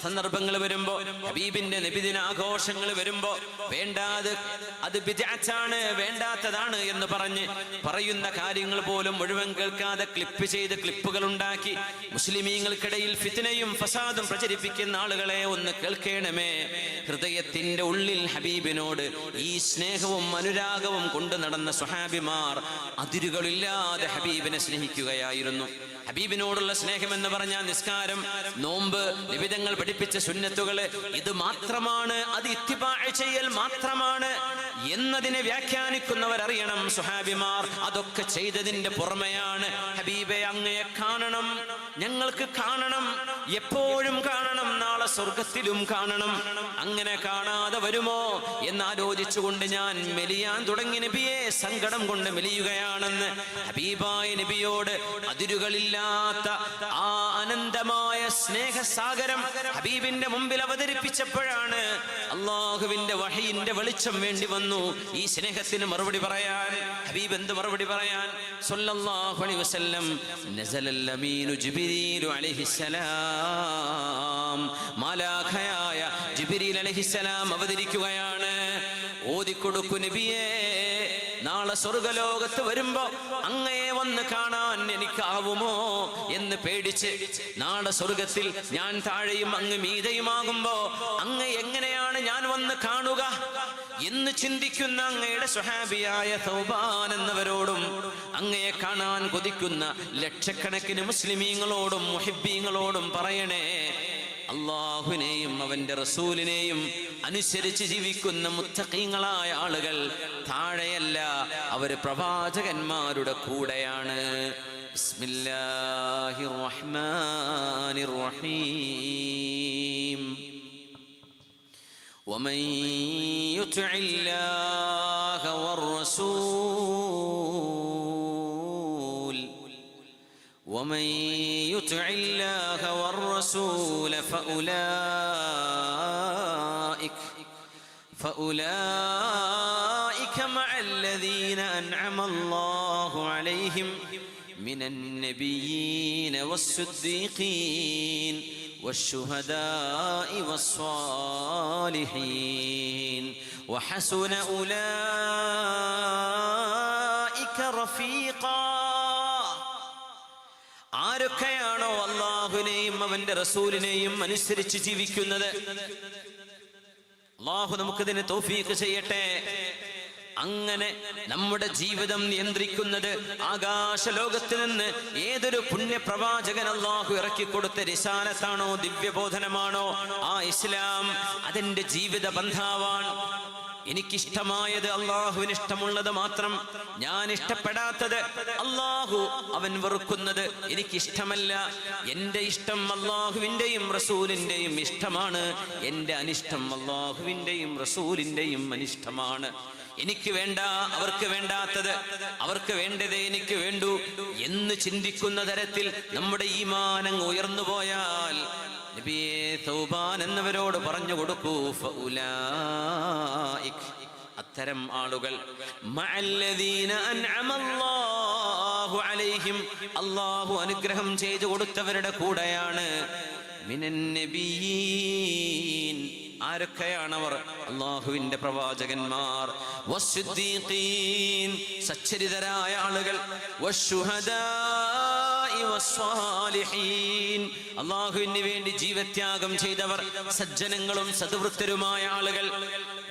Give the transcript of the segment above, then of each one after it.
സന്ദർഭങ്ങൾ വരുമ്പോ, ഹബീബിന്റെ നബിദിനാഘോഷങ്ങൾ വരുമ്പോ വേണ്ടാതെ അത് ബിദ്അത്താണ്, വേണ്ടാത്തതാണ് എന്ന് പറഞ്ഞ് പറയുന്ന കാര്യങ്ങൾ പോലും മുഴുവൻ കേൾക്കാതെ ക്ലിപ്പുകൾ ഉണ്ടാക്കി മുസ്ലിമീങ്ങൾക്കിടയിൽ ഫിത്നയും ഫസാദും പ്രചരിപ്പിക്കുന്ന ആളുകളെ ഒന്ന് കേൾക്കണമേ. ഹൃദയത്തിന്റെ ഉള്ളിൽ ഹബീബിനോട് ഈ സ്നേഹവും അനുരാഗവും കൊണ്ടു നടന്ന സ്വഹാബിമാർ അതിരുകളില്ലാതെ ഹബീബിനെ സ്നേഹിക്കുകയായിരുന്നു. ഹബീബിനോടുള്ള സ്നേഹം എന്ന് പറഞ്ഞാൽ നിസ്കാരം, നോമ്പ്, നിബിധങ്ങൾ പഠിപ്പിച്ച സുന്നത്തുകള് ഇത് മാത്രമാണ്, അത് ഇത്തിബാ ചെയ്യൽ മാത്രമാണ് എന്നതിനെ വ്യാഖ്യാനിക്കുന്നവർ അറിയണം. സുഹാബിമാർ അതൊക്കെ ചെയ്തതിന്റെ പുറമെയാണ് ഹബീബെ അങ്ങയെ കാണണം, ഞങ്ങൾക്ക് കാണണം, എപ്പോഴും കാണണം, നാളെ സ്വർഗത്തിലും കാണണം. അങ്ങനെ കാണാതെ വരുമോ എന്നാലോചിച്ചുകൊണ്ട് ഞാൻ മെലിയാൻ തുടങ്ങി നബിയെ, സങ്കടം കൊണ്ട് മെലിയുകയാണെന്ന് ഹബീബായ നബിയോട് അതിരുകളില്ലാത്ത ആ അനന്തമായ സ്നേഹസാഗരം ഹബീബിന്റെ മുമ്പിൽ അവതരിപ്പിച്ചപ്പോഴാണ് അള്ളാഹുവിന്റെ വഹയിന്റെ വെളിച്ചം വേണ്ടി വന്നു ഈ സ്നേഹത്തിന് മറുപടി പറയാൻ. ഹബീബ് എന്ത് മറുപടി പറയാൻ? സല്ലല്ലാഹു അലൈഹി വസല്ലം നസലൽ അമീനു ജിബ്രീലു അലൈഹിസ്സലാം, മാലാഖയായ ജിബ്രീൽ അലൈഹിസ്സലാം അവതരിക്കുകയാണ്. ഓതിക്കൊടുക്കു നബിയേ, നാളെ സ്വർഗലോകത്ത് വരുമ്പോ അങ്ങയെ വന്ന് കാണാൻ എനിക്കാവുമോ എന്ന് പേടിച്ച്, നാളെ സ്വർഗത്തിൽ ഞാൻ താഴെയും അങ്ങ് മീതയുമാകുമ്പോ അങ്ങ എങ്ങനെയാണ് ഞാൻ വന്ന് കാണുക എന്ന് ചിന്തിക്കുന്ന അങ്ങയുടെ സ്വഹാബിയായ തൗബാൻ എന്നവരോടും അങ്ങയെ കാണാൻ കൊതിക്കുന്ന ലക്ഷക്കണക്കിന് മുസ്ലിമീങ്ങളോടും മുഹിബ്ബീങ്ങളോടും പറയണേ, അള്ളാഹുവിനെയും അവന്റെ റസൂലിനെയും അനുസരിച്ച് ജീവിക്കുന്ന മുത്തഖീങ്ങളായ ആളുകൾ താഴെയല്ല, അവര് പ്രവാചകന്മാരുടെ കൂടെയാണ്. ബിസ്മില്ലാഹിർ റഹ്മാനിർ റഹീം. വമൻ യുതിഇല്ലാഹ വർ-റസൂൽ ومن يطع الله والرسول فأولئك مع الذين أنعم الله عليهم من النبيين والصديقين والشهداء والصالحين وحسن أولئك رفيقا. ആരൊക്കെയാണോ അള്ളാഹുവിനെയും അവന്റെ റസൂലിനെയും അനുസരിച്ച് ജീവിക്കുന്നത്, അള്ളാഹു നമുക്കിതിന് തൗഫീഖ് ചെയ്യട്ടെ. അങ്ങനെ നമ്മുടെ ജീവിതം നിയന്ത്രിക്കുന്നത് ആകാശലോകത്ത് നിന്ന് ഏതൊരു പുണ്യപ്രവാചകൻ അള്ളാഹു ഇറക്കിക്കൊടുത്ത റിസാലത്താണോ, ദിവ്യബോധനമാണോ, ആ ഇസ്ലാം അതിന്റെ ജീവിത ബന്ധാവാണ്. എനിക്കിഷ്ടമായത് അള്ളാഹുവിന് ഇഷ്ടമുള്ളത് മാത്രം, ഞാൻ ഇഷ്ടപ്പെടാത്തത് അള്ളാഹു അവൻ വെറുക്കുന്നത് എനിക്കിഷ്ടമല്ല. എന്റെ ഇഷ്ടം അള്ളാഹുവിന്റെയും റസൂലിന്റെയും ഇഷ്ടമാണ്, എന്റെ അനിഷ്ടം അള്ളാഹുവിന്റെയും റസൂലിന്റെയും അനിഷ്ടമാണ്. എനിക്ക് വേണ്ട അവർക്ക് വേണ്ടാത്തത്, അവർക്ക് വേണ്ടതേ എനിക്ക് വേണ്ടൂ എന്ന് ചിന്തിക്കുന്ന തരത്തിൽ നമ്മുടെ ഈമാൻ ഉയർന്നു പോയാൽ നബിയേ തൗബാൻ എന്നവരോട് പറഞ്ഞു കൊടുക്കൂ, ഫഉലൈക, അത്തരം ആളുകൾ മഅല്ലദീന അൻഅമല്ലാഹു അലൈഹിം, അല്ലാഹു അനുഗ്രഹം ചെയ്തു കൊടുത്തവരുടെ കൂടെയാണ്. മിനൻ നബിയീൻ, ആരൊക്കെയാണവർ? അള്ളാഹുവിന്റെ പ്രവാചകന്മാർ, വസ്സുദ്ദീഖീൻ, സച്ചരിതരായ ആളുകൾ, വസ്സുഹദാഇ വസ്സാലിഹീൻ, അള്ളാഹുവിന് വേണ്ടി ജീവത്യാഗം ചെയ്തവർ, സജ്ജനങ്ങളും സദ്വൃത്തരുമായ ആളുകൾ.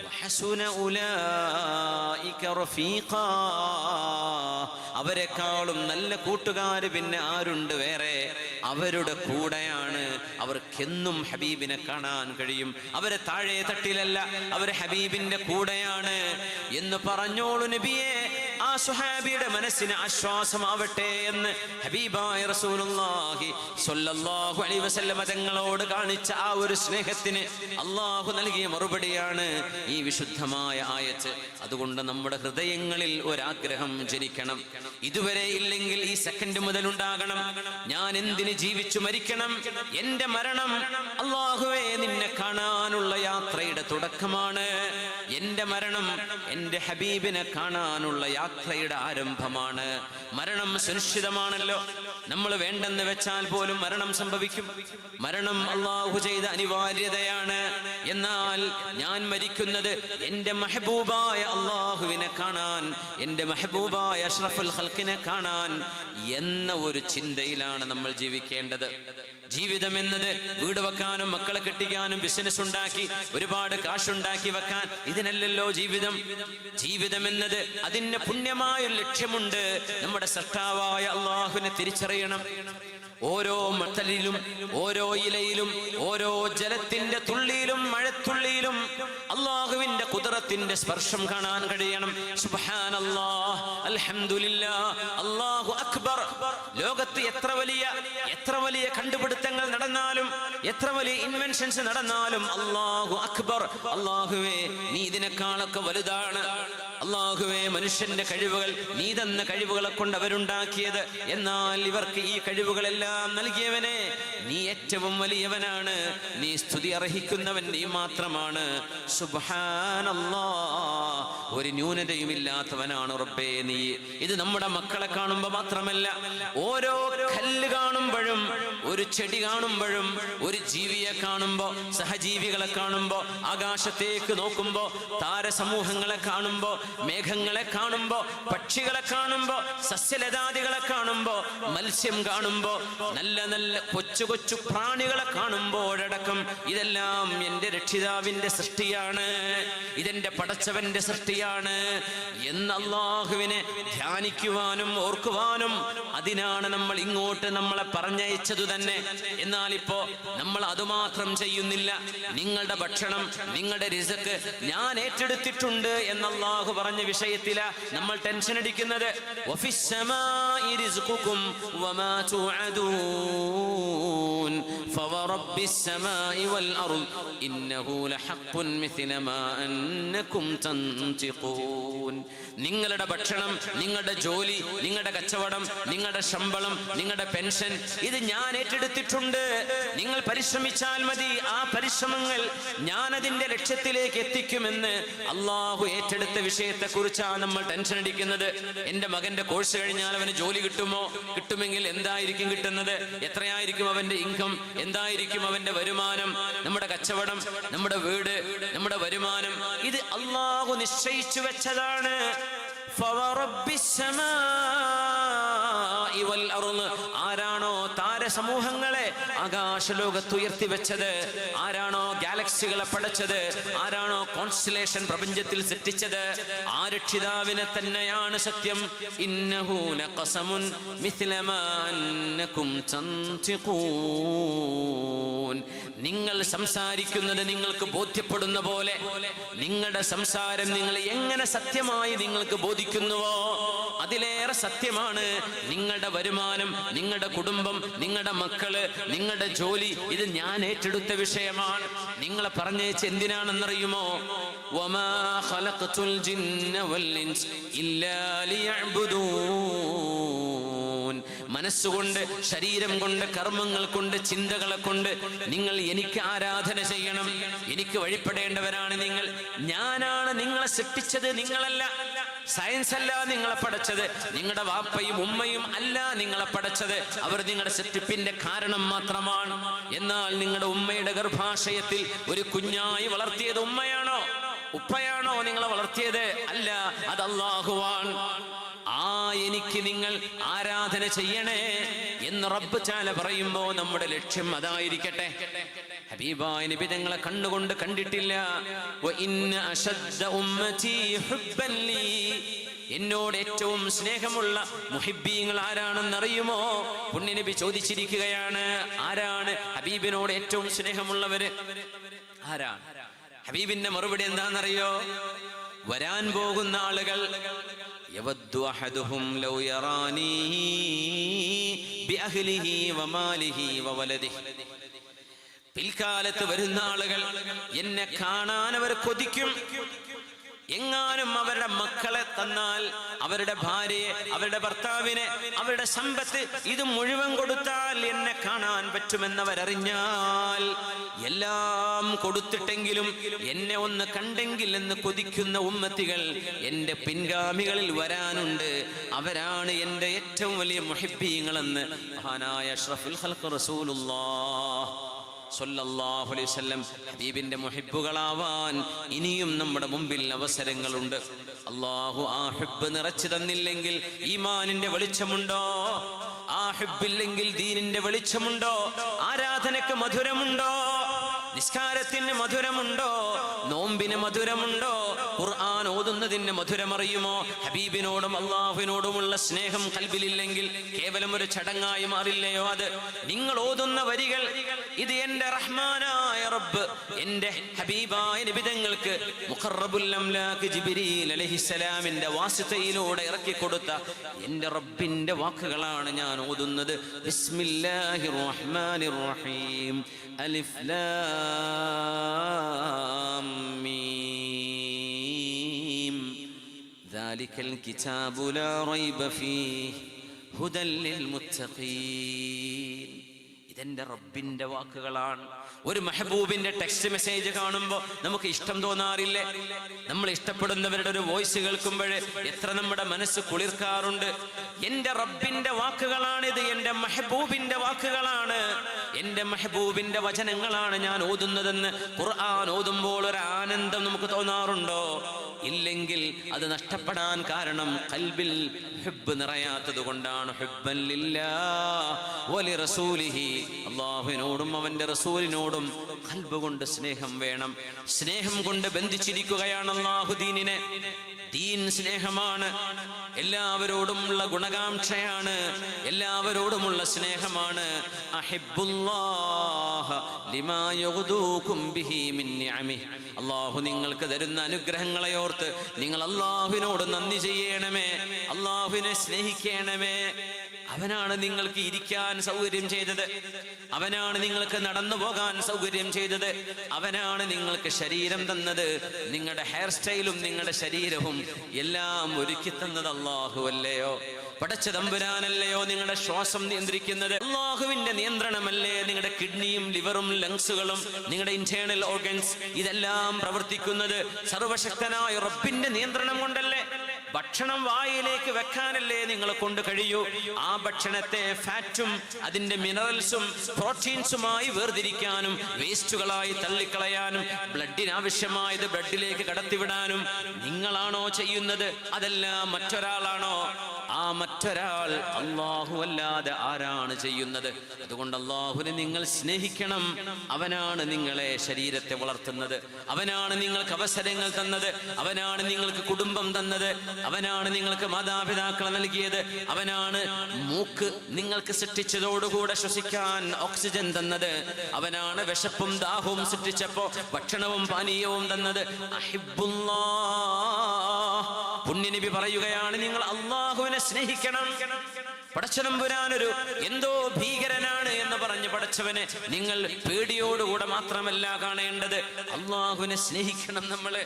വഹസുന ഉലൈക റഫീഖാ, അവരെക്കാളും നല്ല കൂട്ടുകാര് പിന്നെ ആരുണ്ട് വേറെ? അവരുടെ കൂടെയാണ്. അവർക്കെന്നും ഹബീബിനെ കാണാൻ കഴിയും. അവരെ താഴെ തട്ടിലല്ല, അവർ ഹബീബിന്റെ കൂടെയാണ് എന്ന് പറഞ്ഞോളൂ നബിയെ. ആ സുഹാബിയുടെ മനസ്സിന് ആശ്വാസമാവട്ടെ എന്ന് ഹബീബായ റസൂലുള്ളാഹി സ്വല്ലല്ലാഹു അലൈഹി വസല്ലം തങ്ങളോട് കാണിച്ച ആ ഒരു സ്നേഹത്തിന് അള്ളാഹു നൽകിയ മറുപടിയാണ് ഈ വിശുദ്ധമായ ആയത്ത്. അതുകൊണ്ട് നമ്മുടെ ഹൃദയങ്ങളിൽ ഒരാഗ്രഹം ജനിക്കണം. ഇതുവരെ ഇല്ലെങ്കിൽ ഈ സെക്കൻഡ് മുതൽ ഉണ്ടാകണം. ഞാൻ എന്തിന് ജീവിച്ചു മരിക്കണം? എന്റെ മരണം അള്ളാഹുവേ നിന്നെ കാണാനുള്ള യാത്രയുടെ തുടക്കമാണ്. എൻ്റെ മരണം എൻ്റെ ഹബീബിനെ കാണാനുള്ള യാത്രയുടെ ആരംഭമാണ്. മരണം സുനിശ്ചിതമാണല്ലോ. നമ്മൾ വേണ്ടെന്ന് വെച്ചാൽ പോലും മരണം സംഭവിക്കും. മരണം അല്ലാഹു ചെയ്ത അനിവാര്യതയാണ്. എന്നാൽ ഞാൻ മരിക്കുന്നത് എൻ്റെ മെഹബൂബായ അല്ലാഹുവിനെ കാണാൻ, എൻ്റെ മെഹബൂബായ അഷ്റഫുൽ ഖൽഖിനെ കാണാൻ എന്ന ഒരു ചിന്തയിലാണ് നമ്മൾ ജീവിക്കേണ്ടത്. ജീവിതം എന്നത് വീട് വെക്കാനും മക്കളെ കെട്ടിക്കാനും ബിസിനസ് ഉണ്ടാക്കി ഒരുപാട് കാശുണ്ടാക്കി വെക്കാൻ ഇതിനല്ലല്ലോ ജീവിതം. ജീവിതം എന്നത് അതിന് പുണ്യമായൊരു ലക്ഷ്യമുണ്ട്. നമ്മുടെ സൃഷ്ടാവായ അല്ലാഹുവിനെ തിരിച്ചറിയണം. ഓരോ മട്ടലിലും ഓരോ ഇലയിലും ഓരോ ജലത്തിന്റെ തുള്ളിയിലും മഴത്തുള്ളിയിലും അല്ലാഹുവിന്റെ ഖുദ്റത്തിന്റെ സ്പർശം കാണാൻ കഴിയണം. സുബ്ഹാനല്ലാഹ്, അൽഹംദുലില്ലാഹ്, അല്ലാഹു അക്ബർ. ലോകത്ത് എത്ര വലിയ കണ്ടുപിടുത്തങ്ങൾ നടന്നാലും എത്ര വലിയ ഇൻവെൻഷൻസ് നടന്നാലും അല്ലാഹു അക്ബർ. അല്ലാഹുവേ നീ ഇതിനേക്കാളൊക്കെ വലുതാണ്. അല്ലാഹുവേ മനുഷ്യന്റെ കഴിവുകൾ നീ തന്ന കഴിവുകളെ കൊണ്ട് അവരുണ്ടാക്കിയത്. എന്നാൽ ഇവർക്ക് ഈ കഴിവുകളെല്ലാം നൽകിയവനെ നീ ഏറ്റവും വലിയവനാണ്. നീ സ്തുതി അർഹിക്കുന്നവൻ നീ മാത്രമാണ്. സുബ്ഹാനല്ലാഹ്, ഒരു ന്യൂനതയും ഇല്ലാത്തവനാണ് റബ്ബേ നീ. ഇത് നമ്മുടെ മക്കളെ കാണുമ്പോൾ മാത്രമല്ല, ഓരോ കല്ല് കാണുമ്പോഴും ഒരു ചെടി കാണുമ്പോഴും ഒരു ജീവിയെ കാണുമ്പോ സഹജീവികളെ കാണുമ്പോ ആകാശത്തേക്ക് നോക്കുമ്പോ താരസമൂഹങ്ങളെ കാണുമ്പോ മേഘങ്ങളെ കാണുമ്പോ പക്ഷികളെ കാണുമ്പോ സസ്യലതാദികളെ കാണുമ്പോ മത്സ്യം കാണുമ്പോ നല്ല നല്ല കൊച്ചു കൊച്ചു പ്രാണികളെ കാണുമ്പോഴടക്കം ഇതെല്ലാം എൻ്റെ രക്ഷിതാവിന്റെ സൃഷ്ടിയാണ്, ഇതെന്റെ പടച്ചവന്റെ സൃഷ്ടിയാണ് എന്ന് അല്ലാഹുവിനെ ധ്യാനിക്കുവാനും ഓർക്കുവാനും അതിനാണ് നമ്മൾ ഇങ്ങോട്ട് നമ്മളെ പറഞ്ഞയച്ചതു തന്നെ. എന്നാൽ ഇപ്പോ നമ്മൾ അതുമാത്രം ചെയ്യുന്നില്ല. നിങ്ങളുടെ ഭക്ഷണം, നിങ്ങളുടെ റിസ്ക് ഞാൻ ഏറ്റെടുത്തിട്ടുണ്ട് എന്ന് അല്ലാഹു പറഞ്ഞ വിഷയത്തിലാ നമ്മൾ ടെൻഷൻ അടിക്കുന്നത്. വഫിസ്സമാഇ റിസ്ഖുകും വമാ തുഅദൂൻ ഫവറബ്ബിസ്സമാഇ വൽ അർദ് ഇന്നഹു ലഹഖ്ഖുൻ മിസ്ല മാ അന്നകും തൻതിഖൂൻ. നിങ്ങളുടെ ഭക്ഷണം, നിങ്ങളുടെ ജോലി, നിങ്ങളുടെ കച്ചവടം, നിങ്ങളുടെ ശമ്പളം, നിങ്ങളുടെ പെൻഷൻ ഇത് ഞാൻ ഏറ്റെടുത്തിട്ടുണ്ട്. നിങ്ങൾ പരിശ്രമിച്ചാൽ മതി. ആ പരിശ്രമങ്ങൾ ഞാൻ അതിന്റെ ലക്ഷ്യത്തിലേക്ക് എത്തിക്കുമെന്ന് അല്ലാഹു ഏറ്റെടുത്ത വിഷയത്തെ കുറിച്ചാണ് നമ്മൾ ടെൻഷൻ അടിക്കുന്നത്. എന്റെ മകന്റെ കോഴ്സ് കഴിഞ്ഞാൽ അവന് ജോലി കിട്ടുമോ? കിട്ടുമെങ്കിൽ എന്തായിരിക്കും കിട്ടുന്നത്? എത്രയായിരിക്കും അവന്റെ ഇൻകം? എന്തായിരിക്കും അവന്റെ വരുമാനം? നമ്മുടെ കച്ചവടം, നമ്മുടെ വീട്, നമ്മുടെ വരുമാനം ഇത് അല്ലാഹു നിശ്ചയിച്ചു വെച്ചതാണ്. ആരാണോ താരസമൂഹങ്ങളെ ആകാശലോകത്തുയർത്തി വെച്ചത്, ആരാണോ ഗാലക്സികളെ പടച്ചത്, ആരാണോ കോൺസ്റ്റലേഷൻ പ്രപഞ്ചത്തിൽ സൃഷ്ടിച്ചത്, ആ രക്ഷിതാവിനെ തന്നെയാണ് സത്യം. ഇന്നഹു ലഖസമുൻ മിസ്ല മാ അന്നകും തൻതിഖൂൻ. നിങ്ങൾ സംസാരിക്കുന്നത് നിങ്ങൾക്ക് ബോധ്യപ്പെടുന്ന പോലെ നിങ്ങളുടെ സംസാരം നിങ്ങൾ എങ്ങനെ സത്യമായി നിങ്ങൾക്ക് ബോധിക്കുന്നുവോ അതിലേറെ സത്യമാണ് നിങ്ങളുടെ വരുമാനം, നിങ്ങളുടെ കുടുംബം, നിങ്ങളുടെ മക്കള്, നിങ്ങളുടെ ജോലി ഇത് ഞാൻ ഏറ്റെടുത്ത വിഷയമാണ്. നിങ്ങളെ പറഞ്ഞേച്ച് എന്തിനാണെന്നറിയുമോ? വമാ ഖലഖ്തുൽ ജിന്ന വൽ ഇൻസ് ഇല്ലാ ലിയഅ്ബുദൂൻ. മനസ്സുകൊണ്ട്, ശരീരം കൊണ്ട്, കർമ്മങ്ങൾ കൊണ്ട്, ചിന്തകളെ കൊണ്ട് നിങ്ങൾ എനിക്ക് ആരാധന ചെയ്യണം, എനിക്ക് വഴിപ്പെടേണ്ടവരാണ് നിങ്ങൾ. ഞാനാണ് നിങ്ങളെ സൃഷ്ടിച്ചത്, നിങ്ങളല്ല. സയൻസ് അല്ല നിങ്ങളെ പടച്ചത്, നിങ്ങളുടെ വാപ്പയും ഉമ്മയും അല്ല നിങ്ങളെ പടച്ചത്. അവർ നിങ്ങളുടെ സൃഷ്ടിപ്പിന്റെ കാരണം മാത്രമാണ്. എന്നാൽ നിങ്ങളുടെ ഉമ്മയുടെ ഗർഭാശയത്തിൽ ഒരു കുഞ്ഞായി വളർത്തിയത് ഉമ്മയാണോ ഉപ്പയാണോ നിങ്ങളെ വളർത്തിയത്? അല്ല, അത് അല്ലാഹുവാണ്. ആ എനിക്ക് നിങ്ങൾ ആരാധന ചെയ്യണേ എന്ന് റബ്ബ് തആല പറയുമ്പോ നമ്മുടെ ലക്ഷ്യം അതായിരിക്കട്ടെ. ഹബീബായ നബി തങ്ങളെ കണ്ണുകൊണ്ട് കണ്ടിട്ടില്ല. വ ഇന്ന അശദ്ദ ഉമ്മതി ഹുബ്ബൻ ലീ. എന്നോട് ഏറ്റവും സ്നേഹമുള്ള മുഹിബ്ബീങ്ങൾ ആരാണെന്നറിയുമോ? പുണ്യനബി ചോദിച്ചിരിക്കുകയാണ്. ആരാണ് ഹബീബിനോട് ഏറ്റവും സ്നേഹമുള്ളവര്? ആരാണ്? ഹബീബിന്റെ മറുപടി എന്താണെന്നറിയോ? വരാൻ പോകുന്ന ആളുകൾ യവദ്ദു അഹദുഹും ലൗ യറാനി ബിഅഹ്ലിഹി വമാലിഹി വവലദിഹി. പിൽക്കാലത്ത് വരുന്ന ആളുകൾ എന്നെ കാണാൻ അവർ കൊതിക്കും. എങ്ങാനും അവരുടെ മക്കളെ തന്നാൽ, അവരുടെ ഭാര്യയെ, അവരുടെ ഭർത്താവിനെ, അവരുടെ സമ്പത്ത് ഇത് മുഴുവൻ കൊടുത്താൽ എന്നെ കാണാൻ പറ്റുമെന്നവരറിഞ്ഞാൽ, എല്ലാം കൊടുത്തിട്ടെങ്കിലും എന്നെ ഒന്ന് കണ്ടെങ്കിൽ എന്ന് കൊതിക്കുന്ന ഉമ്മത്തികൾ എന്റെ പിൻഗാമികളിൽ വരാനുണ്ട്. അവരാണ് എന്റെ ഏറ്റവും വലിയ മുഹിബ്ബീങ്ങളെന്ന് മഹാനായ അഷ്റഫുൽ ഖൽഖ് റസൂലുള്ളാഹ് സ്വല്ലല്ലാഹു അലൈഹി വസല്ലം ഹബീബിന്റെ മുഹിബ്ബുകളാവാൻ ഇനിയും നമ്മുടെ മുമ്പിൽ അവസരങ്ങളുണ്ട്. അല്ലാഹു ആ ഹുബ്ബ് നിറച്ചു തന്നില്ലെങ്കിൽ ഈമാനിന്റെ വെളിച്ചമുണ്ടോ? ആ ഹുബ്ബില്ലെങ്കിൽ ദീനിന്റെ വെളിച്ചമുണ്ടോ? ആരാധനയ്ക്ക് മധുരമുണ്ടോ? നിസ്കാരത്തിന് മധുരമുണ്ടോ? നോമ്പിന് മധുരമുണ്ടോ? ഖുർആൻ ഓതുന്നതിന് മധുരമറിയുമോ? ഹബീബിനോടും അള്ളാഹുവിനോടുമുള്ള സ്നേഹം ഖൽബിലില്ലെങ്കിൽ കേവലം ഒരു ചടങ്ങായി മാറില്ലയോ അത്? നിങ്ങൾ ഓതുന്ന വരികൾ ഇത് എന്റെ റഹ്മാനായ റബ്ബ്, എന്റെ ഹബീബായ നബിതങ്ങൾക്ക് മുഖറബുൽ അംലാക്ക് ജിബ്രീൽ അലൈഹിസ്സലാമിന്റെ വാസിതയിലൂടെ ഇറക്കി കൊടുത്ത എന്റെ റബ്ബിന്റെ വാക്കുകളാണ് ഞാൻ ഓതുന്നത്. ബിസ്മില്ലാഹിർ റഹ്മാനിർ റഹീം അലിഫ് ലാം മീം ദാലികൽ കിതാബു ലാ റൈബ ഫീഹി ഹുദൽ ലിൽ മുത്തഖീൻ. ഇതെന്റെ റബ്ബിന്റെ വാക്കുകളാണ്. ഒരു മെഹബൂബിന്റെ ടെക്സ്റ്റ് മെസ്സേജ് കാണുമ്പോൾ നമുക്ക് ഇഷ്ടം തോന്നാറില്ലേ? നമ്മൾ ഇഷ്ടപ്പെടുന്നവരുടെ ഒരു വോയിസ് കേൾക്കുമ്പോഴേ എത്ര നമ്മുടെ മനസ്സ് കുളിർക്കാറുണ്ട്. എന്റെ റബ്ബിന്റെ വാക്കുകളാണിത്, എന്റെ മെഹബൂബിന്റെ വാക്കുകളാണ്, എന്റെ മെഹബൂബിന്റെ വചനങ്ങളാണ് ഞാൻ ഓതുന്നതെന്ന് ഖുർആൻ ഓതുമ്പോൾ ഒരു ആനന്ദം നമുക്ക് തോന്നാറുണ്ടോ? ഇല്ലെങ്കിൽ അത് നഷ്ടപ്പെടാൻ കാരണം ഖൽബിൽ ഹുബ്ബ് നിറയാത്തത് കൊണ്ടാണ്. ഹുബ്ബൻ ലില്ലാഹ് വലി റസൂലിഹി, അല്ലാഹുവിനോടും അവന്റെ റസൂലിനോടും ഖൽബ് കൊണ്ട് സ്നേഹം വേണം. സ്നേഹം കൊണ്ട് ബന്ധിച്ചിരിക്കുകയാണ് അല്ലാഹു ദീനിനെ. ദീൻ സ്നേഹമാണ്, എല്ലാവരോടുമുള്ള ഗുണകാംക്ഷയാണ്, എല്ലാവരോടുമുള്ള സ്നേഹമാണ്. അഹിബ്ബുല്ലാഹ ലിമാ യഗ്ദൂകും ബിഹി മിൻ നിഅമിഹി, അല്ലാഹു നിങ്ങൾക്ക് തരുന്ന അനുഗ്രഹങ്ങളെ ഓർത്ത് നിങ്ങൾ അല്ലാഹുവിനോട് നന്ദി ചെയ്യണമേ, അല്ലാഹുവിനെ സ്നേഹിക്കണമേ. അവനാണ് നിങ്ങൾക്ക് ഇരിക്കാൻ സൗകര്യം ചെയ്തത്, അവനാണ് നിങ്ങൾക്ക് നടന്നു പോകാൻ സൗകര്യം ചെയ്തത്, അവനാണ് നിങ്ങൾക്ക് ശരീരം തന്നത്. നിങ്ങളുടെ ഹെയർ സ്റ്റൈലും നിങ്ങളുടെ ശരീരവും എല്ലാം ഒരുക്കി തന്നത് അല്ലാഹു അല്ലയോ? പടച്ച തമ്പുരാനല്ലയോ നിങ്ങളുടെ ശ്വാസം നിയന്ത്രിക്കുന്നത്? അല്ലാഹുവിന്റെ നിയന്ത്രണമല്ലേ നിങ്ങളുടെ കിഡ്നിയും ലിവറും ലങ്സുകളും നിങ്ങളുടെ ഇന്റേണൽ ഓർഗൻസ് ഇതെല്ലാം പ്രവർത്തിക്കുന്നത്? സർവശക്തനായ റബ്ബിന്റെ നിയന്ത്രണം കൊണ്ടല്ലേ? ഭക്ഷണം വായിലേക്ക് വെക്കാനല്ലേ നിങ്ങളെ കൊണ്ട് കഴിയൂ? ആ ഭക്ഷണത്തെ ഫാറ്റും അതിന്റെ മിനറൽസും പ്രോട്ടീൻസുമായി വേർതിരിക്കാനും വേസ്റ്റുകളായി തള്ളിക്കളയാനും ബ്ലഡിന് ആവശ്യമായത് ബ്ലഡിലേക്ക് കടത്തിവിടാനും നിങ്ങളാണോ ചെയ്യുന്നത്? അതല്ല മറ്റൊരാളാണോ? ആ മറ്റൊരാൾ അല്ലാഹു അല്ലാതെ ആരാണ് ചെയ്യുന്നത്? അതുകൊണ്ട് അല്ലാഹുവിനെ നിങ്ങൾ സ്നേഹിക്കണം. അവനാണ് നിങ്ങളെ ശരീരത്തെ വളർത്തുന്നത്, അവനാണ് നിങ്ങൾക്ക് അവസരങ്ങൾ തന്നത്, അവനാണ് നിങ്ങൾക്ക് കുടുംബം തന്നത്, അവനാണ് നിങ്ങൾക്ക് മാതാപിതാക്കളെ നൽകിയത്, അവനാണ് മൂക്ക് നിങ്ങൾക്ക് സൃഷ്ടിച്ചതോടുകൂടെ ശ്വസിക്കാൻ ഓക്സിജൻ തന്നത്, അവനാണ് വിശപ്പും ദാഹവും സൃഷ്ടിച്ചപ്പോ ഭക്ഷണവും പാനീയവും തന്നത്. അഹിബ്ബുല്ലാഹ്, പുണ്യനബി പറയുകയാണ് നിങ്ങൾ അല്ലാഹുവിനെ സ്നേഹിക്കണം. പടച്ചതമ്പുരാനൊരു എന്തോ ഭീകരനാണ് എന്ന് പറഞ്ഞ് പടച്ചവനെ നിങ്ങൾ പേടിയോടുകൂടെ മാത്രമല്ല കാണേണ്ടത്, അല്ലാഹുവിനെ സ്നേഹിക്കണം. നമ്മള്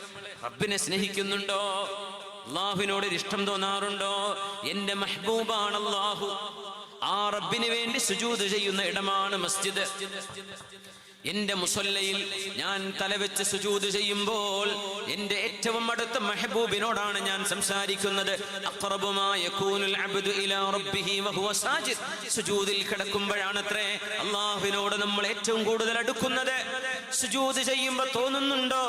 റബ്ബിനെ സ്നേഹിക്കുന്നുണ്ടോ? അല്ലാഹുവിനോട് ഇഷ്ടം തോന്നാറുണ്ടോ? എന്റെ മെഹബൂബാണ് അല്ലാഹു. ആ റബ്ബിന് വേണ്ടി സുജൂദ് ചെയ്യുന്ന ഇടമാണ് മസ്ജിദ്. എന്റെ മുസല്ലയിൽ ഞാൻ തലവെച്ച് സുജൂദ് ചെയ്യുമ്പോൾ എന്റെ ഏറ്റവും അടുത്ത മെഹബൂബിനോടാണ് ഞാൻ സംസാരിക്കുന്നത്. അഖ്റബു മാ യകൂനുൽ അബ്ദു ഇലാ റബ്ബിഹി വഹുവ സാജിദ്, സുജൂദിൽ കിടക്കുമ്പോഴാണത്രേ അല്ലാഹുവിനോട് നമ്മൾ ഏറ്റവും കൂടുതൽ അടുക്കുന്നത്. സുജൂദ് ചെയ്യുമ്പോൾ തോന്നുന്നുണ്ടോ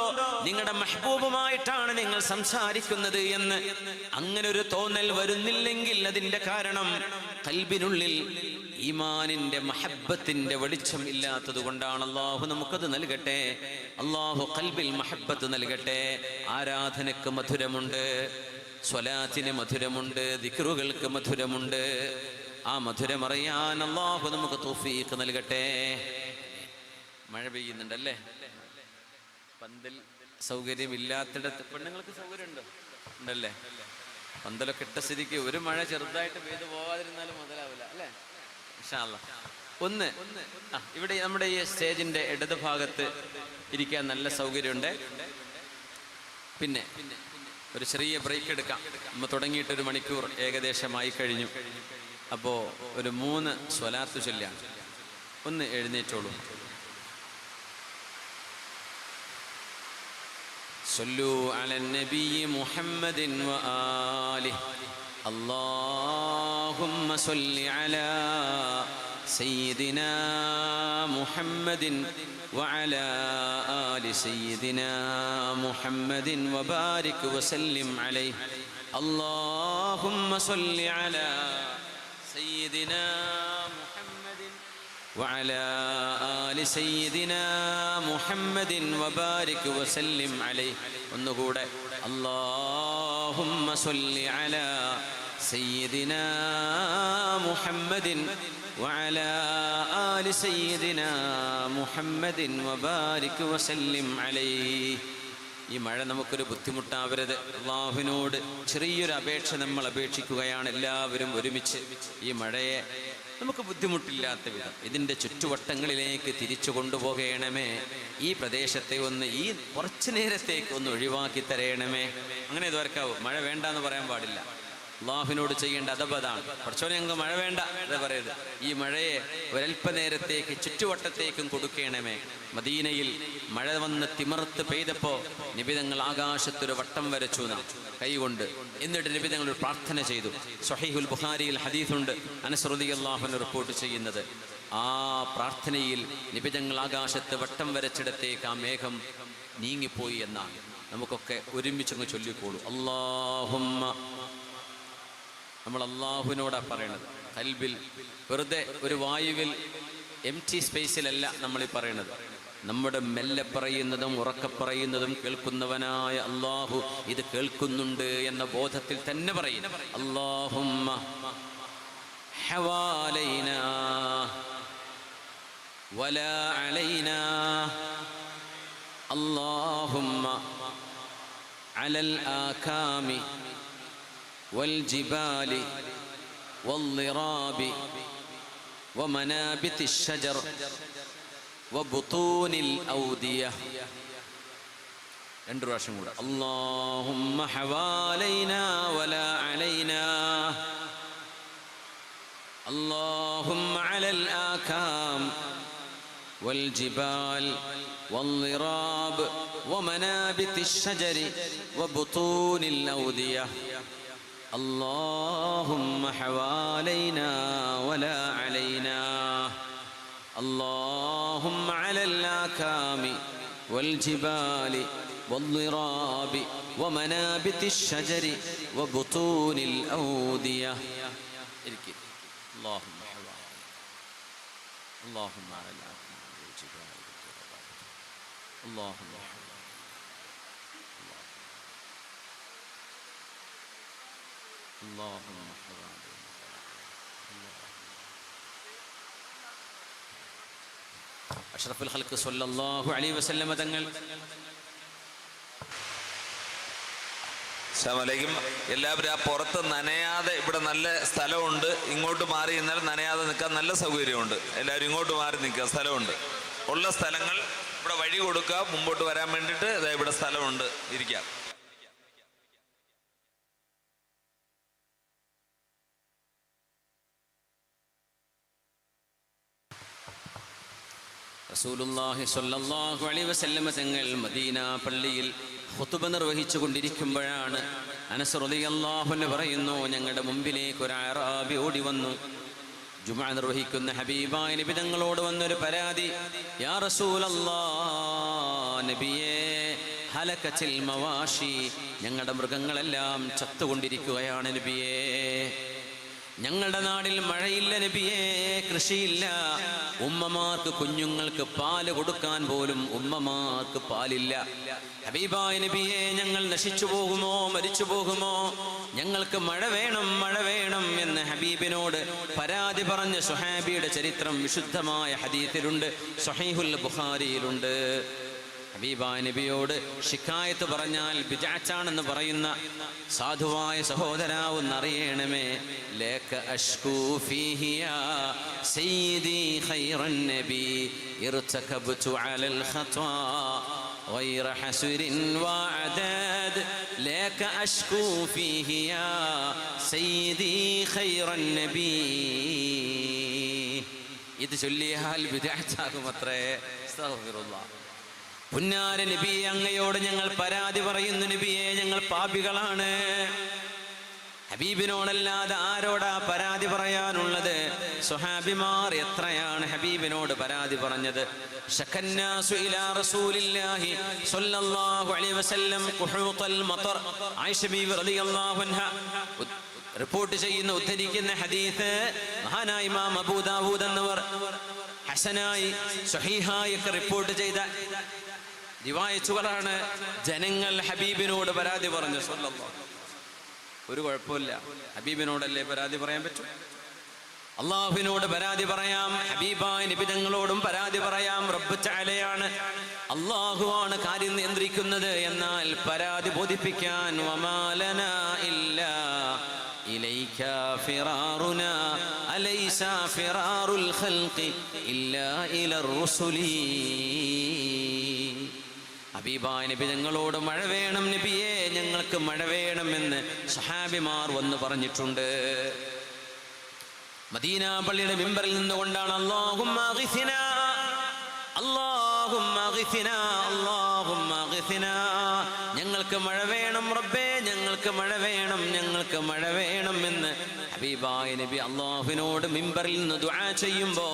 നിങ്ങളുടെ മെഹബൂബുമായിട്ടാണ് നിങ്ങൾ സംസാരിക്കുന്നത് എന്ന്? അങ്ങനെ ഒരു തോന്നൽ വരുന്നില്ലെങ്കിൽ അതിന്റെ കാരണം ഖൽബിനുള്ളിൽ ഈമാനിന്റെ മഹബ്ബത്തിന്റെ വെളിച്ചം ഇല്ലാത്തത് കൊണ്ടാണ്. അല്ലാഹു നമുക്കത് നൽകട്ടെ. അല്ലാഹു ഖൽബിൽ മഹബ്ബത്ത് നൽകട്ടെ. ആരാധനക്ക് മധുരമുണ്ട്, സ്വലാത്തിന് മധുരമുണ്ട്, ദിക്റുകൾക്ക് മധുരമുണ്ട്. ആ മധുരമറിയാൻ അല്ലാഹു നമുക്ക് തൗഫീഖ് നൽകട്ടെ. മഴ പെയ്യുന്നുണ്ടല്ലേ? പന്തൽ സൗകര്യമില്ലാത്തിടത്ത് പെണ്ണുങ്ങൾക്ക് സൗകര്യമുണ്ടോ? ഉണ്ടല്ലേ? പന്തലൊക്കെ ഇട്ട സ്ഥിതിക്ക് ഒരു മഴ ചെറുതായിട്ട് പെയ്തു പോവാതിരുന്നാലും മുതലാവില്ല അല്ലേ? ഇൻഷാ അല്ലാഹ്. ഒന്ന് ഇവിടെ നമ്മുടെ ഈ സ്റ്റേജിന്റെ ഇടത് ഭാഗത്ത് ഇരിക്കാൻ നല്ല സൗകര്യമുണ്ട്. പിന്നെ ഒരു ചെറിയ ബ്രേക്ക് എടുക്കാം. നമ്മൾ തുടങ്ങിയിട്ട് 1 മണിക്കൂർ ഏകദേശമായി കഴിഞ്ഞു. അപ്പോൾ ഒരു 3 സ്വലാത്ത് ചൊല്ലാണ്. ഒന്ന് എഴുന്നേറ്റോളൂ. صلوا على النبي محمد وآله اللهم صل على سيدنا محمد وعلى آل سيدنا محمد وبارك وسلم عليه اللهم صل على سيدنا محمد وعلى آل سيدنا محمد وبارك وسلم عليه ونقول اللهم صل على سيدنا محمد وعلى آل سيدنا محمد وبارك وسلم عليه. ഈ മഴ നമുക്കൊരു ബുദ്ധിമുട്ടാവരുത്. അള്ളാഹുവിനോട് ചെറിയൊരു അപേക്ഷ നമ്മൾ അപേക്ഷിക്കുകയാണ് എല്ലാവരും ഒരുമിച്ച്. ഈ മഴയെ നമുക്ക് ബുദ്ധിമുട്ടില്ലാത്ത വിധം ഇതിൻ്റെ ചുറ്റുവട്ടങ്ങളിലേക്ക് തിരിച്ചു കൊണ്ടുപോകണമേ. ഈ പ്രദേശത്തെ ഒന്ന് ഈ കുറച്ചു നേരത്തേക്ക് ഒന്ന് ഒഴിവാക്കി തരയണമേ. അങ്ങനെ ഇതുവരെക്കാവും. മഴ വേണ്ട എന്ന് പറയാൻ പാടില്ല. അള്ളാഹുവിനോട് ചെയ്യേണ്ട അദബതാണ്. കുറച്ചോനെ ഞങ്ങൾക്ക് മഴ വേണ്ട എന്ന് പറയരുത്. ഈ മഴയെ ഒരൽപ്പനേരത്തേക്ക് ചുറ്റുവട്ടത്തേക്കും കൊടുക്കണമേ. മദീനയിൽ മഴ വന്ന് തിമിർത്ത് പെയ്തപ്പോൾ നിബിതങ്ങൾ ആകാശത്തൊരു വട്ടം വരച്ചു കൈകൊണ്ട്. എന്നിട്ട് നിബിതങ്ങൾ ഒരു പ്രാർത്ഥന ചെയ്തു. സ്വഹീഹുൽ ബുഖാരിയിൽ ഹദീസുണ്ട്, അനസ് റളിയല്ലാഹു അൻഹു റിപ്പോർട്ട് ചെയ്യുന്നത്. ആ പ്രാർത്ഥനയിൽ നിബിതങ്ങൾ ആകാശത്ത് വട്ടം വരച്ചിടത്തേക്ക് ആ മേഘം നീങ്ങിപ്പോയി എന്നാണ്. നമുക്കൊക്കെ ഒരുമിച്ചങ്ങ് ചൊല്ലിക്കോളൂ. അല്ലാഹുമ്മ. നമ്മൾ അള്ളാഹുവിനോടാ പറയണത്. കൽബിൽ വെറുതെ ഒരു വായുവിൽ എംറ്റി സ്പേസിലല്ല നമ്മളീ പറയണത്. നമ്മുടെ മെല്ലെ പറയുന്നതും ഉറക്കെ പറയുന്നതും കേൾക്കുന്നവനായ അള്ളാഹു ഇത് കേൾക്കുന്നുണ്ട് എന്ന ബോധത്തിൽ തന്നെ പറയും. അല്ലാഹുമ്മ ഹവാലൈനാ വലാ അലൈനാ അല്ലാഹുമ്മ അലൽ ആകാമി والجبال والضراب ومنابت الشجر وبطون الأودية. اللهم حوالينا ولا علينا اللهم على الآكام والجبال والضراب ومنابت الشجر وبطون الأودية اللهم حوالينا ولا علينا اللهم على الآكام والجبال والضراب ومنابت الشجر وبطون الأودية. اللهم حوالينا اللهم على الآكام والجبال والضراب اللهم اللهم അഷ്റഫുൽ ഖൽഖ് സ്വല്ലല്ലാഹു അലൈഹി വസല്ലം തങ്ങൾ. അസ്സലാമു അലൈക്കും. എല്ലാവരും ആ പുറത്ത് നനയാതെ, ഇവിടെ നല്ല സ്ഥലമുണ്ട്, ഇങ്ങോട്ട് മാറി നിന്നാൽ നനയാതെ നിൽക്കാൻ നല്ല സൗകര്യമുണ്ട്. എല്ലാവരും ഇങ്ങോട്ട് മാറി നിൽക്കുക, സ്ഥലമുണ്ട്. ഉള്ള സ്ഥലങ്ങൾ ഇവിടെ വഴി കൊടുക്കുക, മുമ്പോട്ട് വരാൻ വേണ്ടിയിട്ട്. ഇവിടെ സ്ഥലമുണ്ട്, ഇരിക്കാം. റസൂലുള്ളാഹി സ്വല്ലല്ലാഹു അലൈഹി വസല്ലം തങ്ങൾ മദീന പള്ളിയിൽ ഖുതുബ നിർവഹിച്ചു കൊണ്ടിരിക്കുമ്പോഴാണ് അനസ് റളിയല്ലാഹു അൻഹു പറയുന്നു, ഞങ്ങളുടെ മുമ്പിലേക്ക് ഒരു അറാബി ഓടി വന്നു. ജുമുഅ നിർവഹിക്കുന്ന ഹബീബായ നബി തങ്ങളോട് വന്നൊരു പരാതി. യാ റസൂലല്ലാഹ്, നബിയേ, ഹലകത്തിൽ മവാഷി, ഞങ്ങളുടെ മൃഗങ്ങളെല്ലാം ചത്തുകൊണ്ടിരിക്കുകയാണ് നബിയേ. ഞങ്ങളുടെ നാട്ടിൽ മഴയില്ല നബിയേ, കൃഷിയില്ല. ഉമ്മമാർക്ക് കുഞ്ഞുങ്ങൾക്ക് പാല് കൊടുക്കാൻ പോലും ഉമ്മമാർക്ക് പാലില്ല. ഹബീബായ നബിയേ, ഞങ്ങൾ നശിച്ചു പോകുമോ, മരിച്ചു പോകുമോ? ഞങ്ങൾക്ക് മഴ വേണം, മഴ വേണം എന്ന് ഹബീബിനോട് പരാതി പറഞ്ഞ സുഹാബിയുടെ ചരിത്രം വിശുദ്ധമായ ഹദീസിലുണ്ട്, സ്വഹീഹുൽ ബുഖാരിയിലുണ്ട്. ഹബീബായ നബിയോട് ശിക്കായത്ത് പറഞ്ഞാൽ ബിദ്അത്താണെന്ന് പറയുന്ന സാധുവായ സഹോദരാ, ഒന്നറിയണമേ. ലക അഷ്കൂ ഫീഹി യാ സയ്യിദി ഖൈറൻ നബി ഇർതകബ്തു അലൽ ഖത്വാ غير حسر وعداد لك أشكو فيه يا سيدي خير النبي. ഇത് ചൊല്ലിയാൽ ബിദ്അത്താകുമത്രേ. അസ്തഗ്ഫിറുല്ലാഹ്. പുന്നാര നബിയെ, അങ്ങയോട് ഞങ്ങൾ പരാതി പറയുന്നു നബിയെ, ഞങ്ങൾ പാപികളാണ്. ഹബീബിനോടല്ലാതെ ആരോടാ പരാതി പറയാനുള്ളത്? സ്വഹാബിമാർ എത്രയാണ് ഹബീബിനോട് പരാതി പറഞ്ഞത്? ശക്കന്നാസു ഇലാ റസൂലില്ലാഹി സ്വല്ലല്ലാഹു അലൈഹി വസല്ലം ഖുഹൂത്തൽ മതർ. ആയിഷ ബീവി റളിയല്ലാഹു അൻഹ റിപ്പോർട്ട് ചെയ്യുന്ന, ഉദ്ധരിക്കുന്ന ഹദീസ് മഹാനായ ഇമാം അബൂ ദാവൂദ് എന്നവർ ഹസനായി സ്വഹീഹായി ഒക്കെ റിപ്പോർട്ട് ചെയ്ത റിവായത്തുകളാണ്. ജനങ്ങൾ ഹബീബിനോട് പരാതി പറഞ്ഞു. സ്വല്ലല്ലാഹു. ഒരു കുഴപ്പമില്ല, ഹബീബിനോടല്ലേ പരാതി പറയാൻ പറ്റൂ? അള്ളാഹുവിനോട് പരാതി പറയാം, ഹബീബായ നബി തങ്ങളോടും പരാതി പറയാം. റബ്ബ് തആലയാണ്, അള്ളാഹുവാണ് കാര്യം നിയന്ത്രിക്കുന്നത്. എന്നാൽ പരാതി ബോധിപ്പിക്കാൻ വമാ ലനാ ഇല്ലാ ഇലൈക ഫിറാറുനാ അലൈസ ഫിറാറുൽ ഖൽഖി ഇല്ലാ ഇലർ റുസുലി. ഹബീബായ നബി ഞങ്ങളോട് മഴ വേണം നബിയെ, ഞങ്ങൾക്ക് മഴ വേണമെന്ന് സഹാബിമാർ വന്ന് പറഞ്ഞിട്ടുണ്ട്. മദീന പള്ളിയുടെ മിമ്പറിൽ നിന്നുകൊണ്ടാണ് അല്ലാഹുമ്മ അഗ്സിനാ അല്ലാഹുമ്മ അഗ്സിനാ അല്ലാഹുമ്മ അഗ്സിനാ, ഞങ്ങൾക്ക് മഴ വേണം റബ്ബേ, ഞങ്ങൾക്ക് മഴ വേണം, ഞങ്ങൾക്ക് മഴ വേണം എന്ന് ഹബീബായ നബി അല്ലാഹുവിനോട് മിമ്പറിൽ നിന്ന് ദുആ ചെയ്യുമ്പോ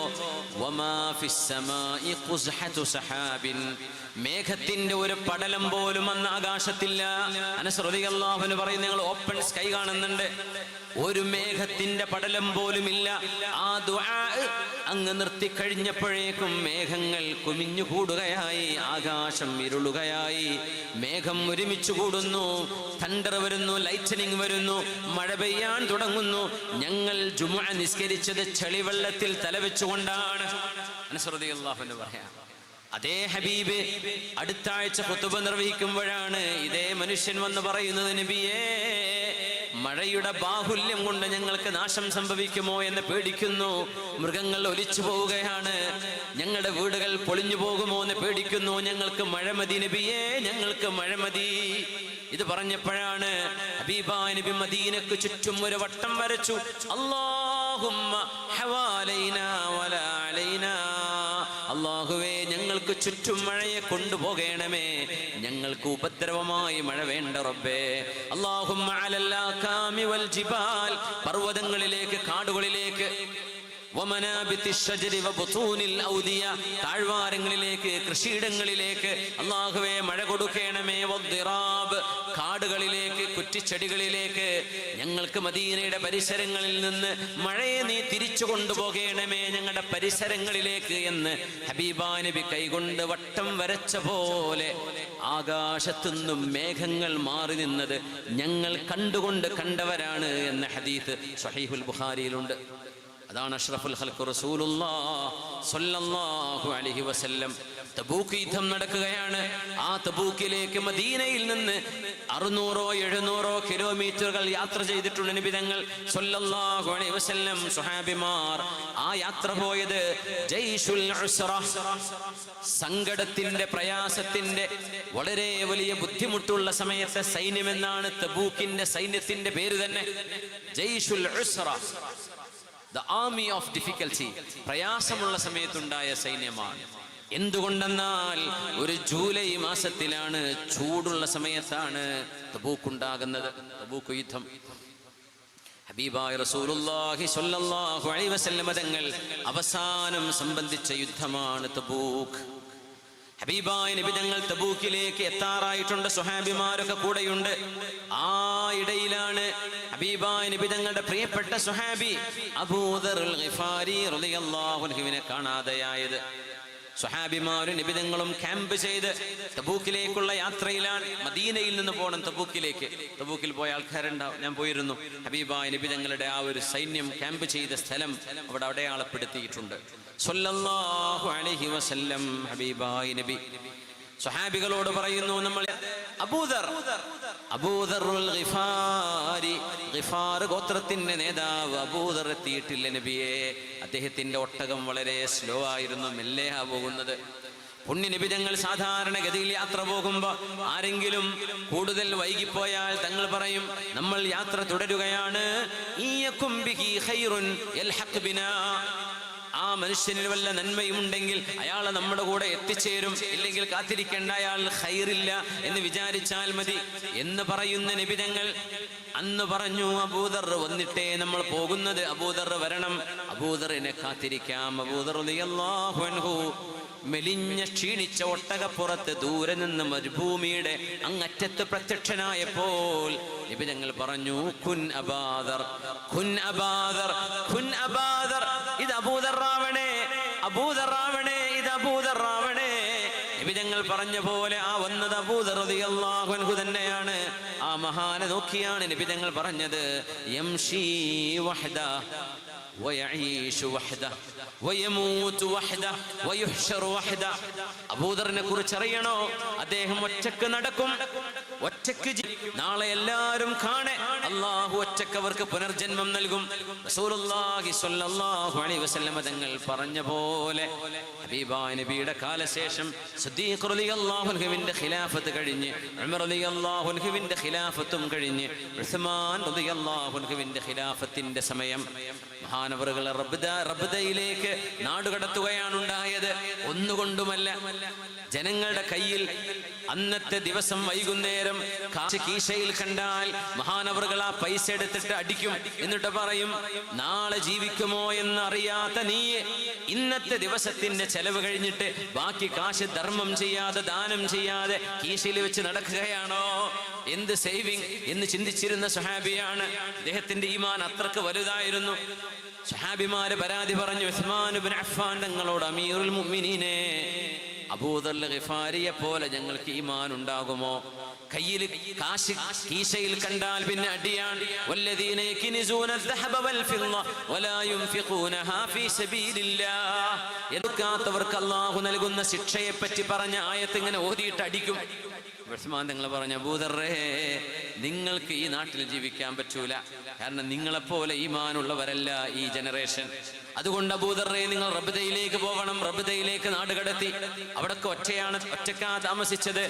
വമാ ഫിസ് സമാഇ ഖുസ്ഹതു സഹാബിൻ, മേഘത്തിന്റെ ഒരു പടലം പോലും അന്ന് ആകാശത്തില്ല. അനസ് റളിയല്ലാഹു അൻഹു പറയും, നിങ്ങൾ ഓപ്പൺ സ്കൈ കാണുന്നുണ്ട്, ഒരു മേഘത്തിന്റെ പടലം പോലും ഇല്ല. ആ ദുആ അങ്ങ് നിർത്തി കഴിഞ്ഞപ്പോഴേക്കും മേഘങ്ങൾ കുമിഞ്ഞു കൂടുകയായി, ആകാശം ഇരുളുകയായി, മേഘം ഒരുമിച്ച് കൂടുന്നു, തണ്ടർ വരുന്നു, ലൈറ്റനിങ് വരുന്നു, മഴ പെയ്യാൻ തുടങ്ങുന്നു. ഞങ്ങൾ ജുമുഅ നിസ്കരിച്ചത് ചെളിവെള്ളത്തിൽ തലവെച്ചുകൊണ്ടാണ്. അനസ് റളിയല്ലാഹു അൻഹു പറയാം, അതേ ഹബീബ് അടുത്ത ആഴ്ച ഖുതുബ നിർവഹിക്കുമ്പോഴാണ് ഇതേ മനുഷ്യൻ വന്ന് പറയുന്നത്, നബിയേ, മഴയുടെ ബാഹുല്യം കൊണ്ട് ഞങ്ങൾക്ക് നാശം സംഭവിക്കുമോ എന്ന് പേടിക്കുന്നു, മൃഗങ്ങൾ ഒലിച്ചു പോവുകയാണ്, ഞങ്ങളുടെ വീടുകൾ പൊളിഞ്ഞു പോകുമോ എന്ന് പേടിക്കുന്നു, ഞങ്ങൾക്ക് മഴ മതി നബിയേ, ഞങ്ങൾക്ക് മഴ മതി. ഇത് പറഞ്ഞപ്പോഴാണ് ഹബീബായ നബി മദീനക്ക് ചുറ്റും ഒരു വട്ടം വരച്ചു. അല്ലാഹുമ്മ ഹവാലൈനാ വലാ അലൈനാ, അല്ലാഹുവേ ഞങ്ങൾക്ക് ചുറ്റും മഴയെ കൊണ്ടുപോകണമേ, ഞങ്ങൾക്ക് ഉപദ്രവമായി മഴ വേണ്ട റബ്ബേ. അല്ലാഹുമ്മ അലൽ ആകാമി വൽ ജിബാൽ, പർവ്വതങ്ങളിലേക്ക്, കാടുകളിലേക്ക്, വമനാബിത്തി ശജരി വബുതൂനിൽ ഔദിയ, താഴ്വാരങ്ങളിലേക്ക്, കൃഷിയിടങ്ങളിലേക്ക് അല്ലാഹുവേ മഴ കൊടുക്കണമേ. വദ്ദിറാബ്, കാടുകളിലേക്ക്, കുറ്റിച്ചെടികളിലേക്ക്, ഞങ്ങൾക്ക് മദീനയുടെ പരിസരങ്ങളിൽ നിന്ന് മഴയെ നീ തിരിച്ചു കൊണ്ടുപോകണമേ, ഞങ്ങളുടെ പരിസരങ്ങളിലേക്ക് എന്ന് ഹബീബാ നബി കൈകൊണ്ട് വട്ടം വരച്ച പോലെ ആകാശത്തുനിന്നും മേഘങ്ങൾ മാറി നിന്നത് ഞങ്ങൾ കണ്ടുകൊണ്ട് കണ്ടവരാണ് എന്ന ഹദീസ് സ്വഹീഹുൽ ബുഖാരിയിലുണ്ട്. അതാണ് അഷ്റഫുൽ ഖൽഖ് റസൂലുള്ളാഹി സ്വല്ലല്ലാഹു അലൈഹി വസല്ലം. തബൂക്ക് യുദ്ധം നടക്കുകയാണ്. ആ തബൂക്കിലേക്ക് മദീനയിൽ നിന്ന് 600-700 കിലോമീറ്ററുകൾ യാത്ര ചെയ്തിട്ടുണ്ട് നബി തങ്ങൾ സ്വല്ലല്ലാഹു അലൈഹി വസല്ലം. സ്വഹാബിമാർ ആ യാത്ര പോയത് ജയ്ഷുൽ ഉസ്റ, സങ്കടത്തിന്റെ, പ്രയാസത്തിന്റെ, വളരെ വലിയ ബുദ്ധിമുട്ടുള്ള സമയത്തെ സൈന്യമെന്നാണ് തബൂക്കിന്റെ സൈന്യത്തിന്റെ പേര് തന്നെ. ജയ്ഷുൽ ഉസ്റ, the army of difficulty, പ്രയാസമുള്ള സമയത്തുണ്ടായ സൈന്യമാണ്. എന്തുകൊണ്ടെന്നാൽ ഒരു ജൂലൈ മാസത്തിലാണ്, ചൂടുള്ള സമയത്താണ് തബൂക്ക് ഉണ്ടാകുന്നത്, തബൂക്ക് യുദ്ധം. ഹബീബായ റസൂലുള്ളാഹി സ്വല്ലല്ലാഹു അലൈഹി വസല്ലം തങ്ങൾ അവസാനം സംബന്ധിച്ച യുദ്ധമാണ് തബൂക്ക്. ഹബീബായ നബി തങ്ങൾ തബൂക്കിലേക്ക് എത്താറായിട്ടുണ്ട്. സ്വഹാബിമാരൊക്കെ കൂടെയുണ്ട്. ആ ഇടയിലാണ് ഹബീബായ നബി തങ്ങളുടെ പ്രിയപ്പെട്ട സ്വഹാബി അബൂദറുൽ ഗിഫാരി റളിയല്ലാഹു അൻഹുവിനെ കാണാതെയായത്. സ്വഹാബിമാരും നബി തങ്ങളും ക്യാമ്പ് ചെയ്ത് തബൂക്കിലേക്കുള്ള യാത്രയിലാണ്. മദീനയിൽ നിന്ന് പോകണം തബൂക്കിലേക്ക്. തബൂക്കിൽ പോയ ആൾക്കാരുണ്ടാവും, ഞാൻ പോയിരുന്നു. ഹബീബായ നബി തങ്ങളുടെ ആ ഒരു സൈന്യം ക്യാമ്പ് ചെയ്ത സ്ഥലം അവിടെ അടയാളപ്പെടുത്തിയിട്ടുണ്ട്. സ്വല്ലല്ലാഹു അലൈഹി വസല്ലം. ഹബീബായ നബി സ്വഹാബികളോട് പറയുന്നു, നമ്മൾ അബൂദറുൽ ഗിഫാരി, ഗിഫാർ ഗോത്രത്തിന്റെ നേതാവ് അബൂദർ എത്തിയിട്ടില്ല നബിയെ. അദ്ദേഹത്തിന്റെ ഒട്ടകം വളരെ സ്ലോ ആയിരുന്നു, മെല്ലെയാ പോകുന്നത്. പുണ്യനിബിതങ്ങൾ സാധാരണഗതിയിൽ യാത്ര പോകുമ്പോൾ ആരെങ്കിലും കൂടുതൽ വൈകിപ്പോയാൽ തങ്ങൾ പറയും, നമ്മൾ യാത്ര തുടരുകയാണ്. ആ മനുഷ്യനിൽ വല്ല നന്മയുമുണ്ടെങ്കിൽ അയാളെ നമ്മുടെ കൂടെ എത്തിച്ചേരും, ഇല്ലെങ്കിൽ കാത്തിരിക്കേണ്ട, അയാൾ ഖൈറില്ല എന്ന് വിചാരിച്ചാൽ മതി എന്ന് പറയുന്ന നിബിതങ്ങൾ അന്ന് പറഞ്ഞു, അബൂദർ വന്നിട്ടേ നമ്മൾ പോകുന്നത്, അബൂദർ വരണം, അബൂദറിനെ കാത്തിരിക്കാം. അബൂദർ റളിയല്ലാഹു അൻഹു മെലിഞ്ഞ ക്ഷീണിച്ച ഒട്ടകപ്പുറത്ത് ദൂരെ നിന്ന് മരുഭൂമിയുടെ അങ്ങറ്റത്ത് പ്രത്യക്ഷനായപ്പോൾ നിബിതങ്ങൾ പറഞ്ഞു, കുൻ അബാദർ, കുൻ അബാദർ, കുൻ അബാദർ, ഇത് അബൂദറാവണേ, അബൂദറാവണേ, ഇത് അബൂദറാവണേ. നിബിതങ്ങൾ പറഞ്ഞ പോലെ ആ വന്നത് അബൂദർ റളിയല്ലാഹു അൻഹു തന്നെയാണ്. ആ മഹാനെ നോക്കിയാണ് നിബിതങ്ങൾ പറഞ്ഞത്, യംശി വഹദ വയഈശു വഹദ വയമൂതു വഹദ വയുഹ്ശറു വഹദ. അബൂദറിനെ കുറിച്ച് അറിയണോ? അദ്ദേഹം ഒറ്റക്ക് നടക്കും, ഒറ്റക്ക് നാളെ എല്ലാവരും കാണെ, അല്ലാഹു ഒറ്റക്ക് അവർക്ക് പുനർജന്മം നൽകും. റസൂലുള്ളാഹി സ്വല്ലല്ലാഹു അലൈഹി വസല്ലം തങ്ങൾ പറഞ്ഞ പോലെ ഹബീബായ നബിയുടെ കാലശേഷം സിദ്ദീഖ് റളിയല്ലാഹു അൻഹുവിന്റെ ഖിലാഫത്ത് കഴിഞ്ഞ്, ഉമർ റളിയല്ലാഹു അൻഹുവിന്റെ ഖിലാഫത്തും കഴിഞ്ഞ്, ഉസ്മാൻ റളിയല്ലാഹു അൻഹുവിന്റെ ഖിലാഫത്തിന്റെ സമയം മഹാനവറുകൾ റബ്ദയിലേക്ക് നാടുകടത്തുകയാണ് ഉണ്ടായത്. ഒന്നുകൊണ്ടുമല്ല, ജനങ്ങളുടെ കയ്യിൽ അന്നത്തെ ദിവസം വൈകുന്നേരം കാശ് കീശയിൽ കണ്ടാൽ മഹാനവറുകൾ ആ പൈസ എടുത്തിട്ട് അടിക്കും. എന്നിട്ട് പറയും, നാളെ ജീവിക്കുമോ എന്ന് അറിയാത്ത നീ ഇന്നത്തെ ദിവസത്തിന്റെ ചെലവ് കഴിഞ്ഞിട്ട് ബാക്കി കാശ് ധർമ്മം ചെയ്യാതെ, ദാനം ചെയ്യാതെ കീശയിൽ വെച്ച് നടക്കുകയാണോ? എന്ത് സേവിങ് എന്ന് ചിന്തിച്ചിരുന്ന സ്വഹാബിയാണ്. അദ്ദേഹത്തിന്റെ ഈമാൻ അത്രക്ക് വലുതായിരുന്നു. സ്വഹാബിമാര് പരാതി പറഞ്ഞു ഉസ്മാൻ ഇബ്നു അഫ്ഫാൻ തങ്ങളോട്, അമീറുൽ മുഅ്മിനീനെ, അബൂദർ ഗിഫാരിയെ പോലെ ഞങ്ങൾക്ക് ഈമാൻ ഉണ്ടാകുമോ? കയ്യിൽ കാശ് കീശയിൽ കണ്ടാൽ പിന്നെ അടിയാണ്. വല്ലദീന യക്നിസൂന الذهب والفضة ولا ينفقونها في سبيل الله. എടുക്കാത്തവർക്ക് അല്ലാഹു നൽകുന്ന ശിക്ഷയെ പറ്റി പറഞ്ഞ ആയത്ത് ഇങ്ങനെ ഓതിയിട്ട് അടിക്കും. ഉസ്മാൻ തങ്ങൾ പറഞ്ഞു, അബൂദറേ, നിങ്ങൾക്ക് ഈ നാട്ടിൽ ജീവിക്കാൻ പറ്റൂല, കാരണം നിങ്ങളെപ്പോലെ ഈമാനുള്ളവരല്ല ഈ ജനറേഷൻ. അതുകൊണ്ട് അബൂദറേ, നിങ്ങൾ റബ്ദയിലേക്ക് പോകണം. റബ്ദയിലേക്ക് നാട് കടത്തി. അവിടൊക്കെ ഒറ്റക്കാ താമസിച്ചത്.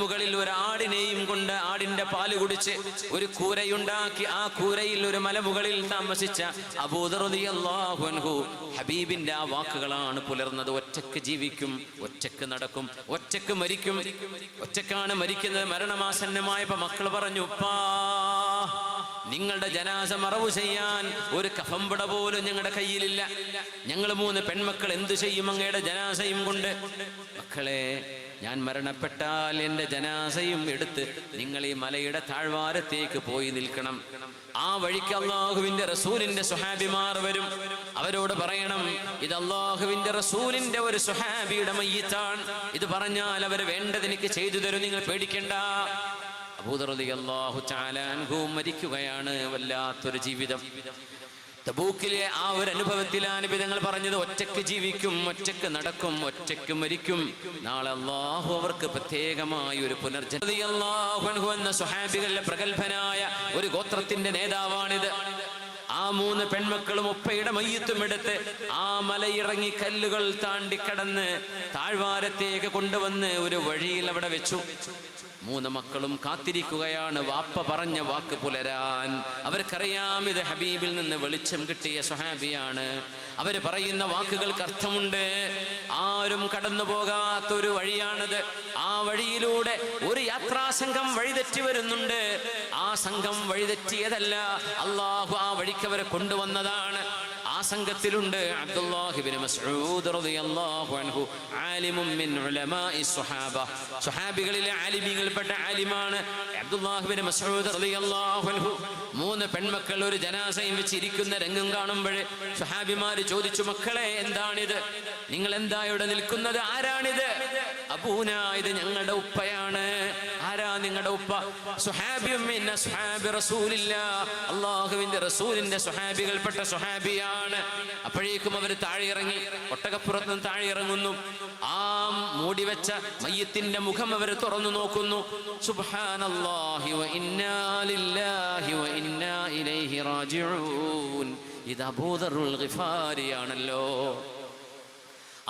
മുകളിൽ ഒരു ആടിനെയും കൊണ്ട് ആടിന്റെ പാല് കുടിച്ച് ഒരു കൂരയുണ്ടാക്കി ആ കൂരയിൽ ഒരു മലമുകളിൽ താമസിച്ച അബൂദർ റളിയല്ലാഹു അൻഹു ഹബീബിന്റെ ആ വാക്കുകളാണ് പുലർന്നത്. ഒറ്റക്ക് ജീവിക്കും, ഒറ്റക്ക് നടക്കും, ഒറ്റക്ക് മരിക്കും. ഒറ്റക്കാണ് മരിക്കുന്നത്. മരണമാസന്നമായപ്പോ മക്കൾ പറഞ്ഞു, ഉപ്പാ, നിങ്ങളുടെ ജനാസ മറവു ചെയ്യാൻ ഒരു കഫംപട പോലും ഞങ്ങളുടെ കയ്യിലില്ല. ഞങ്ങൾ 3 പെൺമക്കൾ എന്തു ചെയ്യും അങ്ങയുടെ ജനാസയും കൊണ്ട്? മക്കളെ, ഞാൻ മരണപ്പെട്ടാൽ എൻ്റെ ജനാസയും എടുത്ത് നിങ്ങൾ ഈ മലയുടെ താഴ്വാരത്തേക്ക് പോയി നിൽക്കണം. ആ വഴിക്ക് അല്ലാഹുവിന്റെ റസൂലിന്റെ സ്വഹാബിമാർ വരും. അവരോട് പറയണം, ഇത് അല്ലാഹുവിന്റെ റസൂലിന്റെ ഒരു സ്വഹാബിയുടെ മയ്യിത്താണ്, ഇത് പറഞ്ഞാൽ അവർ വേണ്ടത് എനിക്ക് ചെയ്തു തരും, നിങ്ങൾ പേടിക്കണ്ട. അബൂദർ റളിയല്ലാഹു തആല അൻഹു മരിക്കുകയാണ്. വല്ലാത്തൊരു ജീവിതം. തബൂക്കിലെ ആ ഒരു അനുഭവത്തിലാണ് നബിതങ്ങൾ പറഞ്ഞത്, ഒറ്റക്ക് ജീവിക്കും, ഒറ്റക്ക് നടക്കും, ഒറ്റക്ക് മരിക്കും. നാളെ അല്ലാഹു അവർക്ക് പ്രത്യേകമായ ഒരു പുനർജന്മം. റളിയല്ലാഹു അൻഹു എന്ന സ്വഹാബികളുടെ പ്രഗൽഭനായ ഒരു ഗോത്രത്തിന്റെ നേതാവാണിത്. ആ 3 പെൺമക്കളും ഉപ്പയുടെ മയ്യിത്തും എടുത്ത് ആ മലയിറങ്ങി കല്ലുകൾ താണ്ടി കടന്ന് താഴ്വാരത്തേക്ക് കൊണ്ടുവന്ന് ഒരു വഴിയിൽ അവിടെ വെച്ചു. 3 മക്കളും കാത്തിരിക്കുകയാണ് വാപ്പ പറഞ്ഞ വാക്ക് പുലരാൻ. അവർക്കറിയാം ഇത് ഹബീബിൽ നിന്ന് വെളിച്ചം കിട്ടിയ സ്വഹാബിയാണ്. അവര് പറയുന്ന വാക്കുകൾക്ക് അർത്ഥമുണ്ട്. ആരും കടന്നു പോകാത്തൊരു വഴിയാണത്. ആ വഴിയിലൂടെ ഒരു യാത്രാസംഘം വഴിതെറ്റി വരുന്നുണ്ട്. ആ സംഘം വഴിതെറ്റിയതല്ല, അല്ലാഹു ആ വഴിക്ക് അവരെ കൊണ്ടുവന്നതാണ്. ആ സംഘത്തിലുണ്ട് അബ്ദുല്ലാഹി ഇബ്നു മസ്ഊദ് റളിയല്ലാഹു അൻഹു, ആലിമുൻ മിൻ ഉലമാഇ സ്വഹാബ. സ്വഹാബികളിലെ ആലിമീങ്ങളിൽപ്പെട്ട ആലിമാണ് അബ്ദുല്ലാഹി ഇബ്നു മസ്ഊദ് റളിയല്ലാഹു അൻഹു. 3 പെൺമക്കൾ ഒരു ജനാസയും വെച്ച് ഇരിക്കുന്ന രംഗം കാണുമ്പോൾ സ്വഹാബിമാർ ചോദിച്ചു, മക്കളെ, എന്താണിത്? നിങ്ങൾ എന്താ ഇവിടെ നിൽക്കുന്നത്? ആരാണിത്? അബൂന, ഇത് ഞങ്ങളുടെ ഉപ്പയാണ്. ആരാ നിങ്ങളുടെ ഉപ്പ? സ്വഹാബിയും മിൻ അസ്ഹാബി റസൂലില്ലാഹ്, അല്ലാഹുവിന്റെ റസൂലിന്റെ സ്വഹാബികൾപ്പെട്ട സ്വഹാബിയാണ്. അപ്പോഴേക്കും അവർ താഴെ ഇറങ്ങി, ഒട്ടകപ്പുറത്ത് നിന്ന് താഴെ ഇറങ്ങുന്നു. ആ മൂടിവെച്ച മയ്യത്തിന്റെ മുഖം അവർ തുറന്നു നോക്കുന്നു. സുബ്ഹാനല്ലാഹി വ ഇന്നാ ലില്ലാഹി വ ഇന്നാ ഇലൈഹി റാജിഊൻ. ഇത് അബൂദറുൽ ഗിഫാരിയാണല്ലോ.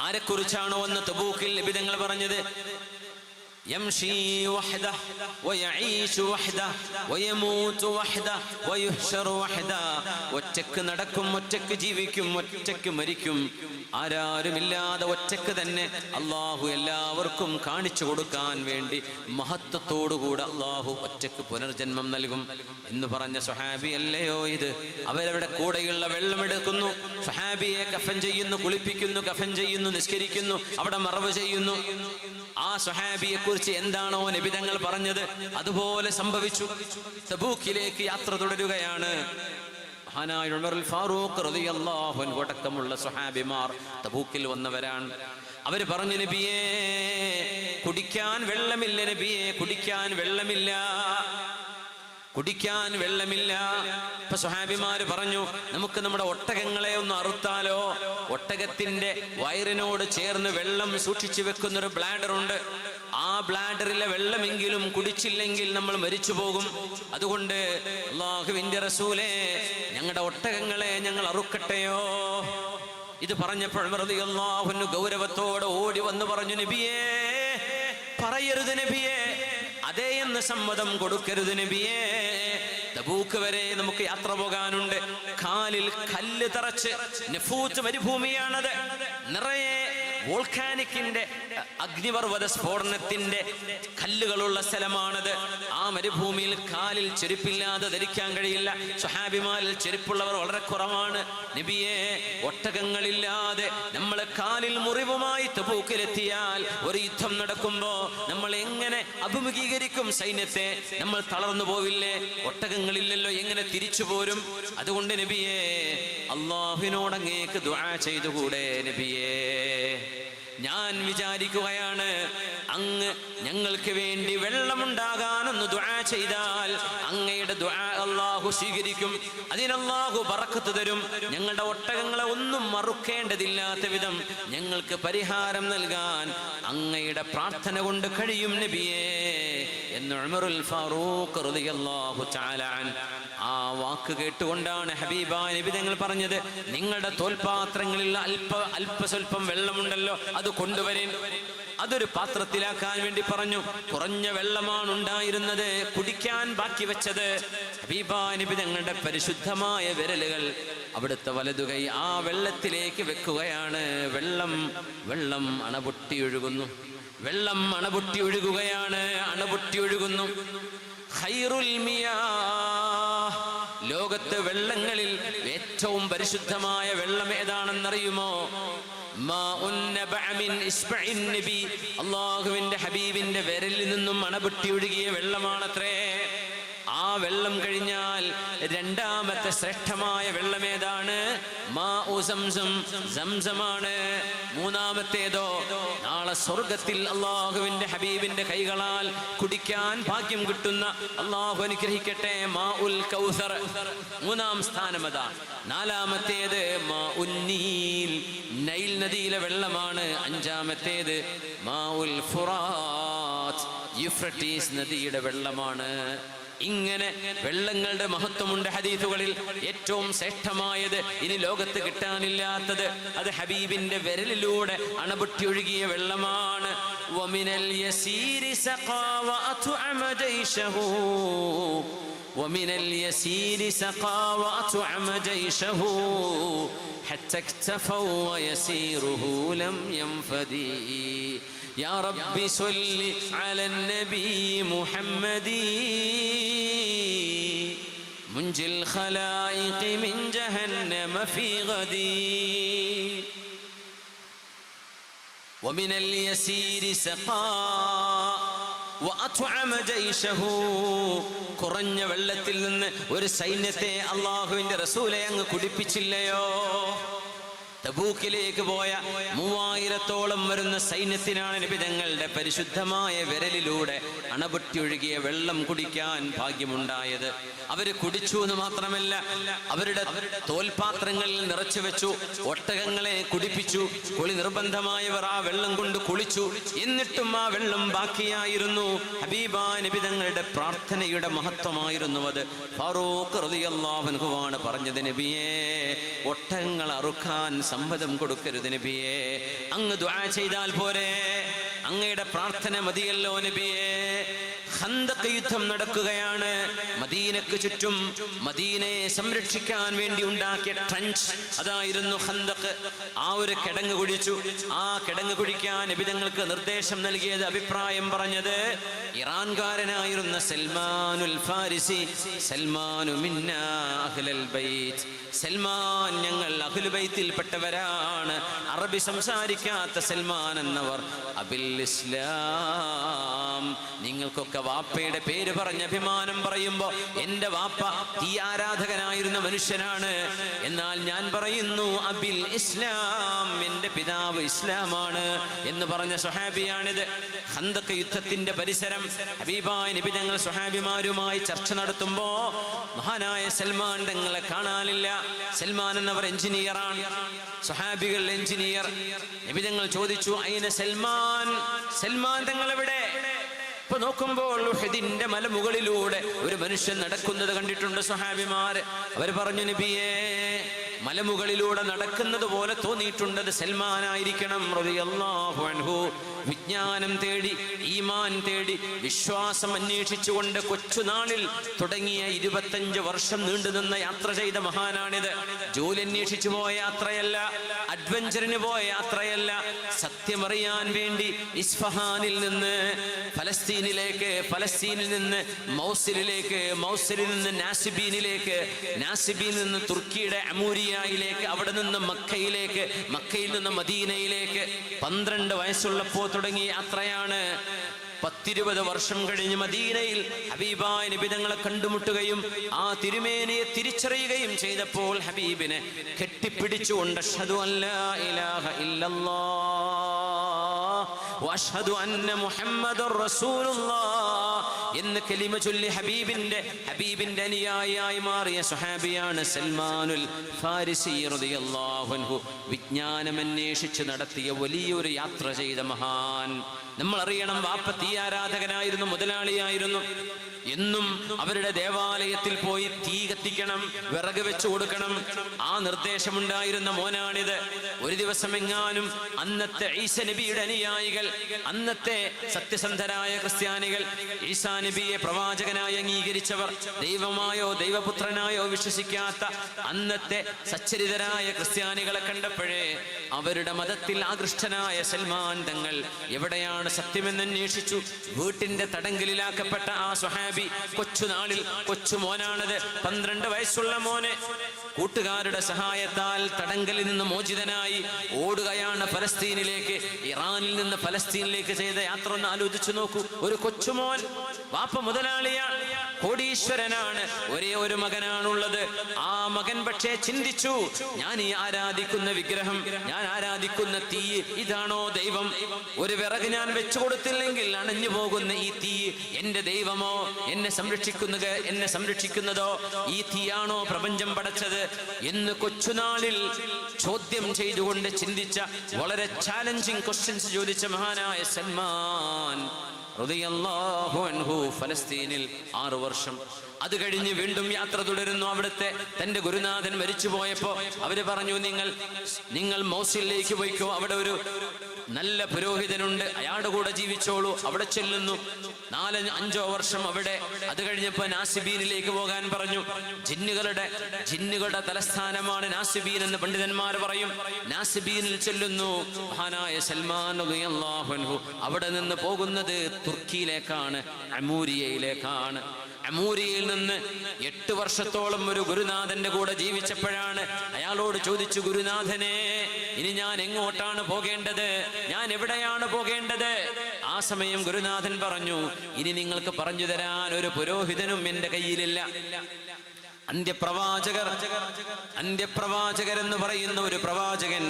ആരെക്കുറിച്ചാണോ അന്ന് തബൂക്കിൽ നബി തങ്ങൾ പറഞ്ഞത്? يمشي وحده ويعيش وحده ويموت وحده ويحشر وحده. ഒറ്റക്ക് നടക്കും, ഒറ്റക്ക് ജീവിക്കും, ഒറ്റക്ക് മരിക്കും. ആരാരുമില്ലാതെ ഒറ്റക്ക് തന്നെ അള്ളാഹു എല്ലാവർക്കും കാണിച്ചു കൊടുക്കാൻ വേണ്ടി മഹത്വത്തോടുകൂടെ അള്ളാഹു ഒറ്റക്ക് പുനർജന്മം നൽകും എന്ന് പറഞ്ഞ സ്വഹാബി അല്ലയോ ഇത്? അവരവരുടെ കൂടെയുള്ള വെള്ളമെടുക്കുന്നു, സ്വഹാബിയെ കഫൻ ചെയ്യുന്നു, കുളിപ്പിക്കുന്നു, കഫൻ ചെയ്യുന്നു, നിസ്കരിക്കുന്നു, അവിടെ മറവ് ചെയ്യുന്നു. ആ സ്വഹാബിയെ കുറിച്ച് എന്താണോ നബി തങ്ങൾ പറഞ്ഞത് അതുപോലെ സംഭവിച്ചു. തബൂക്കിലേക്ക് യാത്ര തുടരുകയാണ്. മഹാനായ ഉമറുൽ ഫാറൂഖ് റളിയല്ലാഹു അൻഹു അടക്കമുള്ള സ്വഹാബിമാർ തബൂക്കിൽ വന്നവരാണ്. അവര് പറഞ്ഞു, നബിയേ കുടിക്കാൻ വെള്ളമില്ല, നബിയേ കുടിക്കാൻ വെള്ളമില്ല, കുടിക്കാൻ വെള്ളമില്ല. ഇപ്പൊ സ്വഹാബിമാര് പറഞ്ഞു, നമുക്ക് നമ്മുടെ ഒട്ടകങ്ങളെ ഒന്ന് അറുത്താലോ? ഒട്ടകത്തിന്റെ വയറിനോട് ചേർന്ന് വെള്ളം സൂക്ഷിച്ചു വെക്കുന്ന ഒരു ബ്ലാഡർ ഉണ്ട്. ആ ബ്ലാഡറിലെ വെള്ളമെങ്കിലും കുടിച്ചില്ലെങ്കിൽ നമ്മൾ മരിച്ചു പോകും. അതുകൊണ്ട് അല്ലാഹുവിന്റെ റസൂലേ, ഞങ്ങളുടെ ഒട്ടകങ്ങളെ ഞങ്ങൾ അറുക്കട്ടെയോ? ഇത് പറഞ്ഞപ്പോൾ റളിയല്ലാഹു അൻഹു ഗൗരവത്തോടെ ഓടി വന്ന് പറഞ്ഞു, നബിയേ പറയരുത് നബിയേ, അതേ എന്ന് സമ്മതം കൊടുക്കരുത് നബിയേ. തബൂക്ക് വരെ നമുക്ക് യാത്ര പോകാനുണ്ട്. കാലിൽ കല്ല് തറച്ച്, നഫൂത്ത് മരുഭൂമിയാണത്, നിറയെ വോൾക്കാനിക്കിന്റെ അഗ്നിപർവ്വത സ്ഫോടനത്തിന്റെ കല്ലുകളുള്ള സ്ഥലമാണത്. ആ മരുഭൂമിയിൽ കാലിൽ ചെരുപ്പില്ലാതെ ധരിക്കാൻ കഴിയില്ല. സ്വഹാബിമാരിൽ ചെരുപ്പുള്ളവർ വളരെ കുറവാണ്. നബിയെ, ഒട്ടകങ്ങളില്ലാതെ നമ്മൾ കാലിൽ മുറിവുമായി തബൂക്കിലെത്തിയാൽ ഒരു യുദ്ധം നടക്കുമ്പോ നമ്മൾ എങ്ങനെ അഭിമുഖീകരിക്കും സൈന്യത്തെ? നമ്മൾ തളർന്നു പോവില്ലേ? ഒട്ടകങ്ങളില്ലല്ലോ, എങ്ങനെ തിരിച്ചു പോരും? അതുകൊണ്ട് നബിയെ, അല്ലാഹുവിനോട് അങ്ങേക്ക് ദുആ ചെയ്തുകൂടെ നബിയേ? ഞാൻ വിചാരിക്കുകയാണ്, അങ്ങ് ഞങ്ങൾക്ക് വേണ്ടി വെള്ളമുണ്ടാകാനൊന്ന് ദുആ ചെയ്താൽ അങ്ങയുടെ ദുആ അല്ലാഹു സ്വീകരിക്കും, അതിനല്ലാഹു ബറക്കത്ത് തരും. ഞങ്ങളുടെ ഒട്ടകങ്ങളെ ഒന്നും മറുക്കേണ്ടതില്ലാത്ത വിധം ഞങ്ങൾക്ക് പരിഹാരം നൽകാൻ അങ്ങയുടെ പ്രാർത്ഥന കൊണ്ട് കഴിയും നബിയേ എന്ന് ഉമറുൽ ഫാറൂഖ് റളിയല്ലാഹു തആല അൻഹു ആ വാക്ക് കേട്ടുകൊണ്ടാണ് ഹബീബായ നബി തങ്ങൾ പറഞ്ഞത്, നിങ്ങളുടെ തോൽപാത്രങ്ങളിൽ അല്പസ്വല്പം വെള്ളമുണ്ടല്ലോ, അത് കൊണ്ടുവരേൻ. അതൊരു പാത്രത്തിലാക്കാൻ വേണ്ടി പറഞ്ഞു. കുറഞ്ഞ വെള്ളമാണ് ഉണ്ടായിരുന്നത്, കുടിക്കാൻ ബാക്കി വെച്ചത്. ഹബീബായ നബി തങ്ങളുടെ പരിശുദ്ധമായ വിരലുകൾ അവിടുത്തെ വലതുകൈ ആ വെള്ളത്തിലേക്ക് വെക്കുകയാണ്. വെള്ളം അണപൊട്ടി ഒഴുകുന്നു, വെള്ളം അണപൊട്ടി ഒഴുകുകയാണ്, അണപൊട്ടി ഒഴുകുന്നു. ഖൈറുൽ മിയാഹ്, ലോകത്തെ വെള്ളങ്ങളിൽ ഏറ്റവും പരിശുദ്ധമായ വെള്ളം ഏതാണെന്നറിയുമോ? അല്ലാഹുവിന്റെ ഹബീബിന്റെ വിരലിൽ നിന്നും അണപൊട്ടി ഒഴുകിയ വെള്ളമാണത്രേ. ആ വെള്ളം കഴിഞ്ഞാൽ രണ്ടാമത്തെ ശ്രേഷ്ഠമായ വെള്ളം ഏതാണ്? മാഉ സംസം, സംസമാണ്. മൂന്നാമത്തേതോ നാളെ സ്വർഗത്തിൽ അല്ലാഹുവിന്റെ ഹബീബിന്റെ കൈകളാൽ കുടിക്കാൻ ഭാഗ്യം കിട്ടുന്ന, അല്ലാഹു അനുഗ്രഹിക്കട്ടെ, മാഉൽ കൗസർ. മൂന്നാം സ്ഥാനം അതാ. നാലാമത്തേത് മാഉൻ നീൽ, നൈൽ നദിയിലെ വെള്ളമാണ്. അഞ്ചാമത്തേത് മാഉൽ ഫുറാത്ത്, യൂഫ്രട്ടീസ് നദിയുടെ വെള്ളമാണ്. ഇങ്ങനെ വെള്ളങ്ങളുടെ മഹത്വമുണ്ട് ഹദീസുകളിൽ. ഏറ്റവും ശ്രേഷ്ഠമായത്, ഇനി ലോകത്ത് കിട്ടാനില്ലാത്തത്, അത് ഹബീബിന്റെ വിരലിലൂടെ അണപൊട്ടി ഒഴുകിയ വെള്ളമാണ്. വമിനൽ യസീരി സഖാ വഅത്അമ ജൈശഹു, വമിനൽ യസീരി സഖാ വഅത്അമ ജൈശഹു ഹത്താ ഇക്തഫൗ വയസീറുഹു ലം യൻഫദി. يا رب صل على النبي محمد منجي الخلائق من جهنم في غدي. ومن اليسير سقى وأطعم جيشه. കുറഞ്ഞ വെള്ളത്തിൽ നിന്ന് ഒരു സൈന്യത്തെ അല്ലാഹുവിന്റെ റസൂലെ അങ്ങ് കുടിപ്പിച്ചില്ലയോ? തബൂക്കിലേക്ക് പോയ 3000-ഓളം വരുന്ന സൈന്യത്തിനാണ് നബി തങ്ങളുടെ പരിശുദ്ധമായ വിരലിലൂടെ അണപൊട്ടി ഒഴുകിയ വെള്ളം കുടിക്കാൻ ഭാഗ്യമുണ്ടായത്. അവര് കുടിച്ചു എന്ന് മാത്രമല്ല, അവരുടെ തോൽപാത്രങ്ങളിൽ നിറച്ചു വെച്ചു, ഒട്ടകങ്ങളെ കുടിപ്പിച്ചു. കുളി നിർബന്ധമായവർ ആ വെള്ളം കൊണ്ട് കുളിച്ചു. എന്നിട്ടും ആ വെള്ളം ബാക്കിയായിരുന്നു. ഹബീബായ നബി തങ്ങളുടെ പ്രാർത്ഥനയുടെ മഹത്വമായിരുന്നു അത്. ഫാറൂഖ് റളിയല്ലാഹു അൻഹു ആണ് പറഞ്ഞത്, നബിയേ, ഒട്ടകങ്ങൾ അറുക്കാൻ സമ്മതം കൊടുക്കരുത് നബിയേ. അങ്ങ് ദുആ ചെയ്താൽ പോരെ, അങ്ങയുടെ പ്രാർത്ഥന മതിയല്ലോ നബിയേ. ഖന്തഖ് യുദ്ധം നടക്കുകയാണ്. മദീനക്ക് ചുറ്റും മദീനയെ സംരക്ഷിക്കാൻ വേണ്ടി ഉണ്ടാക്കിയ ട്രഞ്ച്, അതായിരുന്നു ഖന്തഖ്. ആ ഒരു കിടങ്ങ് കുഴിച്ചു. ആ കിടങ്ങ് കുഴിക്കാൻ നബി തങ്ങൾക്ക് നിർദ്ദേശം നൽകിയത്, അഭിപ്രായം പറഞ്ഞത് ഇറാൻകാരനായിരുന്ന സൽമാനുൽ ഫാരിസി. സൽമാനു മിന്നാ അഹ്ലൽ ബൈത്ത്, സൽമാൻ ഞങ്ങൾ അഹ്ലുൽ ബൈത്തിൽപ്പെട്ടവരാണ്. അറബി സംസാരിക്കാത്ത സൽമാൻ എന്നവർ അബിൽ ഇസ്ലാം. നിങ്ങൾക്കൊക്കെ വാപ്പയുടെ പേര് പറഞ്ഞ് അഭിമാനം പറയുമ്പോ എന്റെ വാപ്പ തീ ആരാധകനായിരുന്ന മനുഷ്യനാണ്, എന്നാൽ ഞാൻ പറയുന്നു അബിൽ ഇസ്ലാം, എന്റെ പിതാവ് ഇസ്ലാമാണ് എന്ന് പറഞ്ഞ സ്വഹാബിയാണിത്. ഖന്തഖ് യുദ്ധത്തിന്റെ പരിസരം ഹബീബായ നബി തങ്ങൾ സ്വഹാബിമാരുമായി ചർച്ച നടത്തുമ്പോ മഹാനായ സൽമാൻ തങ്ങളെ കാണാനില്ല. സൽമാൻ എന്നവർ എഞ്ചിനീയറാണ്, സ്വഹാബികൾ എഞ്ചിനീയർ. നബി തങ്ങൾ ചോദിച്ചു, അയിന സൽമാൻ, സൽമാൻ തങ്ങൾ എവിടെ? ഇപ്പൊ നോക്കുമ്പോൾ ഉഹദിന്റെ മലമുകളിലൂടെ ഒരു മനുഷ്യൻ നടക്കുന്നത് കണ്ടിട്ടുണ്ട് സ്വഹാബിമാര്. അവർ പറഞ്ഞു, നബിയേ, മലമുകളിലൂടെ നടക്കുന്നത് പോലെ തോന്നിയിട്ടുണ്ട്, അത് സൽമാനായിരിക്കണം റളിയല്ലാഹു അൻഹു. വിജ്ഞാനം തേടി, ഈമാൻ തേടി, വിശ്വാസം അന്വേഷിച്ചുകൊണ്ട് കൊച്ചുനാളിൽ തുടങ്ങിയ 25 വർഷം നീണ്ടുനിന്ന യാത്ര ചെയ്ത മഹാനാണിത്. ജോലി അന്വേഷിച്ചു പോയ യാത്രയല്ല, അഡ്വഞ്ചറിന് പോയ യാത്രയല്ല, സത്യമറിയാൻ വേണ്ടി ഇസ്ഫഹാനിൽ നിന്ന് ഫലസ്തീനിലേക്ക്, ഫലസ്തീനിൽ നിന്ന് മൗസിലിലേക്ക്, മൗസിലിൽ നിന്ന് നാസിബീനിലേക്ക്, നാസിബീനിൽ നിന്ന് തുർക്കിയുടെ അമൂരിയയിലേക്ക്, അവിടെ നിന്ന് മക്കയിലേക്ക്, മക്കയിൽ നിന്ന് മദീനയിലേക്ക് 12 വയസ്സുള്ളപ്പോൾ തുടങ്ങിയ യാത്രയാണ്. 10-20 വർഷം കഴിഞ്ഞ് മദീനയിൽ ഹബീബായ നബി തങ്ങളെ കണ്ടുമുട്ടുകയും ആ തിരുമേനിയെ തിരിച്ചറിയുകയും ചെയ്തപ്പോൾ ഹബീബിനെ കെട്ടിപ്പിടിച്ചുകൊണ്ട് അഷ്ഹദു അല്ലാ ഇലാഹ ഇല്ലല്ലാഹ് വഅഷ്ഹദു അന്ന മുഹമ്മദുർ റസൂലുള്ളാഹ് എന്ന് കലിമ ചൊല്ലി ഹബീബിന്റെ അനുയായിയായി മാറിയ സ്വഹാബിയാണ് സൽമാനുൽ ഫാരിസി റളിയല്ലാഹു അൻഹു. വിജ്ഞാനം അന്വേഷിച്ച് നടത്തിയ വലിയൊരു യാത്ര ചെയ്ത മഹാൻ. നമ്മൾ അറിയണം, വാപ്പ തീ ആരാധകനായിരുന്നു, മുതലാളിയായിരുന്നു. എന്നും അവരുടെ ദേവാലയത്തിൽ പോയി തീ കത്തിക്കണം, വിറക് വെച്ചു കൊടുക്കണം, ആ നിർദ്ദേശമുണ്ടായിരുന്ന മോനാണിത്. ഒരു ദിവസം എങ്ങാനും അന്നത്തെ ഈസ നബിയുടെ അനുയായികൾ, അന്നത്തെ സത്യസന്ധരായ ക്രിസ്ത്യാനികൾ, ഈസാ നബിയെ പ്രവാചകനായി അംഗീകരിച്ചവർ, ദൈവമായോ ദൈവപുത്രനായോ വിശ്വസിക്കാത്ത അന്നത്തെ സച്ചരിതരായ ക്രിസ്ത്യാനികളെ കണ്ടപ്പോഴേ അവരുടെ മതത്തിൽ ആകൃഷ്ടനായ സൽമാൻ തങ്ങൾ എവിടെയാണ് സത്യമെന്ന് അന്വേഷിച്ചു. വീട്ടിന്റെ തടങ്കലിലാക്കപ്പെട്ട ആ സ്വഹാബി കൊച്ചുനാളിൽ കൊച്ചുമോനാണത്, 12 വയസ്സുള്ള മോനെ കൂട്ടുകാരുടെ സഹായത്താൽ തടങ്കലിൽ നിന്ന് മോചിതനായി ഓടുകയാണ് ഫലസ്തീനിലേക്ക്. ഇറാനിൽ നിന്ന് ഫലസ്തീനിലേക്ക് ചെയ്ത യാത്ര ഒന്ന് ആലോചിച്ചു നോക്കൂ. ഒരു കൊച്ചുമോൻ, വാപ്പ മുതലാളിയാണ്, കോടീശ്വരനാണ്, ഒരേ ഒരു മകനാണുള്ളത്. ആ മകൻ പക്ഷേ ചിന്തിച്ചു, ഞാൻ ഈ ആരാധിക്കുന്ന വിഗ്രഹം, ഞാൻ ആരാധിക്കുന്ന തീ, ഇതാണോ ദൈവം? ഒരു വിറക് ഞാൻ വെച്ചു കൊടുത്തില്ലെങ്കിൽ അണഞ്ഞു പോകുന്ന ഈ തീ എന്റെ ദൈവമോ? എന്നെ സംരക്ഷിക്കുന്നതോ ഈ തീയാണോ പ്രപഞ്ചം പടച്ചത് എന്ന് കൊച്ചുനാളിൽ ചോദ്യം ചെയ്തുകൊണ്ട് ചിന്തിച്ച, വളരെ ചാലഞ്ചിങ് ക്വസ്റ്റ്യൻസ് ചോദിച്ച മഹാനായ സൽമാൻ റളിയല്ലാഹു അൻഹു ഫലസ്തീനിൽ 6 വർഷം. അത് കഴിഞ്ഞ് വീണ്ടും യാത്ര തുടരുന്നു. അവിടുത്തെ തന്റെ ഗുരുനാഥൻ മരിച്ചു പോയപ്പോ അവര് പറഞ്ഞു, നിങ്ങൾ മൗസിലേക്ക് പോയിക്കോ, അവിടെ ഒരു നല്ല പുരോഹിതനുണ്ട്, അയാളുടെ കൂടെ ജീവിച്ചോളൂ. അവിടെ ചെല്ലുന്നു. 4-5 വർഷം അവിടെ. അത് കഴിഞ്ഞപ്പോ നാസിബീനിലേക്ക് പോകാൻ പറഞ്ഞു. ജിന്നുകളുടെ തലസ്ഥാനമാണ് നാസിബീൻ എന്ന് പണ്ഡിതന്മാർ പറയും. നാസിബീനിൽ ചെല്ലുന്നു മഹാനായ സൽമാൻ റളിയല്ലാഹു അൻഹു. അവിടെ നിന്ന് പോകുന്നത് തുർക്കിയിലേക്കാണ്, അമൂരിയയിലേക്കാണ്. അമൂരിയയിൽ നിന്ന് 8 വർഷത്തോളം ഒരു ഗുരുനാഥന്റെ കൂടെ ജീവിച്ചപ്പോഴാണ് അയാളോട് ചോദിച്ചു, ഗുരുനാഥനെ, ഇനി ഞാൻ എങ്ങോട്ടാണ് പോകേണ്ടത്? ഞാൻ എവിടെയാണ് പോകേണ്ടത്? ആ സമയം ഗുരുനാഥൻ പറഞ്ഞു, ഇനി നിങ്ങൾക്ക് പറഞ്ഞു തരാൻ ഒരു പുരോഹിതനും എന്റെ കയ്യിലില്ല. അന്ത്യപ്രവാചകർ എന്ന് പറയുന്ന ഒരു പ്രവാചകൻ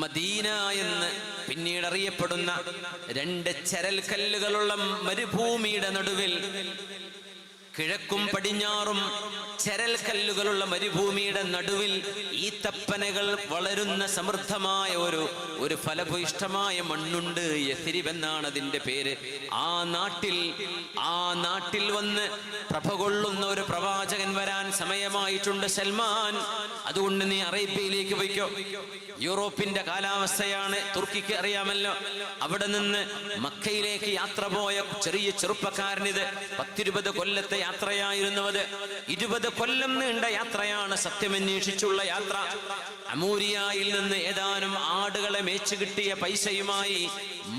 മദീന എന്ന് പിന്നീട് അറിയപ്പെടുന്ന 2 ചരൽക്കല്ലുകളുള്ള മരുഭൂമിയുടെ നടുവിൽ കിഴക്കും പടിഞ്ഞാറും ചരൽ കല്ലുകളുള്ള മരുഭൂമിയുടെ നടുവിൽ ഈത്തപ്പനകൾ വളരുന്ന സമൃദ്ധമായ ഒരു ഫലഭൂയിഷ്ഠമായ മണ്ണുണ്ട്. യഥ്രിബ് എന്നാണ് അതിന്റെ പേര്. ആ നാട്ടിൽ വന്ന് പ്രഭ കൊള്ളുന്ന ഒരു പ്രവാചകൻ വരാൻ സമയമായിട്ടുണ്ട് സൽമാൻ. അതുകൊണ്ട് നീ അറേബ്യയിലേക്ക് പോയിക്കോ. യൂറോപ്പിന്റെ കാലാവസ്ഥയാണ്, തുർക്കിക്ക് അറിയാമല്ലോ. അവിടെ നിന്ന് മക്കയിലേക്ക് യാത്ര പോയ ചെറിയ ചെറുപ്പക്കാരനിത് 10-20 കൊല്ലത്തെ യാത്രയായിരുന്നത്. 20 കൊല്ലം നീണ്ട യാത്രയാണ്, സത്യമന്വേഷിച്ചുള്ള യാത്ര. അമൂരിയയിൽ നിന്ന് ഏതാനും ആടുകളെ മേച്ചു കിട്ടിയ പൈസയുമായി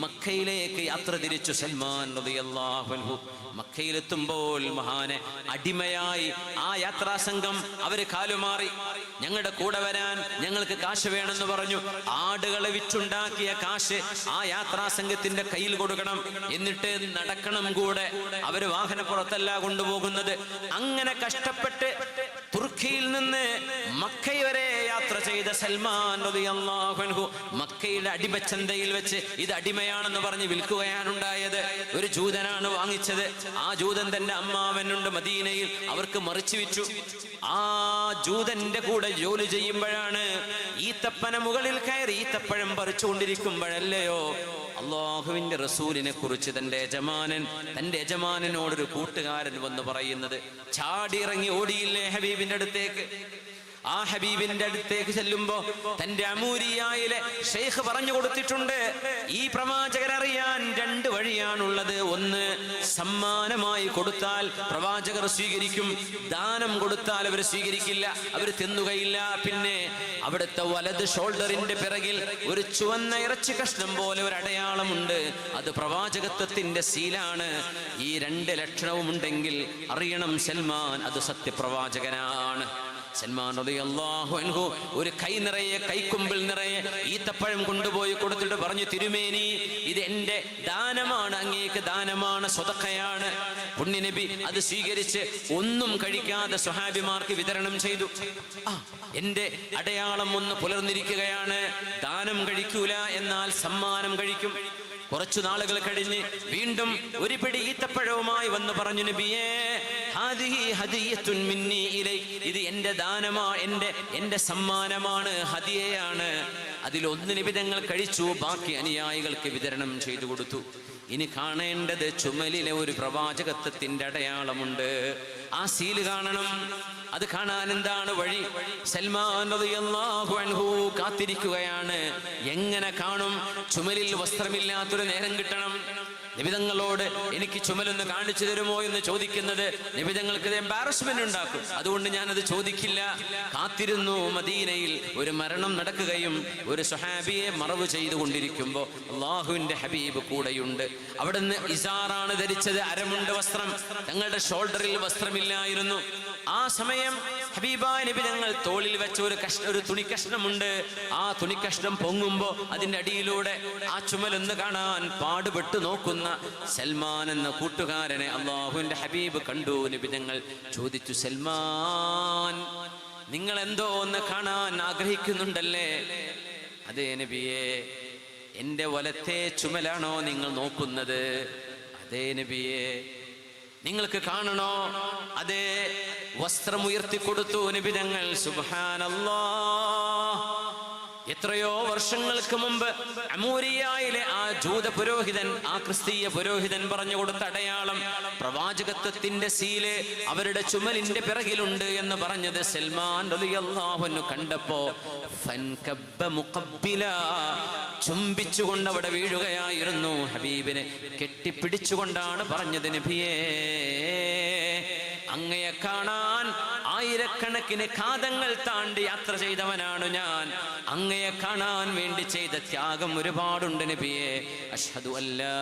മക്കയിലേക്ക് യാത്ര തിരിച്ചു സൽമാൻ റളിയല്ലാഹു അൻഹു. മക്കയിലെത്തുമ്പോൾ മഹാനെ അടിമയായി ആ യാത്രാ സംഘം അവര് കാലുമാറി. ഞങ്ങളുടെ കൂടെ വരാൻ ഞങ്ങൾക്ക് കാശ് വേണമെന്ന് പറഞ്ഞു. ആടുകളെ വിറ്റുണ്ടാക്കിയ കാശ് ആ യാത്രാ സംഘത്തിന്റെ കയ്യിൽ കൊടുക്കണം, എന്നിട്ട് നടക്കണം കൂടെ. അവര് വാഹനപ്പുറത്തല്ല കൊണ്ടുപോകുന്നത്. അങ്ങനെ കഷ്ടപ്പെട്ട് തുർക്കിയിൽ നിന്ന് മക്ക വരെ യാത്ര ചെയ്ത സൽമാൻ റളിയല്ലാഹു അൻഹു മക്കയുടെ അടിമച്ചന്തയിൽ വെച്ച് ഇത് അടിമയാണെന്ന് പറഞ്ഞ് വിൽക്കുകയാണ് ഉണ്ടായത്. ഒരു ജൂതനാണ് വാങ്ങിച്ചത്. ആ ജൂതൻ തന്റെ അമ്മാവനുണ്ട് മദീനയിൽ, അവർക്ക് മറിച്ചു വിറ്റു. ആ ജൂതന്റെ കൂടെ ജോലി ചെയ്യുമ്പോഴാണ് ഈത്തപ്പന മുകളിൽ കയറി ഈത്തപ്പഴം പറിച്ചുകൊണ്ടിരിക്കുമ്പോഴല്ലയോ അള്ളാഹുവിന്റെ റസൂലിനെ കുറിച്ച് തന്റെ യജമാനനോടൊരു കൂട്ടുകാരൻ വന്ന് പറയുന്നത്. ചാടി ഇറങ്ങി ഓടിയില്ലേ ഹബീബിന്റെ അടുത്തേക്ക്. ആ ഹബീബിന്റെ അടുത്തേക്ക് ചെല്ലുമ്പോ തന്റെ അമൂരിയയിലെ ഷെയ്ഖ് പറഞ്ഞു കൊടുത്തിട്ടുണ്ട്, ഈ പ്രവാചകർ അറിയാൻ 2 വഴിയാണുള്ളത്. ഒന്ന്, സമ്മാനമായി കൊടുത്താൽ പ്രവാചകർ സ്വീകരിക്കും, ദാനം കൊടുത്താൽ അവർ സ്വീകരിക്കില്ല, അവർ തിന്നുകയില്ല. പിന്നെ അവിടുത്തെ വലത് ഷോൾഡറിന്റെ പിറകിൽ ഒരു ചുവന്ന ഇറച്ചി കഷ്ണം പോലെ ഒരു അടയാളമുണ്ട്, അത് പ്രവാചകത്വത്തിന്റെ സീലാണ്. ഈ 2 ലക്ഷണവും ഉണ്ടെങ്കിൽ അറിയണം സൽമാൻ അത് സത്യപ്രവാചകനാണ്. സൽമാൻ റളിയല്ലാഹു അൻഹു ഒരു കൈക്കുമ്പിൾ നിറയെ ഈത്തപ്പഴം കൊണ്ടുപോയി കൊടുത്തിട്ട് പറഞ്ഞു, തിരുമേനി ഇത് എന്റെ ദാനമാണ്, അങ്ങേക്ക് ദാനമാണ്, സ്വതക്കയാണ്. പുണ്യനബി അത് സ്വീകരിച്ച് ഒന്നും കഴിക്കാതെ സ്വഹാബിമാർക്ക് വിതരണം ചെയ്തു. എന്റെ അടയാളം ഒന്ന് പുലർന്നിരിക്കുകയാണ്, ദാനം കഴിക്കൂല, എന്നാൽ സമ്മാനം കഴിക്കും. കുറച്ചു നാളുകൾ കഴിഞ്ഞ് വീണ്ടും ഒരു പിടി ഈത്തപ്പഴവുമായി വന്ന് പറഞ്ഞു, നബിയേ ഹാദിഹി ഹദിയത്തുൻ മിന്നി ഇലൈക്, ഇത് എന്റെ ദാനമാണ്, എന്റെ സമ്മാനമാണ്, ഹദിയയാണ്. അതിലൊന്ന് നബി തങ്ങൾ കഴിച്ചു, ബാക്കി അനുയായികൾക്ക് വിതരണം ചെയ്തു കൊടുത്തു. ഇനി കാണേണ്ടത് ചുമലിലെ ഒരു പ്രവാചകത്വത്തിന്റെ അടയാളമുണ്ട്. ആ സീല് കാണണം. അത് കാണാൻ എന്താണ് വഴി? സൽമാൻ റളിയല്ലാഹു അൻഹു കാത്തിരിക്കുകയാണ്. എങ്ങനെ കാണും? ചുമലിൽ വസ്ത്രമില്ലാത്തൊരു നേരം കിട്ടണം. നിബിതങ്ങളോട് എനിക്ക് ചുമലൊന്ന് കാണിച്ചു തരുമോ എന്ന് ചോദിക്കുന്നത് നിബിതങ്ങൾക്ക് എംബാരസ്മെന്റ് ഉണ്ടാക്കും. അതുകൊണ്ട് ഞാനത് ചോദിക്കില്ല. കാത്തിരുന്നു. മദീനയിൽ ഒരു മരണം നടക്കുകയും ഒരു സ്വഹാബിയെ മറവ് ചെയ്തുകൊണ്ടിരിക്കുമ്പോ അള്ളാഹുവിന്റെ ഹബീബ് കൂടെയുണ്ട്. അവിടുന്ന് ഇസാറാണ് ധരിച്ചത്, അരമുണ്ട് വസ്ത്രം. തങ്ങളുടെ ഷോൾഡറിൽ വസ്ത്രമില്ലായിരുന്നു. ആ സമയം ഹബീബായ നബി തങ്ങൾ തോളിൽ വെച്ച ഒരു തുണിക്കഷ്ണമുണ്ട്. ആ തുണിക്കഷ്ണം പൊങ്ങുമ്പോ അതിന്റെ അടിയിലൂടെ ആ ചുമലൊന്ന് കാണാൻ പാടുപെട്ട് നോക്കുന്ന സൽമാൻ എന്ന കൂട്ടുകാരനെ അള്ളാഹുവിന്റെ ഹബീബ് കണ്ടു. നബി തങ്ങൾ ചോദിച്ചു, സൽമാൻ നിങ്ങൾ എന്തോ ഒന്ന് കാണാൻ ആഗ്രഹിക്കുന്നുണ്ടല്ലേ? അതേ നബിയെ, എന്റെ വലത്തെ ചുമലാണോ നിങ്ങൾ നോക്കുന്നത്? അതേ നബിയെ. നിങ്ങൾക്ക് കാണണോ? അതേ. വസ്ത്രം ഉയർത്തിക്കൊടുത്തു നബി തങ്ങൾ. സുബ്ഹാനല്ലാഹ്. എത്രയോ വർഷങ്ങൾക്ക് മുമ്പ് അമൂരിയയിലെ ആ ജൂത പുരോഹിതൻ, ആ ക്രിസ്തീയ പുരോഹിതൻ പറഞ്ഞു കൊടുത്ത അടയാളം, പ്രവാചകത്വത്തിന്റെ സീല് അവരുടെ ചുമലിന്റെ പിറകിലുണ്ട് എന്ന് പറഞ്ഞത് സൽമാൻ റളിയല്ലാഹു അൻഹു കണ്ടപ്പോ ഫൻകബ്ബ മുഖബ്ബില, ചുംബിച്ചുകൊണ്ട് അവിടെ വീഴുകയായിരുന്നു. ഹബീബിനെ കെട്ടിപ്പിടിച്ചുകൊണ്ടാണ് പറഞ്ഞത്, നബിയേ അങ്ങയെ കാണാൻ ആയിരക്കണക്കിന് കാതങ്ങൾ താണ്ടി യാത്ര ചെയ്തവനാണ് ഞാൻ. അങ്ങയെ കാണാൻ വേണ്ടി ചെയ്ത ത്യാഗം ഒരുപാടുണ്ട് നബിയെ. അഷ്ഹദു അല്ലാ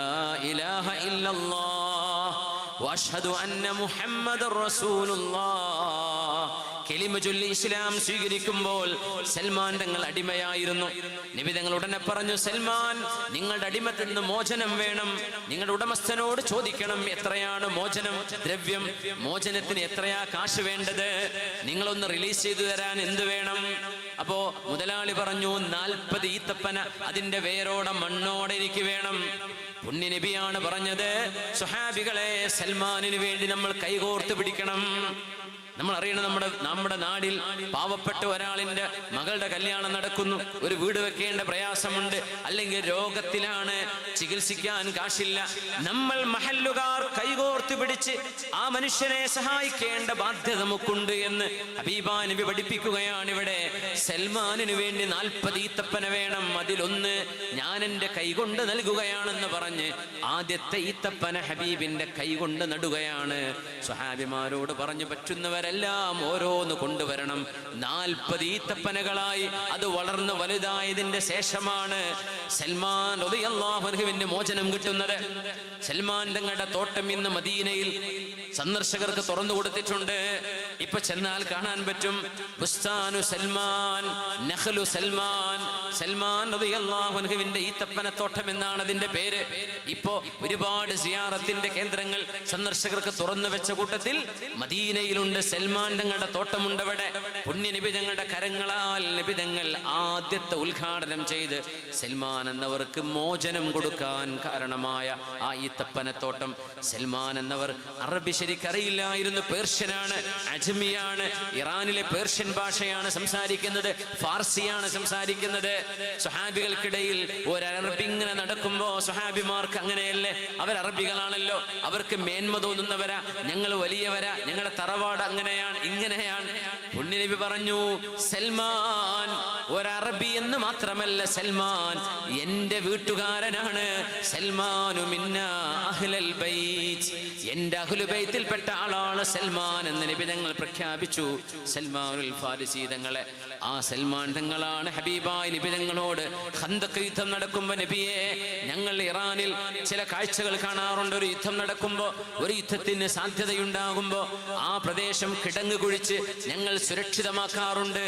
ഇലാഹ ഇല്ലല്ലാഹ് വഅഷ്ഹദു അന്ന മുഹമ്മദുർ റസൂലുള്ളാഹ്. കലിമ ചൊല്ലി ഇസ്ലാം സ്വീകരിക്കുമ്പോൾ സൽമാൻ തങ്ങൾ അടിമയായിരുന്നു. നബി തങ്ങൾ ഉടനെ പറഞ്ഞു, സൽമാൻ നിങ്ങളുടെ അടിമത്തിൽ നിന്ന് മോചനം വേണം. നിങ്ങളുടെ ഉടമസ്ഥനോട് ചോദിക്കണം എത്രയാണ് മോചനം ദ്രവ്യം, മോചനത്തിന് എത്രയാ കാശ് വേണ്ടത്, നിങ്ങളൊന്ന് റിലീസ് ചെയ്തു തരാൻ എന്ത് വേണം? അപ്പോ മുതലാളി പറഞ്ഞു, 40 ഈത്തപ്പന അതിന്റെ വേരോടെ മണ്ണോടെ എനിക്ക് വേണം. പുണ്യ നബിയാണ് പറഞ്ഞത്, സ്വഹാബികളെ സൽമാനിന് വേണ്ടി നമ്മൾ കൈകോർത്ത് പിടിക്കണം. നമ്മൾ അറിയണം, നമ്മുടെ നാടിൽ പാവപ്പെട്ട ഒരാളിന്റെ മകളുടെ കല്യാണം നടക്കുന്നു, ഒരു വീട് വെക്കേണ്ട പ്രയാസമുണ്ട്, അല്ലെങ്കിൽ രോഗത്തിലാണ്, ചികിത്സിക്കാൻ കാശില്ല. നമ്മൾ മഹല്ലുകാർ കൈകോർത്ത് പിടിച്ച് ആ മനുഷ്യനെ സഹായിക്കേണ്ട ബാധ്യത നമുക്കുണ്ട് എന്ന് ഹബീബാ നബി പഠിപ്പിക്കുകയാണ്. ഇവിടെ സൽമാനിന് വേണ്ടി 40 ഈത്തപ്പന വേണം, അതിലൊന്ന് ഞാൻ എൻ്റെ കൈകൊണ്ട് നൽകുകയാണെന്ന് പറഞ്ഞ് ആദ്യത്തെ ഈത്തപ്പന ഹബീബിന്റെ കൈകൊണ്ട് നടുകയാണ്. സ്വഹാബിമാരോട് പറഞ്ഞു, പറ്റുന്നവരെല്ലാം ഓരോന്ന് കൊണ്ടുവരണം. 40 ഈത്തപ്പനകളായി അത് വളർന്ന് വലുതായതിന്റെ ശേഷമാണ് സൽമാൻ റളിയല്ലാഹു അൻഹുവിന് മോചനം കിട്ടുന്നത്. സൽമാൻ തങ്ങളുടെ തോട്ടം ഇന്ന് മദീനയിൽ സന്ദർശകർക്ക് തുറന്നു കൊടുത്തിട്ടുണ്ട്. ഇപ്പൊ ചെന്നാൽ കാണാൻ പറ്റും ബുസ്താനു സൽമാൻ, നഖ്ലു സൽമാൻ. സൽമാൻ റളിയല്ലാഹു അൻഹുവിന്റെ ഈത്തപ്പനത്തോട്ടം എന്നാണ് അതിന്റെ പേര്. ഇപ്പോ ഒരുപാട് സിയാറത്തിന്റെ കേന്ദ്രങ്ങൾ സന്ദർശകർക്ക് തുറന്നു വെച്ച കൂട്ടത്തിൽ മദീനയിലുണ്ട് സൽമാൻ തങ്ങളുടെ തോട്ടമുണ്ട്. അവിടെ പുണ്യ നബി തങ്ങളുടെ കരങ്ങളാൽ നബി തങ്ങൾ ആദ്യത്തെ ഉദ്ഘാടനം ചെയ്ത് സൽമാൻ എന്നവർക്ക് മോചനം കൊടുക്കാൻ കാരണമായ ആ ഈത്തപ്പനത്തോട്ടം. സൽമാൻ എന്നവർ അറബി ശരിക്കറിയില്ലായിരുന്നു, പേർഷ്യനാണ്, അജ്മിയാണ്, ഇറാനിലെ പേർഷ്യൻ ഭാഷയാണ് സംസാരിക്കുന്നത്, ഫാർസിയാണ് സംസാരിക്കുന്നത്. സ്വഹാബികൾക്കിടയിൽ ഒരു അറബി ഇങ്ങനെ നടക്കുമ്പോ സ്വഹാബിമാർക്ക് അങ്ങനെയല്ലേ, അവർ അറബികളാണല്ലോ, അവർക്ക് മേന്മ തോന്നുന്നവരാ, ഞങ്ങൾ വലിയവരാ, ഞങ്ങളുടെ തറവാട് അങ്ങനെയാണ് ഇങ്ങനെയാണ്. പുണ്യനബി പറഞ്ഞു, സൽമാൻ ഒരറബി എന്ന് മാത്രമല്ല, സൽമാൻ എന്റെ വീട്ടുകാരനാണ്. സൽമാനു മിന്നാ അഹ്ലൽ ബൈത്ത്, എന്റെ അഹ്ലു ബൈത്തിൽപ്പെട്ട ആളാണ് സൽമാൻ എന്ന് നബി തങ്ങൾ പ്രഖ്യാപിച്ചു. സൽമാനുൽ ഫാരിസി തങ്ങളെ, ആ സൽമാൻ തങ്ങളാണ് ഹബീബായ നബി തങ്ങളോട് ഖന്തഖ് യുദ്ധം നടക്കുമ്പോ, നബിയെ ഞങ്ങൾ ഇറാനിൽ ചില കാഴ്ചകൾ കാണാറുണ്ട്. ഒരു യുദ്ധം നടക്കുമ്പോ, ഒരു യുദ്ധത്തിന് സാധ്യതയുണ്ടാകുമ്പോ ആ പ്രദേശം കിടങ്ങ് കുഴിച്ച് ഞങ്ങൾ സുരക്ഷിതമാക്കാറുണ്ട്.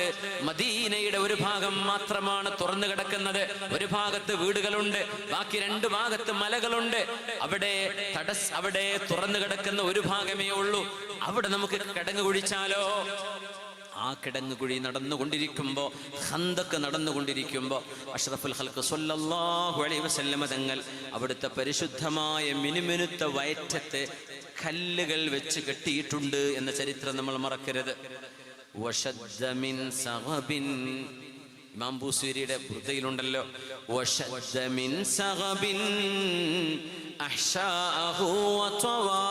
മദീനയുടെ ഒരു ഭാഗം മാത്രമാണ് തുറന്നു കിടക്കുന്നത്, ഒരു ഭാഗത്ത് വീടുകളുണ്ട്, ബാക്കി 2 ഭാഗത്ത് മലകളുണ്ട്. അവിടെ തുറന്നു കിടക്കുന്ന ഒരു ഭാഗമേ ഉള്ളൂ. അവിടെ നമുക്ക് കിടങ്ങ് കുഴിച്ചാലോ? ആ കിടങ്ങ് കുഴി നടന്നുകൊണ്ടിരിക്കുമ്പോ, ഖന്തഖ് നടന്നുകൊണ്ടിരിക്കുമ്പോ അഷ്റഫുൽ ഖൽഖ് സ്വല്ലല്ലാഹു അലൈഹി വസല്ലമ തങ്ങൾ അവിടുത്തെ പരിശുദ്ധമായ മിനുമിനുത്ത വയറ്റത്തെ കല്ലുകൾ വെച്ച് കെട്ടിയിട്ടുണ്ട് എന്ന ചരിത്രം നമ്മൾ മറക്കരുത്. വശദ്ദ മിൻ സഗബിൻ, ഇമാം ബൂസീരിയുടെ വൃത്തയിലുണ്ടല്ലോ, വശദ്ദ മിൻ സഗബിൻ അഹ്ശാഅഹു വതവാ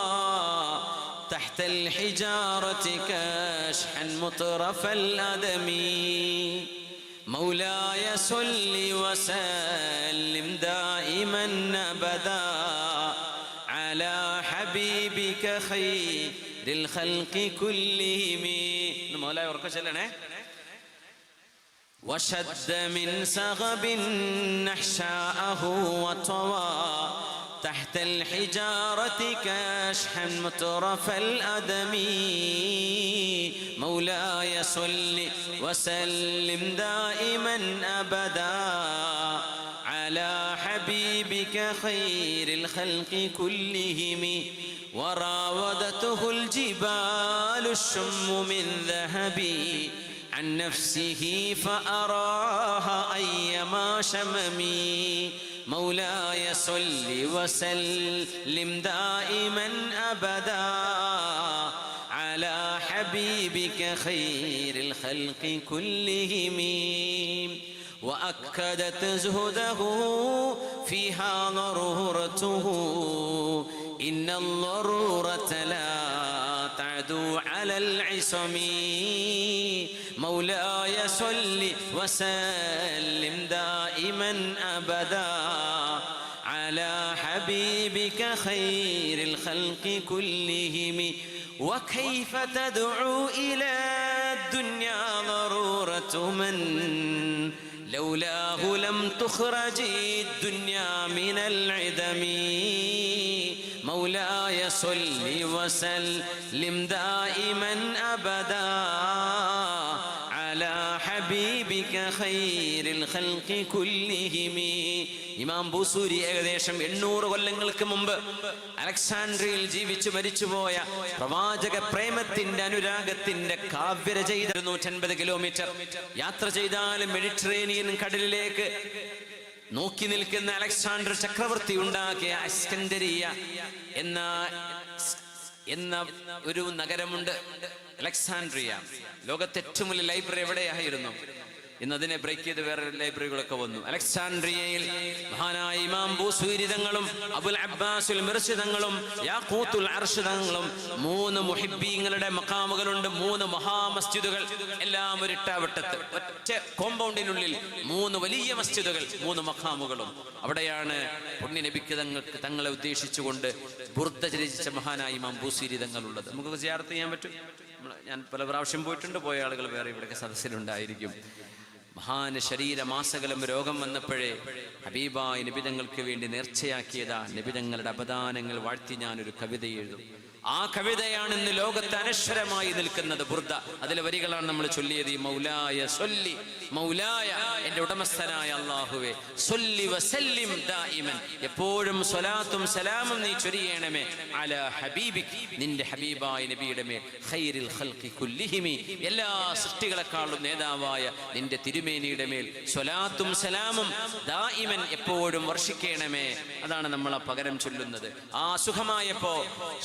تحت الحجارة كاشحا مطرف الأدم مولاي صل وسلم دائما أبدا على حبيبك خير الخلق كلهم. مولاي وركو چلنے. وشد من سغب نحشاءه وطوى تحت الحجارة كاشحا مترف الأدم مولاي صل وسلم دائما أبدا على حبيبك خير الخلق كلهم وراودته الجبال الشم من ذهب عن نفسه فأراها أيما شممي مولاي صل وسلم دائما أبدا على حبيبك خير الخلق كلهم وأكدت زهده فيها ضرورته إن الضرورة لا تعدو على العصم مولاي صل وسلم دائما أبدا على حبيبك خير الخلق كلهم وكيف تدعو إلى الدنيا ضرورة من لولاه لم تخرج الدنيا من العدم مولاي صل وسلم دائما أبدا على حبيبك خير الخلق كلهم. ഇമാം ബൂസൂരി ഏകദേശം 800 കൊല്ലങ്ങൾക്ക് മുമ്പ് അലക്സാണ്ട്രിയയിൽ ജീവിച്ചു മരിച്ചുപോയ പ്രവാചക പ്രേമത്തിന്റെ അനുരാഗത്തിന്റെ കാവ്യരചന ചെയ്ത 150 കിലോമീറ്റർ യാത്ര ചെയ്താലും മെഡിറ്ററേനിയൻ കടലിലേക്ക് നോക്കി നിൽക്കുന്ന അലക്സാണ്ടർ ചക്രവർത്തി ഉണ്ടാക്കിയ അസ്കന്ദരിയ എന്ന എന്ന ഒരു നഗരമുണ്ട്, അലക്സാൻഡ്രിയ. ലോകത്തെ ഏറ്റവും വലിയ ലൈബ്രറി എവിടെയായിരുന്നു? ഇന്നതിനെ ബ്രേക്ക് ചെയ്ത് വേറെ ലൈബ്രറികളൊക്കെ വന്നു. അലക്സാൻഡ്രിയയിൽ മഹാനായ ഇമാം ബൂസൂരി തങ്ങളും അബുൽ അബ്ബാസുൽ മിർസി തങ്ങളും യാഖൂത്തുൽ അർശ് തങ്ങളും 3 മുഹിബ്ബീങ്ങളുടെ മഖാമുകളുണ്ട്, 3 മഹാമസ്ജിദുകൾ, എല്ലാം ഒരു ഇട്ടാവട്ടത്ത് ഒറ്റ കോമ്പൗണ്ടിനുള്ളിൽ 3 വലിയ മസ്ജിദുകൾ, 3 മഖാമുകളും. അവിടെയാണ് പുണ്യ നബിക്ക് തങ്ങളെ ഉദ്ദേശിച്ചുകൊണ്ട് ബുർദ രചിച്ച മഹാനായ ഇമാം ബൂസൂരി തങ്ങളുള്ളത്. നമുക്ക് സിയാറത്ത് ചെയ്യാൻ പറ്റും. ഞാൻ പല പ്രാവശ്യം പോയിട്ടുണ്ട്, പോയ ആളുകൾ വേറെ ഇവിടെയൊക്കെ സദസ്സിലുണ്ടായിരിക്കും. മഹാന് ശരീരമാസകലം രോഗം വന്നപ്പോഴേ ഹബീബായ നബിതങ്ങൾക്ക് വേണ്ടി നേർച്ചയാക്കിയതാ നബിതങ്ങളുടെ അപദാനങ്ങൾ വാഴ്ത്തി ഞാനൊരു കവിത എഴുതും. ആ കവിതയാണ് ഇന്ന് ലോകത്ത് അനശ്വരമായി നിൽക്കുന്നത്, ബുർദ. അതിലെ വരികളാണ് നമ്മൾ ചൊല്ലിയത്. മൗലായ സൊല്ലി, മൗലായ എന്റെ ഉടമസ്ഥനായ അല്ലാഹുവേ, സൊല്ലി വസല്ലിം ദായിമൻ, എപ്പോഴും സ്വലാത്തും സലാമും നീ ചൊരിയണമേ, അലാ ഹബീബിക്, നിന്റെ ഹബീബായ നബിയുടെ മേൽ, ഖൈറിൽ ഖൽഖി കുല്ലിഹിമി, എല്ലാ സൃഷ്ടികളെക്കാളും നേതാവായ നിന്റെ തിരുമേനിയുടെ മേൽ സ്വലാത്തും സലാമും ദായിമൻ എപ്പോഴും വർഷിക്കണമേ. അതാണ് നമ്മൾ ആ പകരം ചൊല്ലുന്നത്. ആ സുഖമായപ്പോ,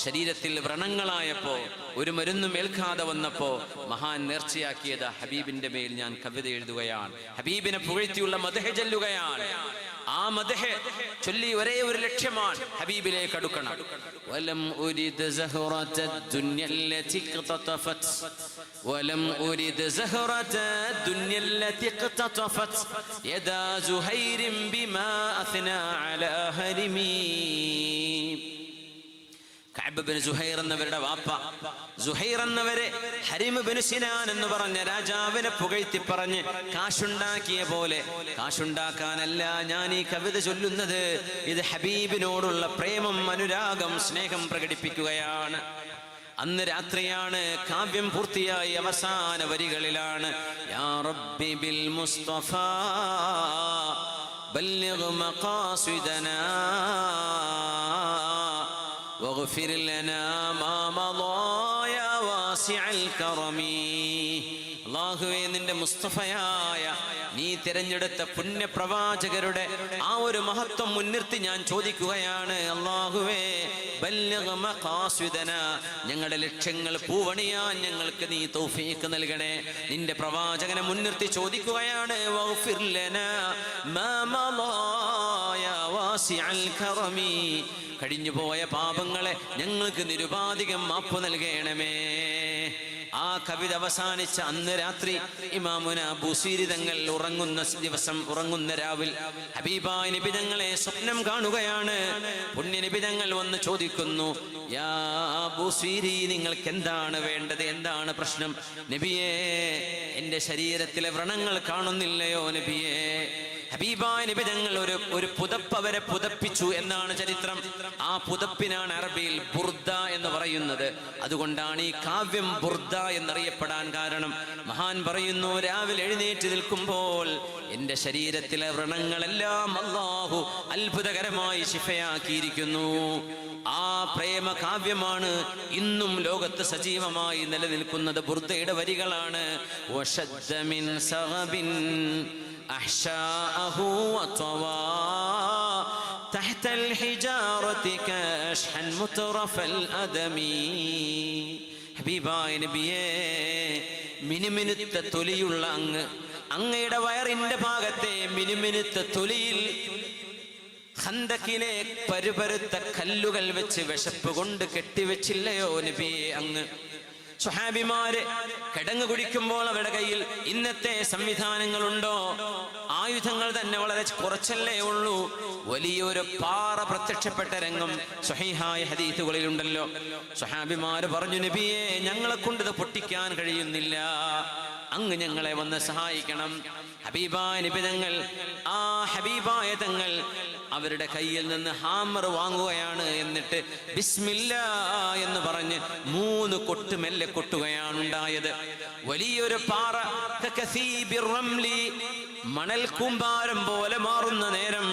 ശരീരത്തിൽ വ്രണങ്ങളായപ്പോ, ഒരു മരുന്നും ഏൽക്കാതെ വന്നപ്പോ മഹാൻ നേർച്ചയാക്കിയത് ഹബീബിന്റെ മേൽ ഞാൻ കവിത എഴുതുകയാണ്, ഹബീബിനെ പുകഴ്ത്തിയുള്ള മദ്ഹ് ചൊല്ലുകയാണ്. ആ മദ്ഹ് ചൊല്ലി ഒരേ ഒരു ലക്ഷ്യമാണ്, ഹബീബിലേക്ക് അടുക്കണം. വലം ഉരിദ് സഹറത ദുനിയ അല്ലതി ഖതഫത്, വലം ഉരിദ് സഹറത ദുനിയ അല്ലതി ഖതഫത്, യദാ സുഹൈരിൻ ബിമാ അസ്നാ അലാ ഹരിമി. കഅബ് ബിൻ സുഹൈർ എന്നവരുടെ വാപ്പ, സുഹൈർ എന്നവരെ ഹരിം ബിൻ സിനാൻ എന്ന് പറഞ്ഞ രാജാവിനെ പുകഴ്ത്തി പറഞ്ഞ് കാശുണ്ടാക്കിയ പോലെ, കാശുണ്ടാക്കാനല്ല ഞാൻ ഈ കവിത ചൊല്ലുന്നത്, ഇത് ഹബീബിനോടുള്ള പ്രേമം, അനുരാഗം, സ്നേഹം പ്രകടിപ്പിക്കുകയാണ്. അന്ന് രാത്രിയാണ്, കാവ്യം പൂർത്തിയായി അവസാന വരികളിലാണ്. യാ റബ്ബി ബിൽ മുസ്തഫ ബല്ലിഗ് മഖാസിദനാ واغفر لنا ما مضى يا واسع الكرم. അല്ലാഹുവേ, നിന്റെ മുസ്തഫയായ നീ തിരഞ്ഞെടുത്ത പുണ്യപ്രവാചകരുടെ ആ ഒരു മഹത്വം മുൻനിർത്തി ഞാൻ ചോദിക്കുകയാണ്. അല്ലാഹുവേ, ബല്ലിഗ് മഖാസിദന, ഞങ്ങളുടെ ലക്ഷ്യങ്ങൾ പൂവണിയാൻ ഞങ്ങൾക്ക് നീ തൗഫീഖ് നൽകണേ. നിന്റെ പ്രവാചകനെ മുൻനിർത്തി ചോദിക്കുകയാണ്. വഗ്ഫിർ ലനാ മാ മളാ യാ വാസിഅൽ കറമി, കഴിഞ്ഞുപോയ പാപങ്ങളെ ഞങ്ങൾക്ക് നിരുപാധികം മാപ്പ് നൽകണമേ. ആ കവിത അവസാനിച്ച അന്ന് രാത്രി ഇമാമുന ബൂസീരി തങ്ങൾ ഉറങ്ങുന്ന ദിവസം, ഉറങ്ങുന്ന രാവിൽ ഹബീബായ നബി തങ്ങളെ സ്വപ്നം കാണുകയാണ്. പുണ്യ നബി തങ്ങൾ വന്ന് ചോദിക്കുന്നു, യാ ബൂസീരി, നിങ്ങൾക്ക് എന്താണ് വേണ്ടത്, എന്താണ് പ്രശ്നം? നബിയേ, എന്റെ ശരീരത്തിലെ വ്രണങ്ങൾ കാണുന്നില്ലയോ നബിയേ? ഹബീബായ നബി തങ്ങൾ ഒരു പുതപ്പ് അവരെ പുതപ്പിച്ചു എന്നാണ് ചരിത്രം. ആ പുതപ്പിനാണ് അറബിയിൽ ബുർദ എന്ന് പറയുന്നത്. അതുകൊണ്ടാണ് ഈ കാവ്യം ബുർദ എന്നറിയപ്പെടാൻ കാരണം. മഹാൻ പറയുന്നു, രാവിലെ എഴുന്നേറ്റ് നിൽക്കുമ്പോൾ എന്റെ ശരീരത്തിലെ വ്രണങ്ങളെല്ലാം അല്ലാഹു അത്ഭുതകരമായി ശിഫയാക്കിയിരിക്കുന്നു. ആ പ്രേമ കാവ്യമാണ് ഇന്നും ലോകത്ത് സജീവമായി നിലനിൽക്കുന്നത്. ബുർദയുടെ വരികളാണ്. വശദ്ദ മിൻ സഗബിൻ أحشاءه وطوى تحت الحجارة كاشحا مترف الأدم. ഹബീബായ നബിയേ, മിനുമിനുത്ത തൊലിയുള്ള അങ്ങയുടെ വയറിന്റെ ഭാഗത്തെ മിനുമിനുത്ത തൊലിയിൽ ഖന്തക്കിലെ പരുപരുത്ത കല്ലുകൾ വെച്ച് വിശപ്പ് കൊണ്ട് കെട്ടിവെച്ചില്ലയോ നബിയേ അങ്ങ്? സ്വഹാബിമാര് കിടങ്ങ് കുടിക്കുമ്പോൾ അവരുടെ കയ്യിൽ ഇന്നത്തെ സംവിധാനങ്ങളുണ്ടോ? ആയുധങ്ങൾ തന്നെ വളരെ കുറച്ചല്ലേ ഉള്ളൂ. വലിയൊരു പാറ പ്രത്യക്ഷപ്പെട്ട രംഗം സ്വഹീഹായ ഹദീസുകളിലുണ്ടല്ലോ. സ്വഹാബിമാര് പറഞ്ഞു, നബിയെ, ഞങ്ങളെ കൊണ്ട് ഇത് പൊട്ടിക്കാൻ കഴിയുന്നില്ല, അങ്ങ് ഞങ്ങളെ വന്ന് സഹായിക്കണം. ഹബീബായ നബി തങ്ങൾ, ആ ഹബീബായ തങ്ങൾ അവരുടെ കയ്യിൽ നിന്ന് ഹാമർ വാങ്ങുകയാണ്. എന്നിട്ട് ബിസ്മില്ലാ എന്ന് പറഞ്ഞ് 3 കൊട്ട് മെല്ലെ കൊട്ടുകയാണ് ഉണ്ടായത്. വലിയൊരു പാറ, മണൽ കൂമ്പാരം പോലെ മാറുന്ന നേരം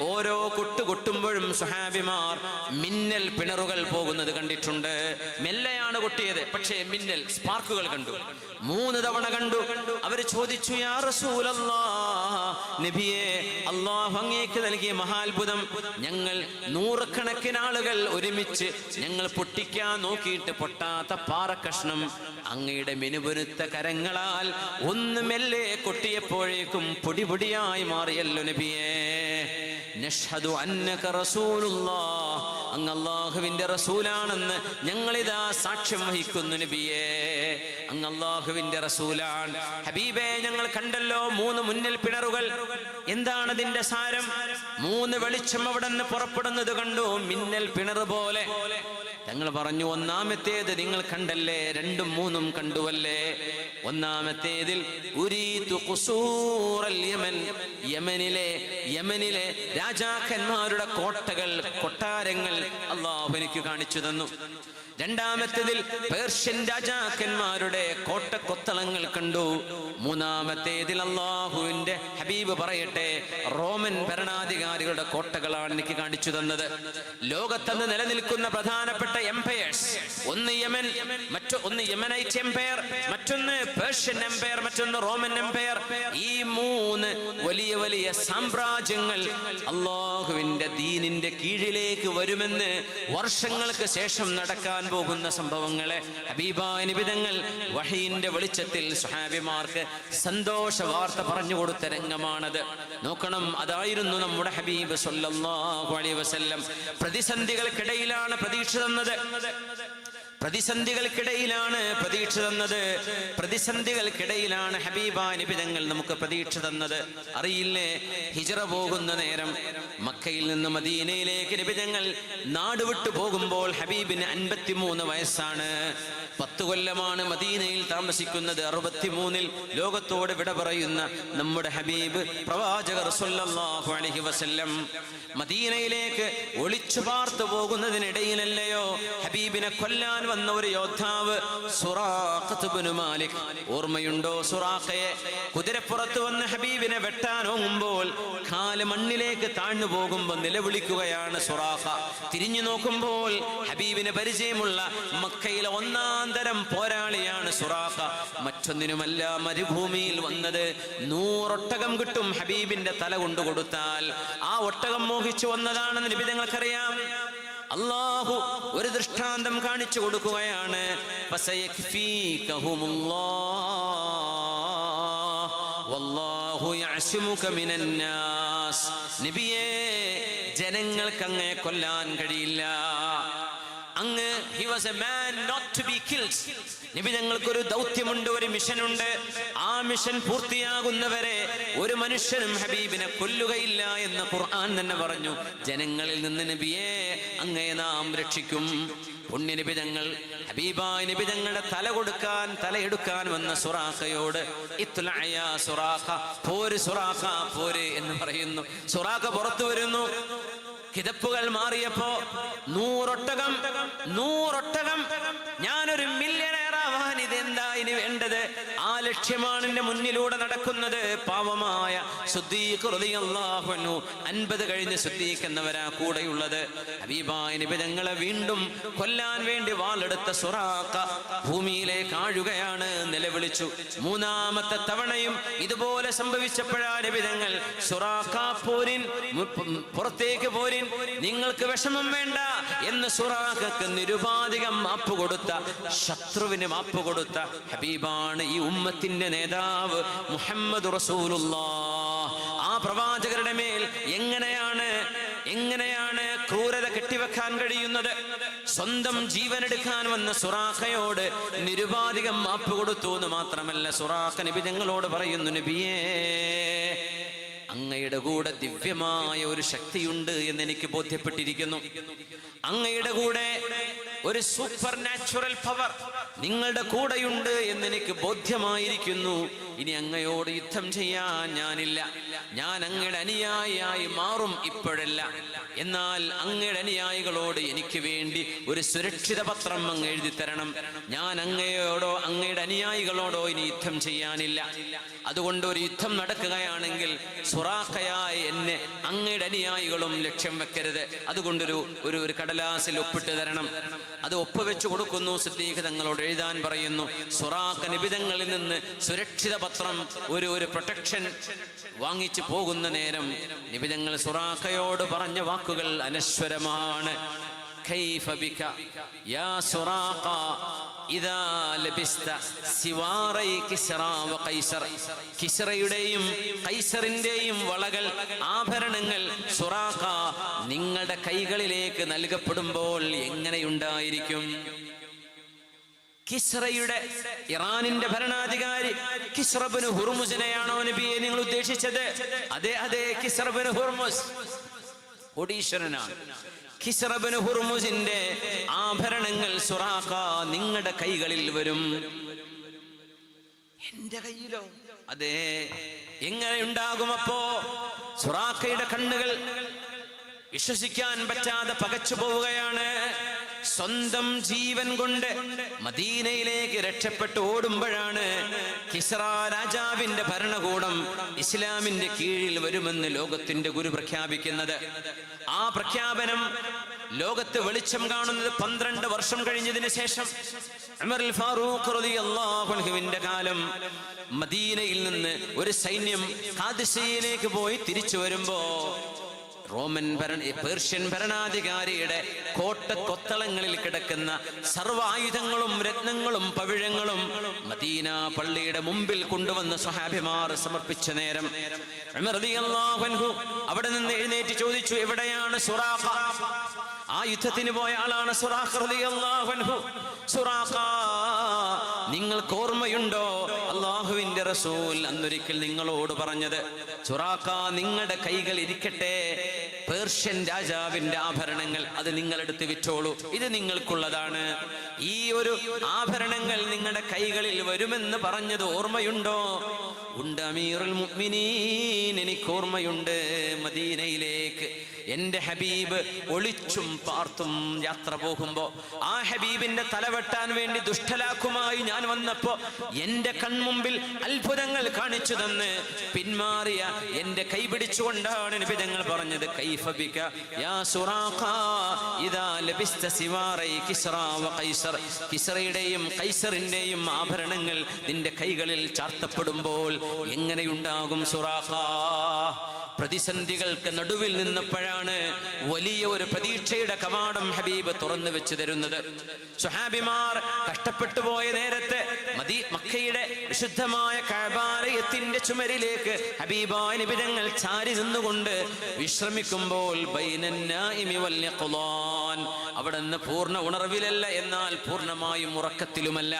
ഓരോ കൊട്ട് കൊട്ടുമ്പോഴും സ്വഹാബിമാർ മിന്നൽ പിണറുകൾ പോകുന്നത് കണ്ടിട്ടുണ്ട്. മെല്ലെയാണ് കൊട്ടിയത്, പക്ഷേ മിന്നൽ സ്പാർക്കുകൾ കണ്ടു. 3 തവണ കണ്ടു. അവർ ചോദിച്ചു, യാ റസൂലല്ലാഹ്, നബിയെ, അല്ലാഹു അങ്ങേക്ക് നൽകിയ മഹാത്ഭുതം. ഞങ്ങൾ നൂറുകണക്കിന് ആളുകൾ ഒരുമിച്ച് ഞങ്ങൾ പൊട്ടിക്കാൻ നോക്കിയിട്ട് പൊട്ടാത്ത പാറക്കഷ്ണം അങ്ങയുടെ മിനുപുരുത്ത കരങ്ങളാൽ ഒന്ന് മെല്ലെ കൊട്ടിയപ്പോഴേക്കും പൊടിപൊടിയായി മാറിയല്ലോ നബിയേ. നഷ്ഹദു അന്നക റസൂലുള്ളാഹ്, അങ്ങ് അല്ലാഹുവിന്റെ റസൂലാണെന്ന് ഞങ്ങളിതാ സാക്ഷ്യം വഹിക്കുന്നു നബിയേ. അങ്ങ് അല്ലാഹുവിന്റെ റസൂലാണ്. ഹബീബേ, ഞങ്ങൾ കണ്ടല്ലോ 3 മുന്നിൽ പിണറുകൾ. എന്താണ് അതിന്റെ സാരം? 3 വെളിച്ചം അവിടെ നിന്ന് പുറപ്പെടുന്നത് കണ്ടു, മിന്നൽ പിണർ പോലെ. ഞങ്ങൾ പറഞ്ഞു, ഒന്നാമത്തേത് നിങ്ങൾ കണ്ടല്ലേ, 2ഉം 3ഉം കണ്ടുവല്ലേ. ഒന്നാമത്തേതിൽ ഉരീതു ഖുസൂറൽ യമൻ, യമനിലെ രാജാക്കന്മാരുടെ കോട്ടകൾ, കൊട്ടാരങ്ങൾ അല്ലാഹു എനിക്ക് കാണിച്ചു തന്നു. രണ്ടാമത്തേതിൽ പേർഷ്യൻ രാജാക്കന്മാരുടെ കോട്ടക്കൊത്തളങ്ങൾ കണ്ടു. മൂന്നാമത്തേതിൽ അല്ലാഹുവിന്റെ ഹബീബ് പറയട്ടെ, റോമൻ ഭരണാധികാരികളുടെ കോട്ടകളാണ് എനിക്ക് കാണിച്ചു തന്നത്. ലോകത്തന്ന് നിലനിൽക്കുന്ന പ്രധാനപ്പെട്ട എംപയേഴ്സ്, ഒന്ന് യമൻ, ഒന്ന് യമനൈറ്റ് എംപയർ, മറ്റൊന്ന് പേർഷ്യൻ എംപയർ, മറ്റൊന്ന് റോമൻ എംപയർ. ഈ 3 വലിയ വലിയ സാമ്രാജ്യങ്ങൾ അല്ലാഹുവിന്റെ ദീനിന്റെ കീഴിലേക്ക് വരുമെന്ന് വർഷങ്ങൾക്ക് ശേഷം നടക്കാൻ പോകുന്ന സംഭവങ്ങളെ ഹബീബായ നബി തങ്ങൾ വഹീന്റെ വെളിച്ചത്തിൽ സ്വഹാബിമാർക്ക് സന്തോഷ വാർത്ത പറഞ്ഞു കൊടുത്ത രംഗമാണത്. നോക്കണം, അതായിരുന്നു നമ്മുടെ ഹബീബ് സല്ലല്ലാഹു അലൈഹി വസല്ലം. പ്രതിസന്ധികൾക്കിടയിലാണ് പ്രതീക്ഷ തന്നത്. പ്രതിസന്ധികൾക്കിടയിലാണ് ഹബീബായ നബി തങ്ങൾ നമുക്ക് പ്രതീക്ഷ തന്നത്. അറിയില്ലേ, ഹിജ്റ പോകുന്ന നേരം മക്കയിൽ നിന്ന് മദീനയിലേക്ക് നബി തങ്ങൾ നാട് വിട്ടു പോകുമ്പോൾ ഹബീബിന് 53 വയസ്സാണ്. 10 കൊല്ലമാണ് മദീനയിൽ താമസിക്കുന്നത്. 63-ൽ ലോകത്തോട് വിട പറയുന്ന നമ്മുടെ ഹബീബ് പ്രവാചകർ സല്ലല്ലാഹു അലൈഹി വസല്ലം മദീനയിലേക്ക് ഒളിച്ചു പാർത്തു പോകുന്നതിനിടയിലല്ലയോ ഹബീബിനെ കൊല്ലാൻ വന്ന ഒരു യോദ്ധാവ് സുറാഖത്ത് ഇബ്നു മാലിക്. ഓർമ്മയുണ്ടോ സുറാഖയെ? കുതിരപ്പുറത്ത് വന്ന് ഹബീബിനെ വെട്ടാനോങ്ങുമ്പോൾ കാല് മണ്ണിലേക്ക് താഴ്ന്നു പോകുമ്പോൾ നിലവിളിക്കുകയാണ് സുറാഖ. തിരിഞ്ഞു നോക്കുമ്പോൾ ഹബീബിന് പരിചയമുള്ള മക്കയിലെ 1-ാം തരം പോരാളിയാണ് സുറാഖ. മറ്റൊന്നിനുമല്ല, മരുഭൂമിയിൽ വന്നത് 100 ഒട്ടകം കിട്ടും ഹബീബിന്റെ തല കൊണ്ടു കൊടുത്താൽ. ആ ഒട്ടകം മോഹിച്ചു വന്നതാണെന്ന് നബി തങ്ങൾക്കറിയാം. അല്ലാഹു ഒരു ദൃഷ്ടാന്തം കാണിച്ചു കൊടുക്കുകയാണ്. വല്ലാഹു യഅ്സിമുക മിനൻ നാസ്. നബിയേ, ജനങ്ങൾക്ക് അങ്ങയെ കൊല്ലാൻ കഴിയില്ല. അങ്ങ് he was a man not to be killed. നബി ഞങ്ങൾക്കൊരു ദൗത്യമുണ്ട്, ഒരു മിഷനുണ്ട്. ആ മിഷൻ പൂർത്തിയാകുന്നവരെ ഒരു മനുഷ്യനും ഹബീബിനെ കൊല്ലുകയില്ല എന്ന് ഖുർആൻ തന്നെ പറഞ്ഞു. ജനങ്ങളിൽ നിന്ന് നബിയെ അങ്ങയെ നാം രക്ഷിക്കും. പുണ്യ നബി തങ്ങൾ, ഹബീബായ നബി തങ്ങളുടെ തലയെടുക്കാൻ വന്ന സുറാഖയോട് ഇത്ലഅ യാ സുറാഖ, പോര് സുറാഖ, പോര് എന്ന് പറയുന്നു. സുറാഖ പുറത്തു വരുന്നു. കിതപ്പുകൾ മാറിയപ്പോ 100 ഒട്ടകം, ഞാനൊരു മില്യണയർ ആവാൻ ഇതെന്താ ഇനി വേണ്ടത്? ആ ലക്ഷ്യമാണ് എന്റെ മുന്നിലൂടെ നടക്കുന്നത്. പാവമായ സിദ്ദീഖ് റളിയല്ലാഹു അൻഹു, 50 കഴിഞ്ഞ് സിദ്ദീഖ് എന്നവരാ കൂടെയുള്ളത്. ഹബീബായ നബി തങ്ങളെ വീണ്ടും കൊല്ലാൻ വേണ്ടി വാളെടുത്ത സുറാഖ ഭൂമിയിലേക്ക് ആഴുകയാണ്, നിലവിളിച്ചു. 3-ാമത്തെ തവണയും ഇതുപോലെ സംഭവിച്ചപ്പോഴാ നബി തങ്ങൾ സുറാഖ പോരിൻ, പുറത്തേക്ക് പോരിൻ, നിങ്ങൾക്ക് വിഷമം വേണ്ട എന്ന് സുറാഖക്ക് നിരുപാധികം മാപ്പ് കൊടുത്ത, ശത്രുവിന് മാപ്പ് കൊടുത്ത ഹബീബാണ് ഈ ഉമ്മത്തിന്റെ നേതാവ് മുഹമ്മദ് റസൂലുള്ളാഹ്. ആ പ്രവാചകരുടെ മേൽ എങ്ങനെയാണ് ക്രൂരത കെട്ടിവെക്കാൻ കഴിയുന്നത്? സ്വന്തം ജീവനെടുക്കാൻ വന്ന സുറാഖയോട് നിരുപാധികം മാപ്പ് കൊടുത്തു എന്ന് മാത്രമല്ല, സുറാഖ നബി ഞങ്ങളോട് പറയുന്നു, നബിയേ, അങ്ങയുടെ കൂടെ ദിവ്യമായ ഒരു ശക്തിയുണ്ട് എന്ന് എനിക്ക് ബോധ്യപ്പെട്ടിരിക്കുന്നു. അങ്ങയുടെ കൂടെ ഒരു സൂപ്പർ നാച്ചുറൽ പവർ നിങ്ങളുടെ കൂടെയുണ്ട് എന്ന് എനിക്ക് ബോധ്യമായിരിക്കുന്നു. ഇനി അങ്ങയോട് യുദ്ധം ചെയ്യാൻ ഞാനില്ല. ഞാൻ അങ്ങയുടെ അനുയായിയായി മാറും. ഇപ്പോഴല്ല, എന്നാൽ അങ്ങയുടെ അനുയായികളോട് എനിക്ക് വേണ്ടി ഒരു സുരക്ഷിത പത്രം അങ്ങ് എഴുതി തരണം. ഞാൻ അങ്ങയോടോ അങ്ങയുടെ അനുയായികളോടോ ഇനി യുദ്ധം ചെയ്യാനില്ല. അതുകൊണ്ട് ഒരു യുദ്ധം നടക്കുകയാണെങ്കിൽ സുറാഖയായ എന്നെ അങ്ങയുടെ അനുയായികളും ലക്ഷ്യം വെക്കരുത്. അതുകൊണ്ടൊരു ഒരു കടലാസിൽ ഒപ്പിട്ട് തരണം. അത് ഒപ്പുവെച്ചു കൊടുക്കുന്നു. സിദ്ദീഖ് തങ്ങളോട് എഴുതാൻ പറയുന്നു. സുറാഖ നിബിതങ്ങളിൽ നിന്ന് സുരക്ഷിത പത്രം, ഒരു പ്രൊട്ടക്ഷൻ വാങ്ങിച്ചു പോകുന്ന നേരം നിബിതങ്ങൾ സുറാഖയോട് പറഞ്ഞ വാക്കുകൾ അനശ്വരമാണ്. കൈഫ ബിക യാ സുറാഖ ഇദാ ലബിസ്ത സിവാറൈ കിസ്റ വ ഖൈസർ. കിസ്റയുടെയും ഖൈസറിന്റെയും വളകൾ, ആഭരണങ്ങൾ സുറാഖ നിങ്ങളുടെ കൈകളിലേക്ക് നൽകപ്പെടുമ്പോൾ എങ്ങനെയുണ്ടായിരിക്കും? കിസ്റയുടെ, ഇറാനിന്റെ ഭരണാധികാരി കിസ്റ ഇബ്നു ഹുർമുസിനെയാണോ നബിയെ നിങ്ങൾ ഉദ്ദേശിച്ചത്? അതെ, കിസ്റ ഇബ്നു ഹുർമുസ് കോടീശ്വരനാണ്. കിസ്റ ഇബ്നു ഹുർമുസിന്റെ ആഭരണങ്ങൾ സുറാഖ നിങ്ങളുടെ കൈകളിൽ വരും. എന്റെ കയ്യിലോ? അതെ. എങ്ങനെയുണ്ടാകും അപ്പോ? സുറാഖയുടെ കണ്ണുകൾ വിശ്വസിക്കാൻ പറ്റാതെ പകച്ചു പോവുകയാണ്. സ്വന്തം ജീവൻ കൊണ്ട് മദീനയിലേക്ക് രക്ഷപ്പെട്ടു ഓടുമ്പോഴാണ് കിസ്റ രാജാവിന്റെ ഭരണകൂടം ഇസ്ലാമിന്റെ കീഴിൽ വരുമെന്ന് ലോകത്തിന്റെ ഗുരു പ്രഖ്യാപിക്കുന്നത്. ആ പ്രഖ്യാപനം ലോകത്ത് വെളിച്ചം കാണുന്നത് 12 വർഷം കഴിഞ്ഞതിന് ശേഷം ഉമർ ഫാറൂഖ് റളിയല്ലാഹു അൻഹുവിന്റെ കാലം. മദീനയിൽ നിന്ന് ഒരു സൈന്യം ഖാദിസിയയിലേക്ക് പോയി തിരിച്ചു വരുമ്പോ പേർഷ്യൻ ഭരണാധികാരിയുടെ കോട്ടക്കൊത്തളങ്ങളിൽ കിടക്കുന്ന സർവായുധങ്ങളും രത്നങ്ങളും പവിഴങ്ങളും മദീന പള്ളിയുടെ മുമ്പിൽ കൊണ്ടുവന്ന് സ്വഹാബിമാർ സമർപ്പിച്ച നേരം ഉമർ റളിയല്ലാഹു അൻഹു അവിടെ നിന്ന് എഴുന്നേറ്റ് ചോദിച്ചു, എവിടെയാണ് സുറാഖ? ആ യുദ്ധത്തിന് പോയ ആളാണ് സുറാഖ റളിയല്ലാഹു അൻഹു. സുറാഖ, നിങ്ങൾക്ക് ഓർമ്മയുണ്ടോ അല്ലാഹുവിന്റെ റസൂൽ അന്നൊരിക്കൽ നിങ്ങളോട് പറഞ്ഞത്, സുറാഖ നിങ്ങളുടെ കൈകൾ ഇരിക്കട്ടെ, പേർഷ്യൻ രാജാവിന്റെ ആഭരണങ്ങൾ അത് നിങ്ങളെടുത്ത് വിറ്റോളൂ, ഇത് നിങ്ങൾക്കുള്ളതാണ്. ഈ ഒരു ആഭരണങ്ങൾ നിങ്ങളുടെ കൈകളിൽ വരുമെന്ന് പറഞ്ഞത് ഓർമ്മയുണ്ടോ? ഉണ്ട് അമീറുൽ മുഅ്മിനീൻ, എനിക്ക് ഓർമ്മയുണ്ട്. മദീനയിലേക്ക് എന്റെ ഹബീബ് ഒളിച്ചും പാർത്തും യാത്ര പോകുമ്പോ ആ ഹബീബിന്റെ തലവെട്ടാൻ വേണ്ടി ദുഷ്ടലാക്കുമായി ഞാൻ വന്നപ്പോ എന്റെ കൺമുമ്പിൽ അത്ഭുതങ്ങൾ കാണിച്ചു തന്ന് പിന്മാറിയ എന്റെ കൈ പിടിച്ചുകൊണ്ടാണ് നബി തങ്ങൾ പറഞ്ഞത്, കൈഫ ബിക യാ സുറാഖ ഇദാ ലബിസ്ത സിവാറൈ കിസ്റ വ ഖൈസർ. കിസ്റയുടെയും ഖൈസറിന്റെയും ആഭരണങ്ങൾ നിന്റെ കൈകളിൽ ചാർത്തപ്പെടുമ്പോൾ എങ്ങനെയുണ്ടാകും സുറാഖ? പ്രതിസന്ധികൾക്ക് നടുവിൽ നിന്നപ്പോഴാണ് വലിയ ഒരു പ്രതീക്ഷയുടെ കവാടം ഹബീബ് തുറന്നു വെച്ച് തരുന്നത്. സ്വഹാബിമാർ കഷ്ടപ്പെട്ടു പോയ നേരത്തെ മക്കയുടെ വിശുദ്ധമായ കഅബാലയത്തിന്റെ ചുമരിലേക്ക് ഹബീബായ നബി തങ്ങൾ ചാരി നിന്നുകൊണ്ട് വിശ്രമിക്കുമ്പോൾ അവിടെ നിന്ന് പൂർണ്ണ ഉണർവിലല്ല, എന്നാൽ പൂർണ്ണമായും ഉറക്കത്തിലുമല്ല.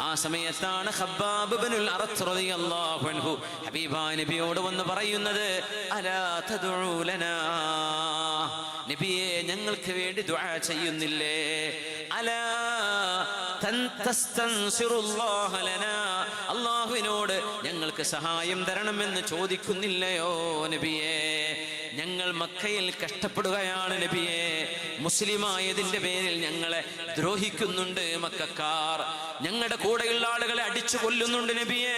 ആ സമയത്താണ് ഖബ്ബാബ് ഇബ്നുൽ അറത്ത് റളിയല്ലാഹു അൻഹു ഹബീബായ നബിയോട് വന്ന് പറയുന്നത്, അലാ തദ്ഉ ലനാ, നബിയെ ഞങ്ങൾക്ക് വേണ്ടി ദുആ ചെയ്യുന്നില്ലേ? അലാ തസ്തൻസിറുല്ലാഹ ലനാ, അല്ലാഹുവിനോട് ഞങ്ങൾക്ക് സഹായം തരണമെന്ന് ചോദിക്കുന്നില്ലയോ നബിയെ? ഞങ്ങൾ മക്കയിൽ കഷ്ടപ്പെടുകയാണ് നബിയെ, മുസ്ലിമായതിന്റെ പേരിൽ ഞങ്ങളെ ദ്രോഹിക്കുന്നുണ്ട് മക്കക്കാർ, ഞങ്ങളുടെ കൂടെയുള്ള ആളുകളെ അടിച്ചു കൊല്ലുന്നുണ്ട് നബിയെ.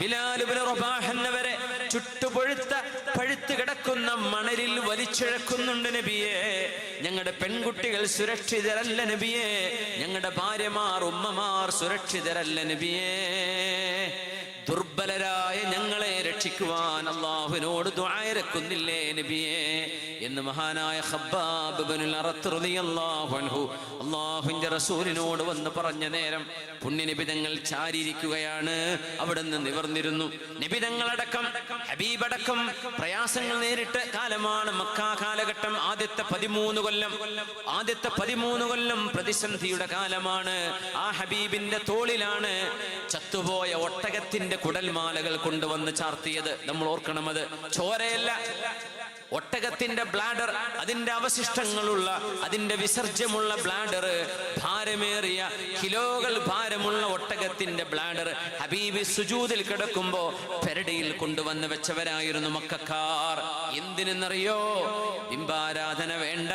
ബിലാൽ ഇബ്നു റബാഹ് എന്നവരെ പഴുത്ത് കിടക്കുന്ന മണലിൽ വലിച്ചിഴക്കുന്നുണ്ട് നബിയെ. ഞങ്ങളുടെ പെൺകുട്ടികൾ സുരക്ഷിതരല്ല നബിയെ, ഞങ്ങളുടെ ഭാര്യമാർ ഉമ്മമാർ സുരക്ഷിതരല്ല നബിയെ. ദുർബലരായ ഞങ്ങളെ രക്ഷിക്കുവാൻ അല്ലാഹുവിനോട് ദുആ ഇറക്കുന്നില്ലേ നബിയെ എന്ന് മഹാനായ ഖബ്ബാബ് ഇബ്നുൽ അറത്ത് റളിയല്ലാഹു അൻഹു അല്ലാഹുവിന്റെ റസൂലിനോട് വന്ന് പറഞ്ഞ നേരം പുണ്യനബി തങ്ങൾ ചാരിയിരിക്കുകയാണ്. അവിടെ നിന്ന് നിവർന്നിരുന്നു. നബി തങ്ങളടക്കം ഹബീബടക്കം പ്രയാസങ്ങൾ നേരിട്ട കാലമാണ് മക്ക കാലഘട്ടം. ആദ്യത്തെ 13 കൊല്ലം പ്രതിസന്ധിയുടെ കാലമാണ്. ആ ഹബീബിന്റെ തോളിലാണ് ചത്തുപോയ ഒട്ടകത്തിന്റെ കുടൽമാലകൾ കൊണ്ടുവന്ന് ചാർത്തിയത്. നമ്മൾ ഓർക്കണം, അത് ചോരയല്ല, ഒട്ടകത്തിന്റെ ബ്ലാഡർ, അതിന്റെ അവശിഷ്ടങ്ങളുള്ള, അതിന്റെ വിസർജ്യമുള്ള ബ്ലാഡർ, ഭാരമേറിയ കിലോകൾ ഭാരമുള്ള ഒട്ടകത്തിന്റെ ബ്ലാഡർ ഹബീബ് സുജൂദിൽ കിടക്കുമ്പോ പെരടിയിൽ കൊണ്ടുവന്ന് വെച്ചവരായിരുന്നു മക്കക്കാർ. എന്തിനെന്നറിയോ? ബിംബാരാധന വേണ്ട.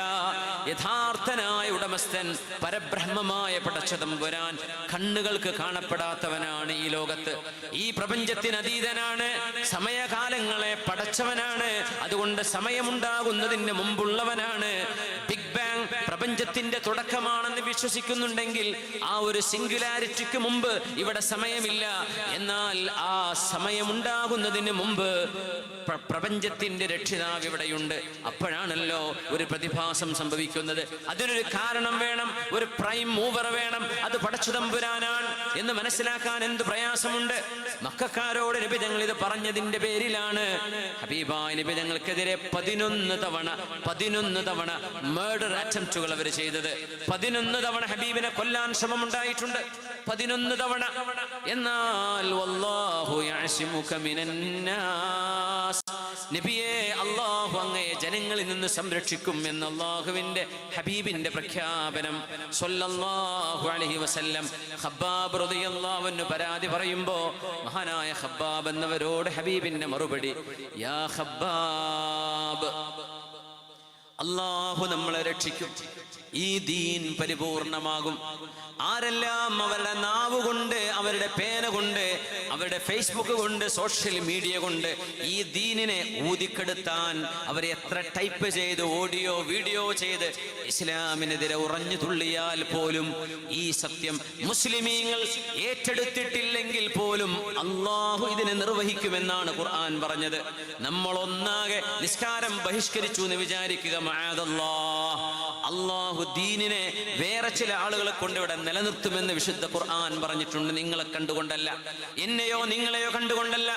യഥാർത്ഥനായ ഉടമസ്ഥൻ പരബ്രഹ്മമായ പടച്ചതമ്പുരാൻ കണ്ണുകൾക്ക് കാണപ്പെടാത്തവനാണ് ഈ ലോകത്ത്. ഈ പ്രപഞ്ചത്തിന് അതീതനാണ്. സമയകാലങ്ങളെ പടച്ചവനാണ്. അതുകൊണ്ട് സമയമുണ്ടാകുന്നതിന് മുമ്പുള്ളവനാണ്. ബിഗ് ബാങ് പ്രപഞ്ചത്തിന്റെ തുടക്കമാണെന്ന് വിശ്വസിക്കുന്നുണ്ടെങ്കിൽ ആ ഒരു സിംഗുലാരിറ്റിക്ക് മുമ്പ് ഇവിടെ സമയമില്ല. എന്നാൽ ആ സമയമുണ്ടാകുന്നതിന് മുമ്പ് പ്രപഞ്ചത്തിന്റെ രക്ഷിതാവ് ഇവിടെയുണ്ട്. അപ്പോഴാണല്ലോ ഒരു പ്രതിഭാസം സംഭവിക്കുന്നത്. അതിനൊരു കാരണം വേണം, ഒരു പ്രൈം മൂവർ വേണം. അത് പടച്ചുതമ്പുരാനാണ് എന്ന് മനസ്സിലാക്കാൻ എന്ത് പ്രയാസമുണ്ട്. മക്കക്കാരോട് നബി തങ്ങൾ ഇത് പറഞ്ഞതിന്റെ പേരിലാണ് ഹബീബായ നബി തങ്ങൾക്കെതിരെ 11 തവണ മർഡർ അറ്റംപ്റ്റുകൾ അവർ ചെയ്തത്. 11 തവണ ഹബീബിനെ കൊല്ലാൻ ശ്രമമുണ്ടായിട്ടുണ്ട്. 11 തവണ. എന്നാൽ വല്ലാഹു യഅസിമുക മിനന്നാസ്, നബിയെ അല്ലാഹു അങ്ങയെ ജനങ്ങളിൽ നിന്ന് സംരക്ഷിക്കും എന്ന് അല്ലാഹുവിന്റെ ഹബീബിന്റെ പ്രഖ്യാപനം സ്വല്ലല്ലാഹു അലൈഹി വസല്ലം. ഖബ്ബാബ് റളിയല്ലാഹു അൻഹു പരാതി പറയുമ്പോ മഹാനായ ഖബ്ബാബ് എന്നവരോട് ഹബീബിന്റെ മറുപടി, യാ ഖബ്ബാബ്, അല്ലാഹു നമ്മളെ രക്ഷിക്കും. ഈ ദീൻ പരിപൂർണമാകും. ആരെല്ലാം അവരുടെ നാവ് കൊണ്ട്, അവരുടെ പേന കൊണ്ട്, അവരുടെ ഫേസ്ബുക്ക് കൊണ്ട്, സോഷ്യൽ മീഡിയ കൊണ്ട് ഈ ദീനിനെ ഊതിക്കെടുത്താൻ അവർ എത്ര ടൈപ്പ് ചെയ്ത്, ഓഡിയോ വീഡിയോ ചെയ്ത് ഇസ്ലാമിനെതിരെ ഉറഞ്ഞു തുള്ളിയാൽ പോലും ഈ സത്യം മുസ്ലിമീങ്ങൾ ഏറ്റെടുത്തിട്ടില്ലെങ്കിൽ പോലും അള്ളാഹു ഇതിനെ നിർവഹിക്കുമെന്നാണ് ഖുർആൻ പറഞ്ഞത്. നമ്മൾ ഒന്നാകെ നിസ്കാരം ബഹിഷ്കരിച്ചു എന്ന് വിചാരിക്കുക, മഅദല്ലാഹ്, അള്ളാഹു ദീനിനെ വേറെ ചില ആളുകളെ കൊണ്ട് ഇവിടെ നിലനിർത്തുമെന്ന് വിശുദ്ധ ഖുർആൻ പറഞ്ഞിട്ടുണ്ട്. നിങ്ങളെ കണ്ടുകൊണ്ടല്ല, എന്നെയോ നിങ്ങളെയോ കണ്ടുകൊണ്ടല്ല,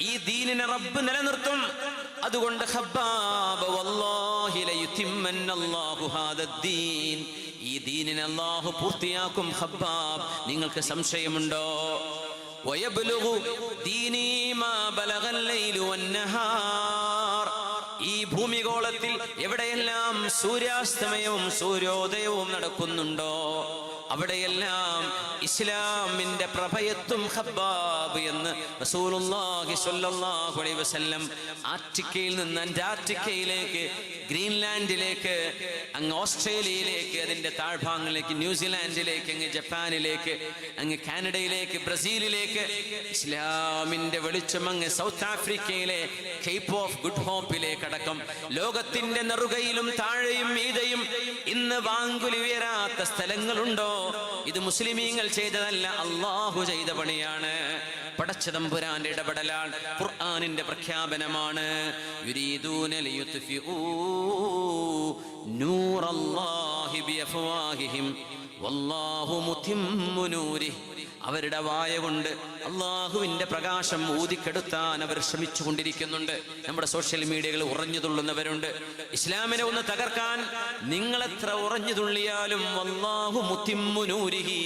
ഈ ദീനിനെ റബ്ബ് നിലനിർത്തും. അതുകൊണ്ട് ഖബ്ബാബ് വല്ലാഹി ലയുതിമ്മന്നല്ലാഹു ഹാദദ്ദീൻ, ഈ ദീനിനെ അല്ലാഹു പൂർത്തിയാക്കും. ഖബ്ബാബ്, നിങ്ങൾക്ക് സംശയമുണ്ടോ? വയബ്ലുഗു ദീനി മാ ബലഗൽ ലൈലു വന്നഹാർ, ഈ ഭൂമിഗോളത്തിൽ എവിടെയെല്ലാം സൂര്യാസ്തമയവും സൂര്യോദയവും നടക്കുന്നുണ്ടോ അവിടെയെല്ലാം ഇസ്ലാമിന്റെ പ്രഭയെത്തും ഖബ്ബാബ് എന്ന് റസൂലുള്ളാഹി സ്വല്ലല്ലാഹു അലൈഹി വസല്ലം ആർട്ടിക്കയിൽ നിന്ന് അന്റാർട്ടിക്കയിലേക്ക്, ഗ്രീൻലാൻഡിലേക്ക്, അങ്ങ് ഓസ്ട്രേലിയയിലേക്ക്, അതിന്റെ താഴ്ഭാഗങ്ങളിലേക്ക്, ന്യൂസിലാൻഡിലേക്ക്, അങ്ങ് ജപ്പാനിലേക്ക്, അങ്ങ് കാനഡയിലേക്ക്, ബ്രസീലിലേക്ക്, ഇസ്ലാമിന്റെ വെളിച്ചം അങ്ങ് സൗത്ത് ആഫ്രിക്കയിലെ കേപ്പ് ഓഫ് ഗുഡ് ഹോപ്പിലേക്ക് അടക്കം ലോകത്തിന്റെ നെറുകയിലും താഴെയും മീതയും ഇന്ന് വാങ്കുലി ഉയരാത്ത സ്ഥലങ്ങളുണ്ടോ? ഇത് മുസ്ലിമീങ്ങൾ ചെയ്തതല്ല, അള്ളാഹു ചെയ്ത പണിയാണ്. പടച്ചതമ്പുരാന്റെ ഇടപെടലാണ്, ഖുർആനിന്റെ പ്രഖ്യാപനമാണ്. യുരീദൂന ലിയുത്ഫിഊ നൂറല്ലാഹി ബിഅഫ്വാഹിഹിം വല്ലാഹു മുതിമ്മു നൂരിഹി, അവരുടെ വായ കൊണ്ട് അള്ളാഹുവിന്റെ പ്രകാശം ഊതിക്കെടുത്താൻ അവർ ശ്രമിച്ചു കൊണ്ടിരിക്കുന്നുണ്ട്. നമ്മുടെ സോഷ്യൽ മീഡിയകൾ ഉറഞ്ഞു തുള്ളുന്നവരുണ്ട്. ഇസ്ലാമിനെ ഒന്ന് തകർക്കാൻ നിങ്ങളെത്ര ഉറഞ്ഞു തുള്ളിയാലും വല്ലാഹു മുതിമ്മു നൂരിഹി,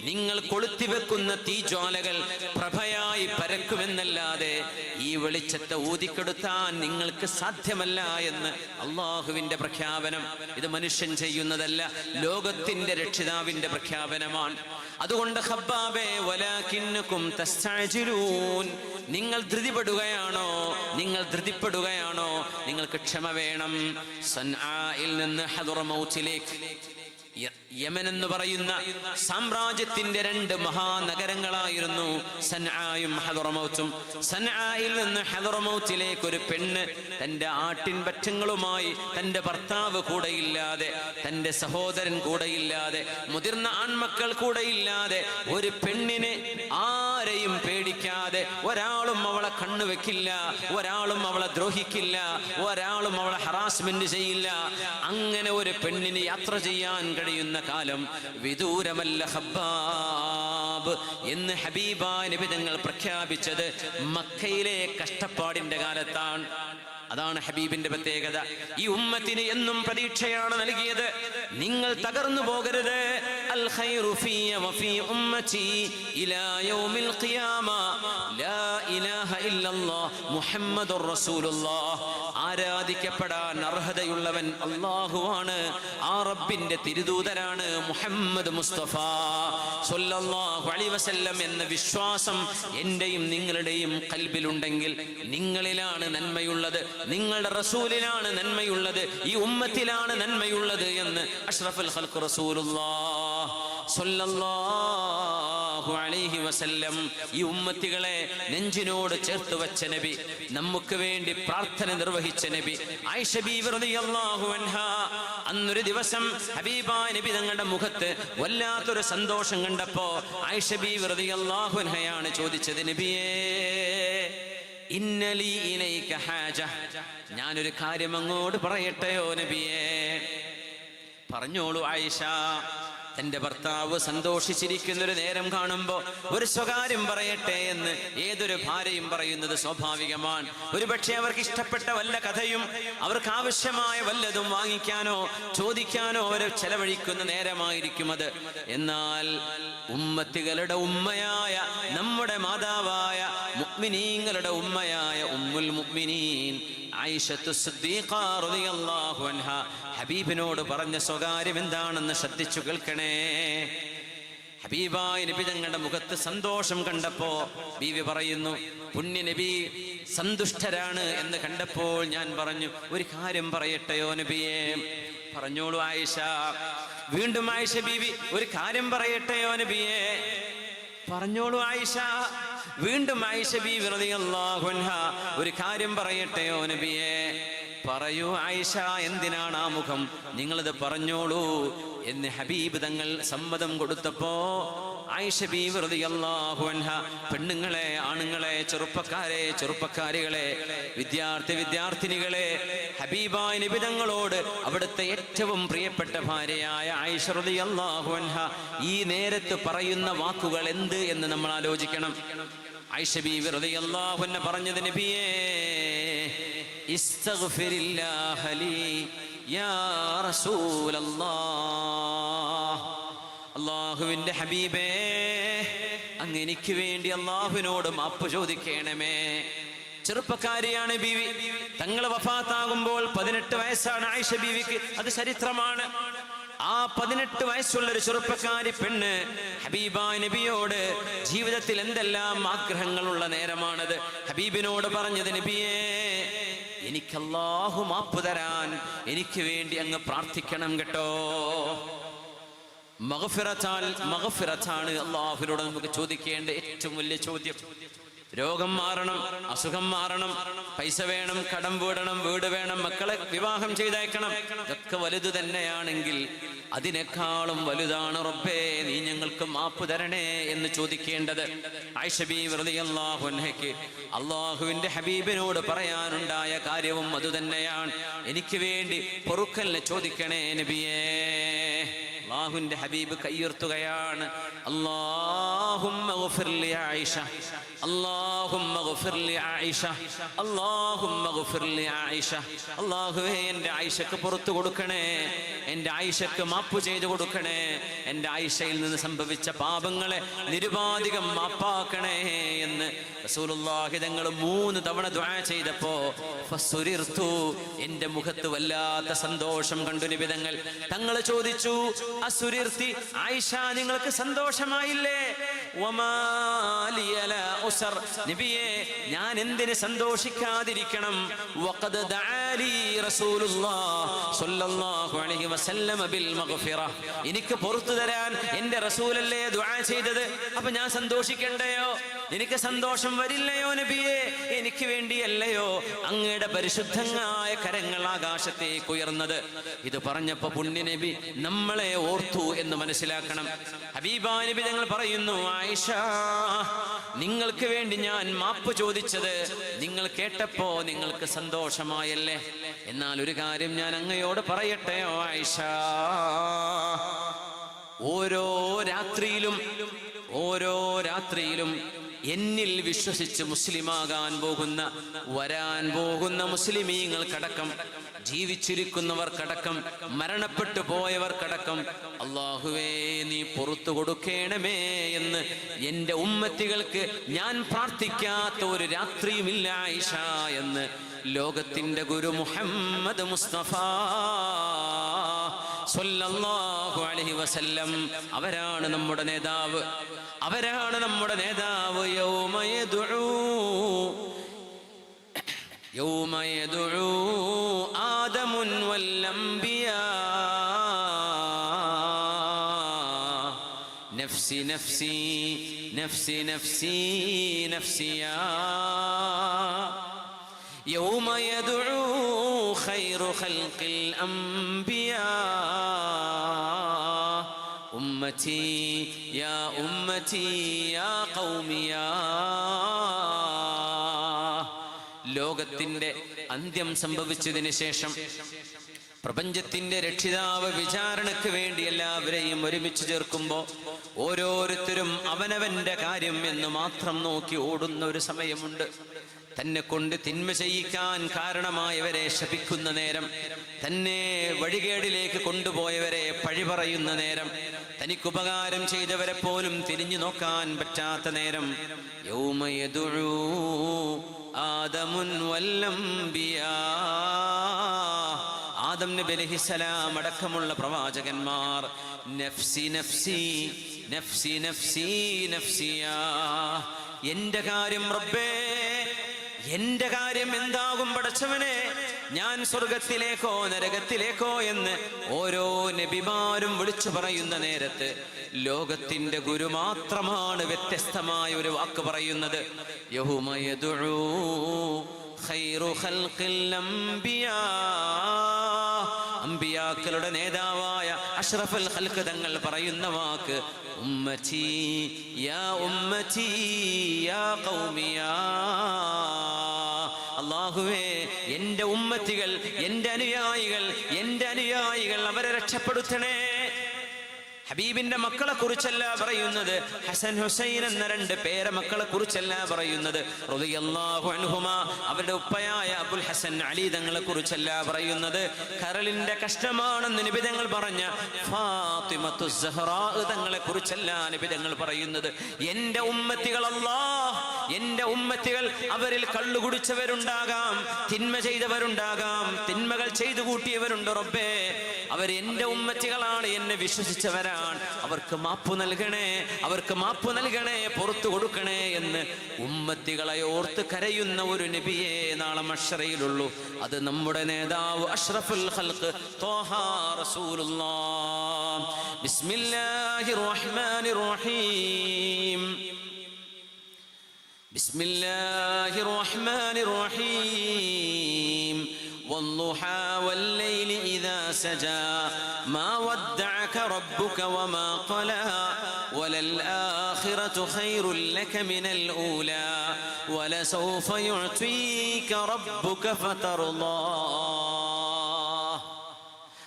നിങ്ങൾ കൊളുത്തിവെക്കുന്ന തീജ്വാലകൾ പ്രഭയായി പരക്കുമെന്നല്ലാതെ ഈ വെളിച്ചത്തെ ഊതിക്കെടുത്താൻ നിങ്ങൾക്ക് സാധ്യമല്ല എന്ന് അള്ളാഹുവിന്റെ പ്രഖ്യാപനം. ഇത് മനുഷ്യൻ ചെയ്യുന്നതല്ല, ലോകത്തിന്റെ രക്ഷിതാവിന്റെ പ്രഖ്യാപനമാണ്. അതുകൊണ്ട് ഖബ്ബാബേ വലാകിന്നകും തസ്തഅജിലൂൻ, നിങ്ങൾ ധൃതിപ്പെടുകയാണോ? നിങ്ങൾ ധൃതിപ്പെടുകയാണോ? നിങ്ങൾക്ക് ക്ഷമ വേണം. സൻആയിൽ നിന്ന് ഹദ്റമൗത്തിലേക്ക്, യമൻ എന്ന് പറയുന്ന സാമ്രാജ്യത്തിന്റെ 2 മഹാനഗരങ്ങളായിരുന്നു സൻആയും ഹദ്റമൗത്തും. സൻആയിൽ നിന്ന് ഹദ്റമൗത്തിലേക്ക് ഒരു പെണ്ണ് തന്റെ ആട്ടിൻപറ്റങ്ങളുമായി, തന്റെ ഭർത്താവ് കൂടെയില്ലാതെ, തന്റെ സഹോദരൻ കൂടെയില്ലാതെ, മുതിർന്ന ആൺമക്കൾ കൂടെയില്ലാതെ, ഒരു പെണ്ണിനെ ആരെയും പേടിക്കാതെ, ഒരാളും അവളെ കണ്ണുവെക്കില്ല, ഒരാളും അവളെ ദ്രോഹിക്കില്ല, ഒരാളും അവളെ ഹറാസ്മെന്റ് ചെയ്യില്ല. അങ്ങനെ ഒരു പെണ്ണിന് യാത്ര ചെയ്യാൻ കഴിയുന്ന കാലം വിദൂരമല്ല. ഖബ്ബാബ് എന്ന് ഹബീബായ നബി തങ്ങൾ പ്രഖ്യാപിച്ചത് മക്കയിലെ കഷ്ടപ്പാടിന്റെ കാലത്താണ്. അതാണ് ഹബീബിന്റെ പ്രത്യേകത. ഈ ഉമ്മത്തിന് എന്നും പ്രതീക്ഷയാണ് നൽകിയത്. നിങ്ങൾ തകർന്നു പോകരുത്. അൽ ഖൈറു ഫിയ വഫി ഉമ്മതി ഇലാ യൗമിൽ ഖിയാമ ലാ ഇലാഹ ഇല്ലല്ലാഹ് മുഹമ്മദുർ റസൂലുള്ളാഹ്. ആ ആരാധിക്കപ്പെടാൻ അർഹതയുള്ളവൻ അല്ലാഹുവാണ്. ആ റബ്ബിന്റെ തിരുദൂതരാണ് മുഹമ്മദ് മുസ്തഫ സ്വല്ലല്ലാഹു അലൈഹി വസല്ലം എന്ന വിശ്വാസം എന്റെയും നിങ്ങളുടെയും ഖൽബിലുണ്ടെങ്കിൽ നിങ്ങളിലാണ് നന്മയുള്ളത്, നിങ്ങളുടെ റസൂലിലാണ് നന്മയുള്ളത്, ഈ ഉമ്മത്തിലാണ് നന്മയുള്ളത് എന്ന് അഷ്റഫുൽ ഖൽഖ് റസൂലുള്ളാഹ് സ്വല്ലല്ലാഹു അലൈഹി വസല്ലം ഈ ഉമ്മത്തികളെ നെഞ്ചിനോട് ചേർത്ത് വെച്ച നബി, നമുക്ക് വേണ്ടി പ്രാർത്ഥന നിർവഹിച്ച നബി ആയിഷ ബീവി റളിയല്ലാഹു അൻഹാ അന്നൊരു ദിവസം ഹബീബായ നബി തങ്ങളുടെ മുഖത്ത് വല്ലാത്തൊരു സന്തോഷം കണ്ടപ്പോ ആയിഷ ബീവി റളിയല്ലാഹു അൻഹയാണ് ചോദിച്ചത്, നബിയേ ഇന്നലി ഇലൈക ഹാജ, ഞാനൊരു കാര്യം അങ്ങോട്ട് പറയട്ടെയോ നബിയേ? പറഞ്ഞോളൂ ആയിഷ. തന്റെ ഭർത്താവ് സന്തോഷിച്ചിരിക്കുന്നൊരു നേരം കാണുമ്പോൾ ഒരു സ്വകാര്യം പറയട്ടെ എന്ന് ഏതൊരു ഭാര്യയും പറയുന്നത് സ്വാഭാവികമാണ്. ഒരുപക്ഷെ അവർക്ക് ഇഷ്ടപ്പെട്ട വല്ല കഥയും അവർക്ക് ആവശ്യമായ വല്ലതും വാങ്ങിക്കാനോ ചോദിക്കാനോ അവർ ചെലവഴിക്കുന്ന നേരമായിരിക്കും അത്. എന്നാൽ ഉമ്മത്തികളുടെ ഉമ്മയായ നമ്മുടെ മാതാവായ മുഅ്മിനീങ്ങളുടെ ഉമ്മയായ ഉമ്മുൽ മുഅ്മിനീൻ ആയിഷത്തു സിദ്ദീഖ റളിയല്ലാഹു അൻഹ ഹബീബിനോട് പറഞ്ഞ സ്വകാര്യം എന്താണെന്ന് ശ്രദ്ധിച്ചു കേൾക്കണേ. ഹബീബായ നബി തങ്ങളുടെ മുഖത്ത് സന്തോഷം കണ്ടപ്പോ ബീവി പറയുന്നു, പുണ്യ നബി സന്തുഷ്ടരാണ് എന്ന് കണ്ടപ്പോൾ ഞാൻ പറഞ്ഞു, ഒരു കാര്യം പറയട്ടെയോ നബിയേ? പറഞ്ഞോളൂ ആയിഷ. വീണ്ടും ആയിഷ ബീവി, ഒരു കാര്യം പറയട്ടെയോ നബിയേ? പറഞ്ഞോളൂ ആയിഷ. വീണ്ടും ആയിഷ ബീവി റളിയല്ലാഹു അൻഹാ, ഒരു കാര്യം പറയട്ടെയോ നബിയേ? പറയൂ ആയിഷ, എന്തിനാണ് ആ മുഖം? നിങ്ങളത് പറഞ്ഞോളൂ എന്ന് ഹബീബ് തങ്ങൾ സമ്മതം കൊടുത്തപ്പോ ആയിഷ ബീവി റളിയല്ലാഹു അൻഹാ, പെണ്ണുങ്ങളെ, ആണുങ്ങളെ, ചെറുപ്പക്കാരെ, ചെറുപ്പക്കാരികളെ, വിദ്യാർത്ഥിനികളെ, ഹബീബായ നബി തങ്ങളോട് അവിടുത്തെ ഏറ്റവും പ്രിയപ്പെട്ട ഭാര്യയായ ആയിഷ റളിയല്ലാഹു അൻഹാ ഈ നേരത്ത് പറയുന്ന വാക്കുകൾ എന്ത് എന്ന് നമ്മൾ ആലോചിക്കണം. ആയിഷ ബീവി റളിയല്ലാഹു അൻഹ പറഞ്ഞത്, നബിയേ ഇസ്തഗ്ഫിരില്ലാഹ ലീ യാ റസൂലല്ലാഹ്. അല്ലാഹുവിന്റെ ഹബീബേ, അങ്ങ് എനിക്ക് വേണ്ടി അല്ലാഹുവിനോട് മാപ്പ് ചോദിക്കണമേ. ചെറുപ്പക്കാരിയാണ് ബീവി. തങ്ങൾ വഫാത്താകുമ്പോൾ 18 വയസ്സാണ് ആയിഷ ബീവിക്ക്. അത് ചരിത്രമാണ്. ആ 18 വയസ്സുള്ളൊരു ചെറുപ്പക്കാരി പെണ്ണ് ഹബീബായ നബിയോട് ജീവിതത്തിൽ എന്തെല്ലാം ആഗ്രഹങ്ങളുള്ള നേരമാണത്. ഹബീബിനോട് പറഞ്ഞത്, നബിയേ എനിക്ക് അല്ലാഹു മാപ്പ് തരാൻ എനിക്ക് വേണ്ടി അങ്ങ് പ്രാർത്ഥിക്കണം കേട്ടോ. മഗ്ഫിറത്താണ് അല്ലാഹുവിനോട് നമുക്ക് ചോദിക്കേണ്ട ഏറ്റവും വലിയ ചോദ്യം. രോഗം മാറണം, അസുഖം മാറണം, പൈസ വേണം, കടം വീടണം, വീട് വേണം, മക്കളെ വിവാഹം ചെയ്തയക്കണം, ഇതൊക്കെ വലുത് തന്നെയാണെങ്കിൽ അതിനേക്കാളും വലുതാണ് റബ്ബേ നീ ഞങ്ങൾക്ക് മാപ്പ് തരണേ എന്ന് ചോദിക്കേണ്ടത്. ആയിഷ ബീവി റളിയല്ലാഹു അൻഹയ്ക്ക് അല്ലാഹുവിന്റെ ഹബീബിനോട് പറയാനുണ്ടായ കാര്യവും അതുതന്നെയാണ്. എനിക്ക് വേണ്ടി പൊറുക്കലിനെ ചോദിക്കണേ നബിയേ. അല്ലാഹുവിന്റെ ഹബീബ് കയ്യുയർത്തുകയാണ്, അല്ലാഹുമ്മ ഗഫിർ ലി ആയിഷ, അല്ലാഹുമ്മ ഗഫിർ ലി ആയിഷ, അല്ലാഹുമ്മ ഗഫിർ ലി ആയിഷ. അല്ലാഹുവേ എൻ്റെ ആയിഷക്ക് പുറത്തു കൊടുക്കണേ, എൻ്റെ ആയിഷക്ക് മാപ്പ് ചെയ്തു കൊടുക്കണേ, എൻ്റെ ആയിഷയിൽ നിന്ന് സംഭവിച്ച പാപങ്ങളെ നിരുപാധികം മാപ്പാക്കണേ എന്ന് റസൂലുള്ളാഹി തങ്ങൾ 3 തവണ ദുആ ചെയ്തപ്പോ ഫസുരിർത്തു, എൻ്റെ മുഖത്ത് വല്ലാത്ത സന്തോഷം കണ്ടു നബി തങ്ങൾ. തങ്ങൾ ചോദിച്ചു, അസുരിർത്തി ആയിഷ, നിങ്ങൾക്ക് സന്തോഷമായില്ലേ? നബിയേ, ഞാൻ എന്തിന് സന്തോഷിക്കാതിരിക്കണം? വഖദ് ദഅലി റസൂലുള്ളാഹി സ്വല്ലല്ലാഹു അലൈഹി വസല്ലം ബിൽ മഗ്ഫിറ. എനിക്ക് പുറത്തു തരാൻ എൻ്റെ റസൂലല്ലേ ദുആ ചെയ്തത്, അപ്പൊ ഞാൻ സന്തോഷിക്കണ്ടയോ? എനിക്ക് സന്തോഷം വരില്ലയോ നബിയേ? എനിക്ക് വേണ്ടിയല്ലയോ അങ്ങയുടെ പരിശുദ്ധമായ കരങ്ങൾ ആകാശത്തേക്ക് ഉയർന്നത്? ഇത് പറഞ്ഞപ്പോ പുണ്യ നബി നമ്മളെ ഓർത്തു എന്ന് മനസ്സിലാക്കണം. ഹബീബായ നബി തങ്ങൾ പറയുന്നു, ആയിഷ, നിങ്ങൾക്ക് വേണ്ടി ഞാൻ മാപ്പ് ചോദിച്ചത് നിങ്ങൾ കേട്ടപ്പോ നിങ്ങൾക്ക് സന്തോഷമായല്ലേ? എന്നാൽ ഒരു കാര്യം ഞാൻ അങ്ങയോട് പറയട്ടെയോ ആയിഷ, ഓരോ രാത്രിയിലും എന്നിൽ വിശ്വസിച്ച് മുസ്ലിമാകാൻ പോകുന്ന വരാൻ പോകുന്ന മുസ്ലിമീങ്ങൾക്കടക്കം ജീവിച്ചിരിക്കുന്നവർക്കടക്കം മരണപ്പെട്ടു പോയവർക്കടക്കം അല്ലാഹുവേ നീ പുറത്തു കൊടുക്കണമേ എന്ന് എൻ്റെ ഉമ്മത്തികൾക്ക് ഞാൻ പ്രാർത്ഥിക്കാത്ത ഒരു രാത്രിയുമില്ല ആയിഷ എന്ന് ലോകത്തിൻ്റെ ഗുരു മുഹമ്മദ് മുസ്തഫ സ്വല്ലല്ലാഹു അലൈഹി വസല്ലം അവരാണ് നമ്മുടെ നേതാവ്. അവരാണ് നമ്മുടെ നേതാവ്. യൗമ യദ്ഉ ആദമുൻ വൽ അംബിയാ നഫ്സി നഫ്സി നഫ്സി നഫ്സി നഫ്സിയാ യൗമ യദ്ഉ ഖൈറു ഖൽഖിൽ അംബിയാ ഉമ്മതി യാ ഉമ്മതി യാ ഖൗമി യാ. ലോകത്തിന്റെ അന്ത്യം സംഭവിച്ചതിന് ശേഷം പ്രപഞ്ചത്തിന്റെ രക്ഷിതാവ് വിചാരണയ്ക്ക് വേണ്ടി എല്ലാവരെയും ഒരുമിച്ച് ചേർക്കുമ്പോൾ ഓരോരുത്തരും അവനവന്റെ കാര്യം എന്ന് മാത്രം നോക്കി ഓടുന്ന ഒരു സമയമുണ്ട്. തന്നെ കൊണ്ട് തിന്മ ചെയ്യിക്കാൻ കാരണമായവരെ ശപിക്കുന്ന നേരം, തന്നെ വഴികേടിലേക്ക് കൊണ്ടുപോയവരെ പഴി പറയുന്ന നേരം, തനിക്കുപകാരം ചെയ്തവരെ പോലും തിരിഞ്ഞു നോക്കാൻ പറ്റാത്ത നേരം, യൗമ യദ്ഉ ആദമുൻ വൽ അംബിയാ, ആദം നബി അലൈഹിസ്സലാം അടക്കമുള്ള പ്രവാചകന്മാർ നഫ്സി നഫ്സി നഫ്സി നഫ്സി നഫ്സിയാ, എന്റെ കാര്യം റബ്ബേ, എന്റെ കാര്യം എന്താകും പടച്ചവനെ, ഞാൻ സ്വർഗത്തിലേക്കോ നരകത്തിലേക്കോ എന്ന് ഓരോ നബിമാരും വിളിച്ചു പറയുന്ന നേരത്ത് ലോകത്തിന്റെ ഗുരു മാത്രമാണ് വ്യത്യസ്തമായ ഒരു വാക്ക് പറയുന്നത്. യൗമ യദ്ഉ ഖൈറു ഖൽഖിൽ അംബിയാ, അംബിയാക്കളുടെ നേതാവായ അഷ്റഫുൽ ഖൽഖ് തങ്ങൾ പറയുന്ന വാക്ക് ഉമ്മതി യാ ഉമ്മതി യാ ഖൗമി യാ. അല്ലാഹുവേ, എൻ്റെ ഉമ്മത്തികൾ, എൻ്റെ അനുയായികൾ അവരെ രക്ഷപ്പെടുത്തണേ. ഹബീബിന്റെ മക്കളെ കുറിച്ചല്ല പറയുന്നത്, ഹസൻ ഹുസൈൻ എന്ന രണ്ട് പേരമക്കളെ കുറിച്ചല്ല പറയുന്നത്, റളിയല്ലാഹു അൻഹുമാ അവരുടെ ഉപ്പയായ അബുൽ ഹസൻ അലി തങ്ങളെ കുറിച്ചല്ല പറയുന്നത്, കരളിന്റെ കഷ്ടമാണെന്ന് നബി തങ്ങൾ പറഞ്ഞ ഫാത്തിമത്തു സഹ്റാ തങ്ങളെ കുറിച്ചല്ല നബി തങ്ങൾ പറയുന്നത്. എൻ്റെ ഉമ്മത്തികൾ അല്ലാഹ്, എൻ്റെ ഉമ്മത്തികൾ അവരിൽ കള്ളു കുടിച്ചവരുണ്ടാകാം, തിന്മ ചെയ്തവരുണ്ടാകാം, തിന്മകൾ ചെയ്തു കൂട്ടിയവരുണ്ട് റബ്ബേ, അവർ എൻ്റെ ഉമ്മത്തികളാണ്, എന്നെ വിശ്വസിച്ചവരാണ്, അവർക്ക് മാപ്പ് നൽകണേ, അവർക്ക് മാപ്പ് നൽകണേ, പുറത്തു കൊടുക്കണേ എന്ന് ഉമ്മത്തികളെ ഓർത്ത് കരയുന്ന ഒരു നബിയെ നാളെ മഹ്ശറയിലുള്ളൂ. അത് നമ്മുടെ നേതാവ് അഷ്റഫുൽ ഖൽഖ് ത്വാഹ റസൂലുള്ളാഹ്. ബിസ്മില്ലാഹിർ റഹ്മാനിർ റഹീം, ബിസ്മില്ലാഹിർ റഹ്മാനിർ റഹീം. والضحى والليل إذا سجى ما ودعك ربك وما قلى وللآخرة خير لك من الأولى ولسوف يعطيك ربك فترضى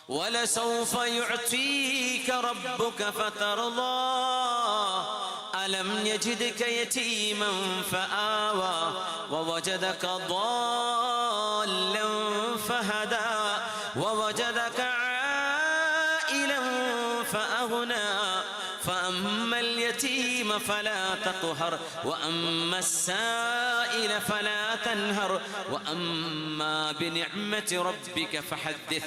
ولسوف يعطيك ربك فترضى ألم يجدك يتيما فآوى ووجدك ضالا فهدى ووجدك عائلا فأغنى فأما اليتيم فلا تقهر وأما السائل فلا تنهر وأما بنعمة ربك فحدث.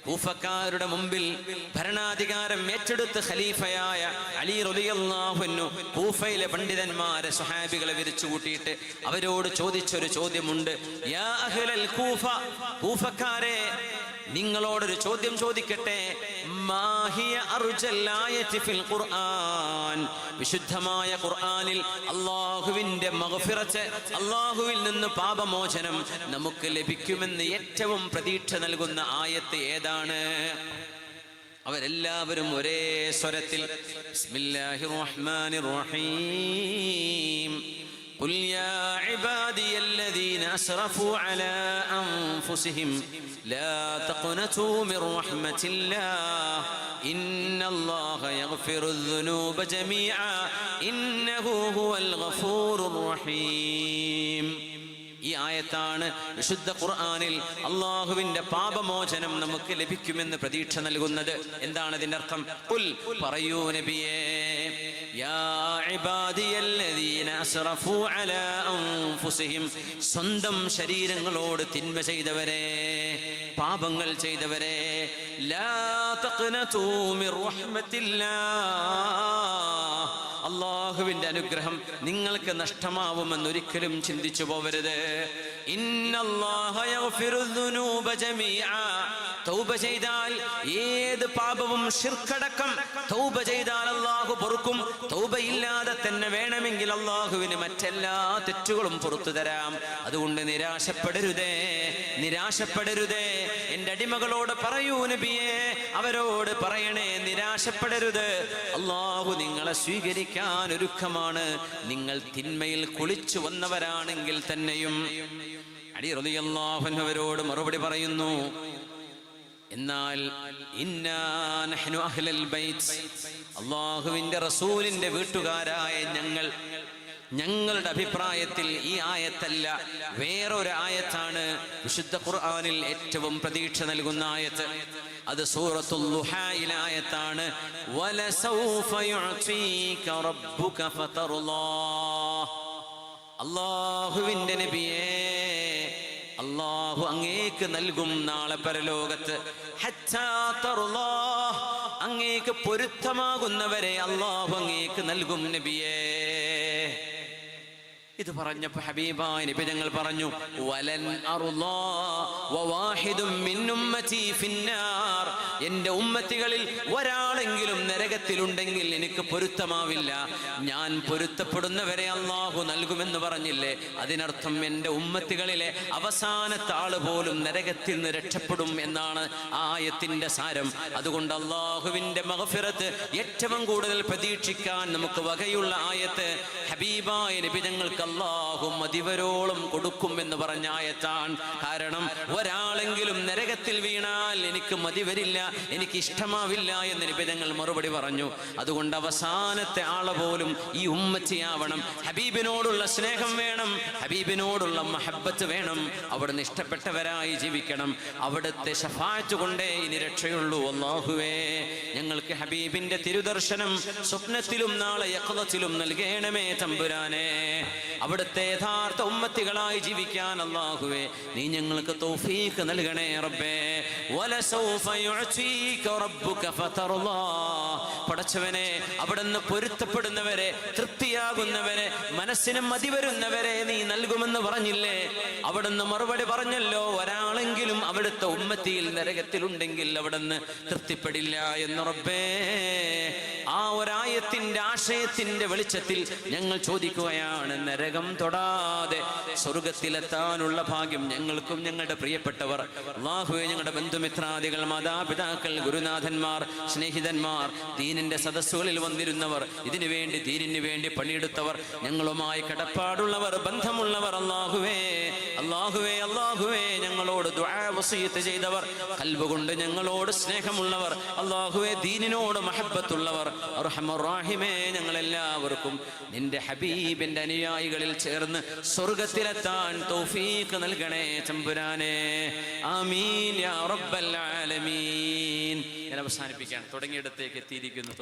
കൂഫക്കാരുടെ മുമ്പിൽ ഭരണാധികാരം ഏറ്റെടുത്ത് ഖലീഫയായ അലി റളിയല്ലാഹു അൻഹു കൂഫയിലെ പണ്ഡിതന്മാരെ സ്വഹാബികളെ വിരിച്ചു കൂട്ടിയിട്ട് അവരോട് ചോദിച്ചൊരു ചോദ്യമുണ്ട്. യാ അഹ്ലൽ കൂഫ, കൂഫക്കാരെ, നിങ്ങളോടൊരു ചോദ്യം ചോദിക്കട്ടെ. മാഹിയ അർജൽ ആയത്തി ഫിൽ ഖുർആൻ, വിശുദ്ധമായ ഖുർആനിൽ അല്ലാഹുവിന്റെ മഗ്ഫിറത്ത്, അല്ലാഹുവിൽ നിന്ന് പാപമോചനം നമുക്ക് ലഭിക്കുമെന്ന് ഏറ്റവും പ്രതീക്ഷ നൽകുന്ന ആയത്ത് ഏതാണ്? അവരെല്ലാവരും ഒരേ സ്വരത്തിൽ ബിസ്മില്ലാഹിർ റഹ്മാനിർ റഹീം قل يا عبادي الذين أسرفوا على أنفسهم لا تقنطوا من رحمة الله إن الله يغفر الذنوب جميعا إنه هو الغفور الرحيم. ഈ ആയത്താണ് വിശുദ്ധ ഖുർആനിൽ അള്ളാഹുവിന്റെ പാപമോചനം നമുക്ക് ലഭിക്കുമെന്ന് പ്രതീക്ഷ നൽകുന്നത്. എന്താണ് ഇതിന്റെ അർത്ഥം? ഖുൽ, പറയൂ നബിയേ, യാ ഇബാദിയല്ലദീന അസ്റഫൂ അലാ അൻഫുസിഹിം, സ്വന്തം ശരീരങ്ങളോട് തിന്മ ചെയ്തവരെ, പാപങ്ങൾ ചെയ്തവരെ, ലാ തഖ്നതൂ മിർ റഹ്മത്തില്ലാഹ്, അള്ളാഹുവിന്റെ അനുഗ്രഹം നിങ്ങൾക്ക് നഷ്ടമാവുമെന്ന് ഒരിക്കലും ചിന്തിച്ചു പോവരുത്. ഇന്നല്ലാഹ യഗ്ഫിറുദ്ദുനൂബ ജമീഅ, തൗബ ചെയ്താൽ ഏത് പാപവും ശിർക്കടക്കം തൗബ ചെയ്താൽ അള്ളാഹു പൊറുക്കും. തൗബയില്ലാതെ തന്നെ വേണമെങ്കിൽ അള്ളാഹുവിന് മറ്റെല്ലാ തെറ്റുകളും പുറത്തു തരാം. അതുകൊണ്ട് നിരാശപ്പെടരുതേ, നിരാശപ്പെടരുതേ. എന്റെ അടിമകളോട് പറയൂ നബിയേ, അവരോട് പറയണേ, നിരാശപ്പെടരുത്. അള്ളാഹു നിങ്ങളെ സ്വീകരിക്കാൻ ഒരുക്കമാണ്, നിങ്ങൾ തിന്മയിൽ കുളിച്ചു വന്നവരാണെങ്കിൽ തന്നെയും. അലി റളിയല്ലാഹു അൻഹു അവരോട് മറുപടി പറയുന്നു, എന്നാൽ ഇന്നാ നഹ്നു അഹ്ലൽ ബൈത്ത്, അല്ലാഹുവിന്റെ റസൂലിന്റെ വീട്ടുകാരായ ഞങ്ങളുടെ അഭിപ്രായത്തിൽ ഈ ആയത്തല്ല, വേറൊരു ആയത്താണ് വിശുദ്ധ ഖുർആനിൽ ഏറ്റവും പ്രതീക്ഷ നൽകുന്ന ആയത്ത്. അത് സൂറത്തുൽ ളുഹായിലെ ആയത്താണ്. വലസൗഫ യുഅതീക റബ്ബുക ഫതർളാഹ്, അല്ലാഹുവിന്റെ നബിയേ, അല്ലാഹു അങ്ങേക്ക് നൽകും നാളെ പരലോകത്ത്. ഹത്താ തർളാഹ്, അങ്ങേക്ക് പൊരുത്തമാകുന്നവരെ അല്ലാഹു അങ്ങേക്ക് നൽകും നബിയേ. ഇത് പറഞ്ഞപ്പോ ഹബീബായ നബി തങ്ങൾ പറഞ്ഞു, വലൻ അർളാ വവാഹിദും മിൻ ഉമ്മതി ഫിന്നാർ, എന്റെ ഉമ്മത്തികളിൽ ഒരാളെങ്കിലും നരകത്തിലുണ്ടെങ്കിൽ എനിക്ക് പൊരുത്തമാവില്ല. ഞാൻ പൊരുത്തപ്പെടുന്നവരെ അല്ലാഹു നൽകുമെന്ന് പറഞ്ഞില്ലേ, അതിനർത്ഥം എന്റെ ഉമ്മത്തികളിലെ അവസാനത്തെ ആള് പോലും നരകത്തിൽ നിന്ന് രക്ഷപ്പെടും എന്നാണ് ആയത്തിന്റെ സാരം. അതുകൊണ്ട് അല്ലാഹുവിന്റെ മഗ്ഫിറത്ത് ഏറ്റവും കൂടുതൽ പ്രതീക്ഷിക്കാൻ നമുക്ക് വകയുള്ള ആയത്ത് ഹബീബായ നബി തങ്ങൾക്ക് അല്ലാഹു മതിവരോളം കൊടുക്കും എന്ന് പറഞ്ഞ ആയത്താണ്. കാരണം ഒരാളെങ്കിലും നരകത്തിൽ വീണാൽ എനിക്ക് മതിവരില്ല, എനിക്ക് ഇഷ്ടമാവില്ല എന്ന് നബി തങ്ങൾ മറുപടി പറഞ്ഞു. അതുകൊണ്ട് അവസാനത്തെ ആളെ പോലും ഈ ഉമ്മത്തിയാവണം. ഹബീബിനോടുള്ള സ്നേഹം വേണം, ഹബീബിനോടുള്ള മഹബ്ബത്ത് വേണം, അവിടുന്ന് ഇഷ്ടപ്പെട്ടവരായി ജീവിക്കണം. അവിടുത്തെ ശഫാഅത്ത് കൊണ്ടേ ഇനി രക്ഷയുള്ളൂ. അല്ലാഹുവേ, ഞങ്ങൾക്ക് ഹബീബിന്റെ തിരുദർശനം സ്വപ്നത്തിലും നാളെ യഖ്ളത്തിലും നൽകണമേ തമ്പുരാനെ. അവിടുത്തെ യഥാർത്ഥ ഉമ്മത്തികളായി ജീവിക്കാൻ അല്ലാഹുവേ നീ ഞങ്ങൾക്ക് തൗഫീഖ് നൽകണേ റബ്ബേ. വലസൗഫ യുഅതീക റബ്ബുക ഫതർളാഹ്, പടച്ചവനെ, അവിടുന്ന് പൊരുത്തപ്പെടുന്നവരെ, തൃപ്തിയാകുന്നവരെ, മനസ്സിന് മതി വരുന്നവരെ നീ നൽകുമെന്ന് പറഞ്ഞില്ലേ? അവിടുന്ന് മറുപടി പറഞ്ഞല്ലോ, ഒരാളെങ്കിലും അവിടുത്തെ ഉമ്മത്തിയിൽ നരകത്തിലുണ്ടെങ്കിൽ അവിടുന്ന് തൃപ്തിപ്പെടില്ല എന്ന് റബ്ബേ. ആ ഒരായത്തിന്റെ ആശയത്തിന്റെ വെളിച്ചത്തിൽ ഞങ്ങൾ ചോദിക്കുകയാണ്, നരകം തൊടാതെ സ്വർഗത്തിലെത്താനുള്ള ഭാഗ്യം ഞങ്ങൾക്കും ഞങ്ങളുടെ പ്രിയപ്പെട്ടവർ, അല്ലാഹുവേ, ഞങ്ങളുടെ ബന്ധുമിത്രാദികൾ, മാതാപിതാക്കൾ, ഗുരുനാഥന്മാർ, സ്നേഹിതന്മാർ, ദീനിന്റെ സദസ്സുകളിൽ വന്നിരുന്നവർ, ഇതിനു വേണ്ടി ദീനിന് വേണ്ടി പണിയെടുത്തവർ, ഞങ്ങളുമായി കടപ്പാടുള്ളവർ, ബന്ധമുള്ളവർ, അല്ലാഹുവേ, അല്ലാഹുവേ, അല്ലാഹുവേ, ഞങ്ങളോട് ദുആ വസിയത്ത് ചെയ്തവർ, ഖൽബ് കൊണ്ട് ഞങ്ങളോട് സ്നേഹമുള്ളവർ, അല്ലാഹുവേ, ദീനിനോട് മഹബ്ബത്തുള്ളവർ, അർഹമർ റഹീമേ, ഞങ്ങളെല്ലാവർക്കും നിന്റെ ഹബീബിന്റെ അനുയായികളിൽ ചേർന്ന് സ്വർഗത്തിലെത്താൻ തൗഫീഖ് നൽകണേ തമ്പുരാനെ. ആമീൻ യാ റബ്ബൽ ആലമീൻ. ഞാൻ അവസാനിപ്പിക്കാൻ തുടങ്ങിയിടത്തേക്ക് എത്തിയിരിക്കുന്നു.